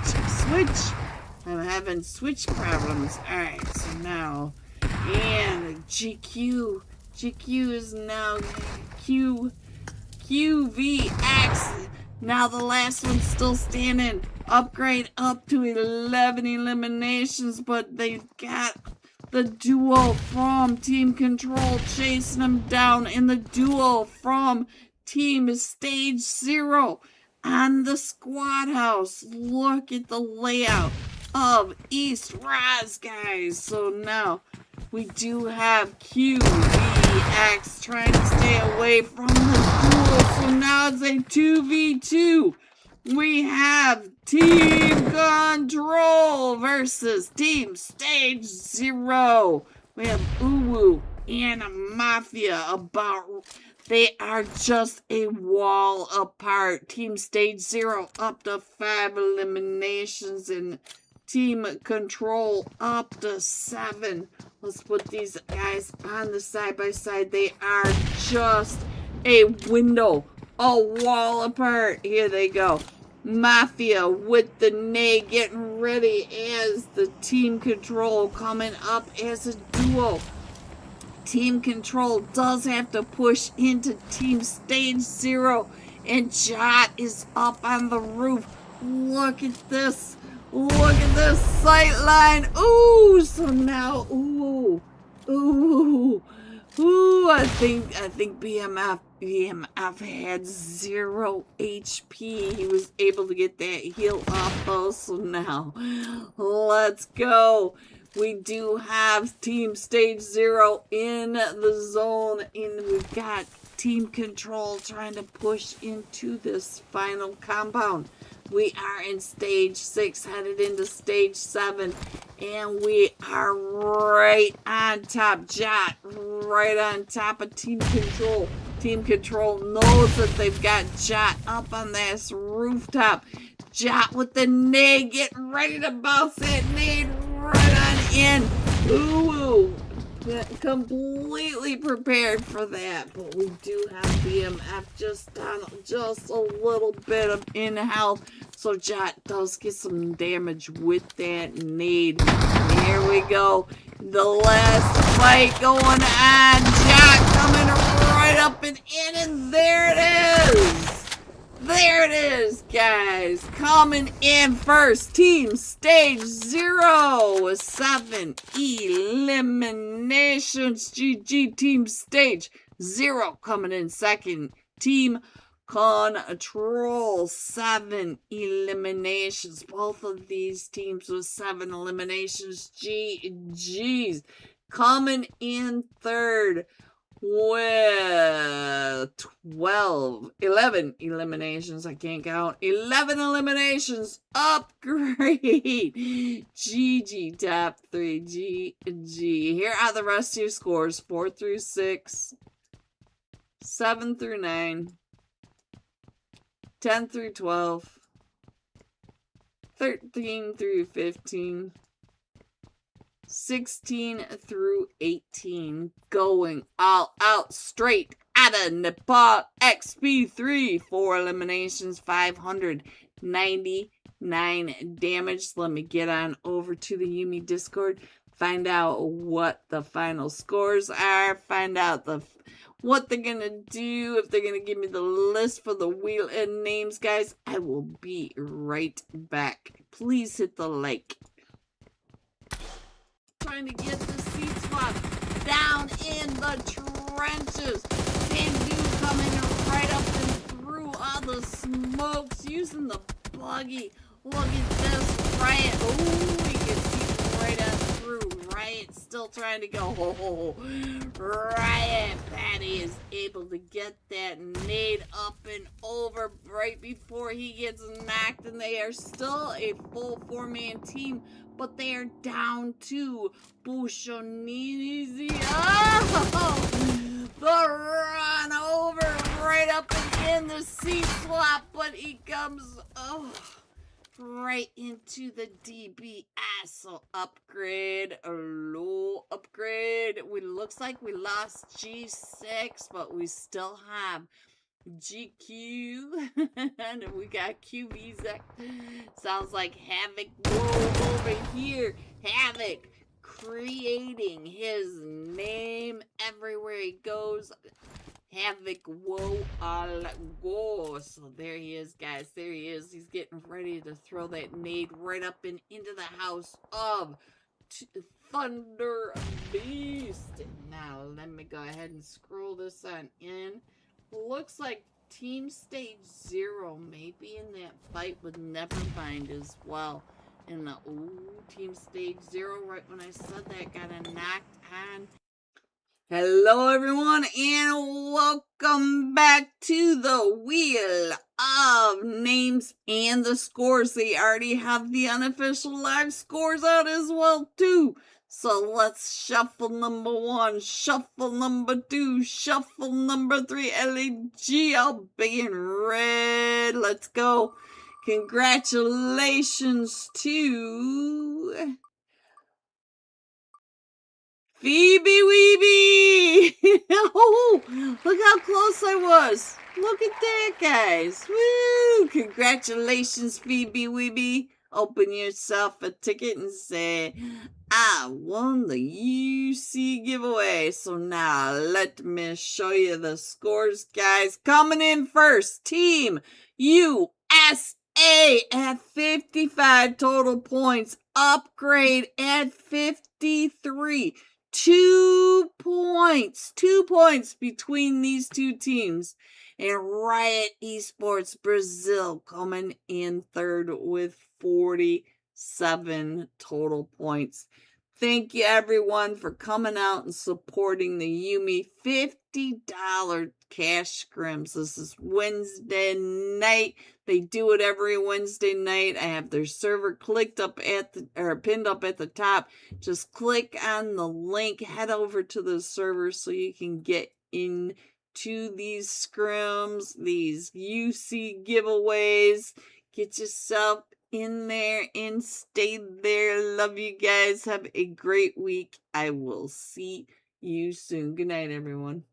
I'm having switch problems. Alright, so now, and GQ is now QVX. Now the last one's still standing. Upgrade up to 11 eliminations, but they've got the duo from Team Control chasing them down, and the duo from Team Stage 0 on the squad house. Look at the layout of East Roz, guys. So now we do have QVX trying to stay away from the duel. So now it's a 2v2. We have Team Control versus Team Stage 0. We have Uwu and Mafia they are just a wall apart. Team Stage 0 up to 5 eliminations and Team Control up to 7. Let's put these guys on the side by side. They are just a window, a wall apart. Here they go. Mafia with the nade getting ready as the Team Control coming up as a duo. Team Control does have to push into Team Stage 0, and Jot is up on the roof. Look at this. Look at this sight line. Ooh, so now, I think BMF had 0 HP. He was able to get that heal off though, so now, let's go. We do have Team Stage 0 in the zone, and we've got Team Control trying to push into this final compound. We are in Stage 6, headed into Stage 7, and we are right on top. Jot, right on top of Team Control. Team Control knows that they've got Jot up on this rooftop. Jot with the nade, getting ready to bounce that nade right on in. Ooh, completely prepared for that. But we do have BMF just down just a little bit of in health. So Jot does get some damage with that nade. Here we go. The last fight going on. Jot coming right up and in, and there it is. There it is, guys. Coming in first. Team Stage 0 with 7 eliminations. GG Team Stage 0 coming in second. Team Control, 7 eliminations. Both of these teams with 7 eliminations. GG's. Coming in third with 11 eliminations. I can't count. 11 eliminations. Upgrade. GG top 3. GG. Here are the rest of your scores. 4 through 6. 7 through 9. 10 through 12. 13 through 15. 16 through 18, going all out straight out of Nepal. XP3, 4 eliminations, 599 damage. Let me get on over to the Yume Discord, find out what the final scores are, find out what they're gonna do, if they're gonna give me the list for the wheel and names, guys. I will be right back. Please hit the like. Trying to get the seat swap down in the trenches. Same dude coming right up and through all the smokes using the buggy. Look at this Riot. Oh, we can see right on through. Riot still trying to go. Oh, Riot Patty is able to get that nade up and over right before he gets knocked, and they are still a full 4-man team. But they are down to Bushonizi. Oh! The run over right up and in the seat swap, but he comes right into the DBS. So upgrade, a low upgrade. Looks like we lost G6, but we still have GQ, and we got QVZ. Sounds like Havoc over here. Havoc creating his name everywhere he goes. Havoc whoa all go. So there he is, guys. There he is. He's getting ready to throw that nade right up and into the house of Thunder Beast. Now let me go ahead and scroll this on in. Looks like Team Stage 0 may be in that fight with Nevermind as well. And the Team Stage 0, right when I said that, got a knocked on. Hello everyone, and welcome back to the Wheel of Names and the scores. They already have the unofficial live scores out as well too. So let's shuffle number 1, shuffle number 2, shuffle number 3. LEG, I'll be in red. Let's go. Congratulations to Phoebe Weeby. Oh, look how close I was. Look at that, guys. Woo! Congratulations, Phoebe Weeby. Open yourself a ticket and say, I won the UC giveaway. So now let me show you the scores, guys. Coming in first, Team USA at 55 total points. Upgrade at 53. 2 points. 2 points between these two teams. And Riot Esports Brazil coming in third with 47 total points. Thank you everyone for coming out and supporting the Yume $50 cash scrims. This is Wednesday night. They do it every Wednesday night. I have their server pinned up at the top. Just click on the link, head over to the server so you can get into to these scrims, these UC giveaways. Get yourself in there and stay there. Love you guys. Have a great week. I will see you soon. Good night, everyone.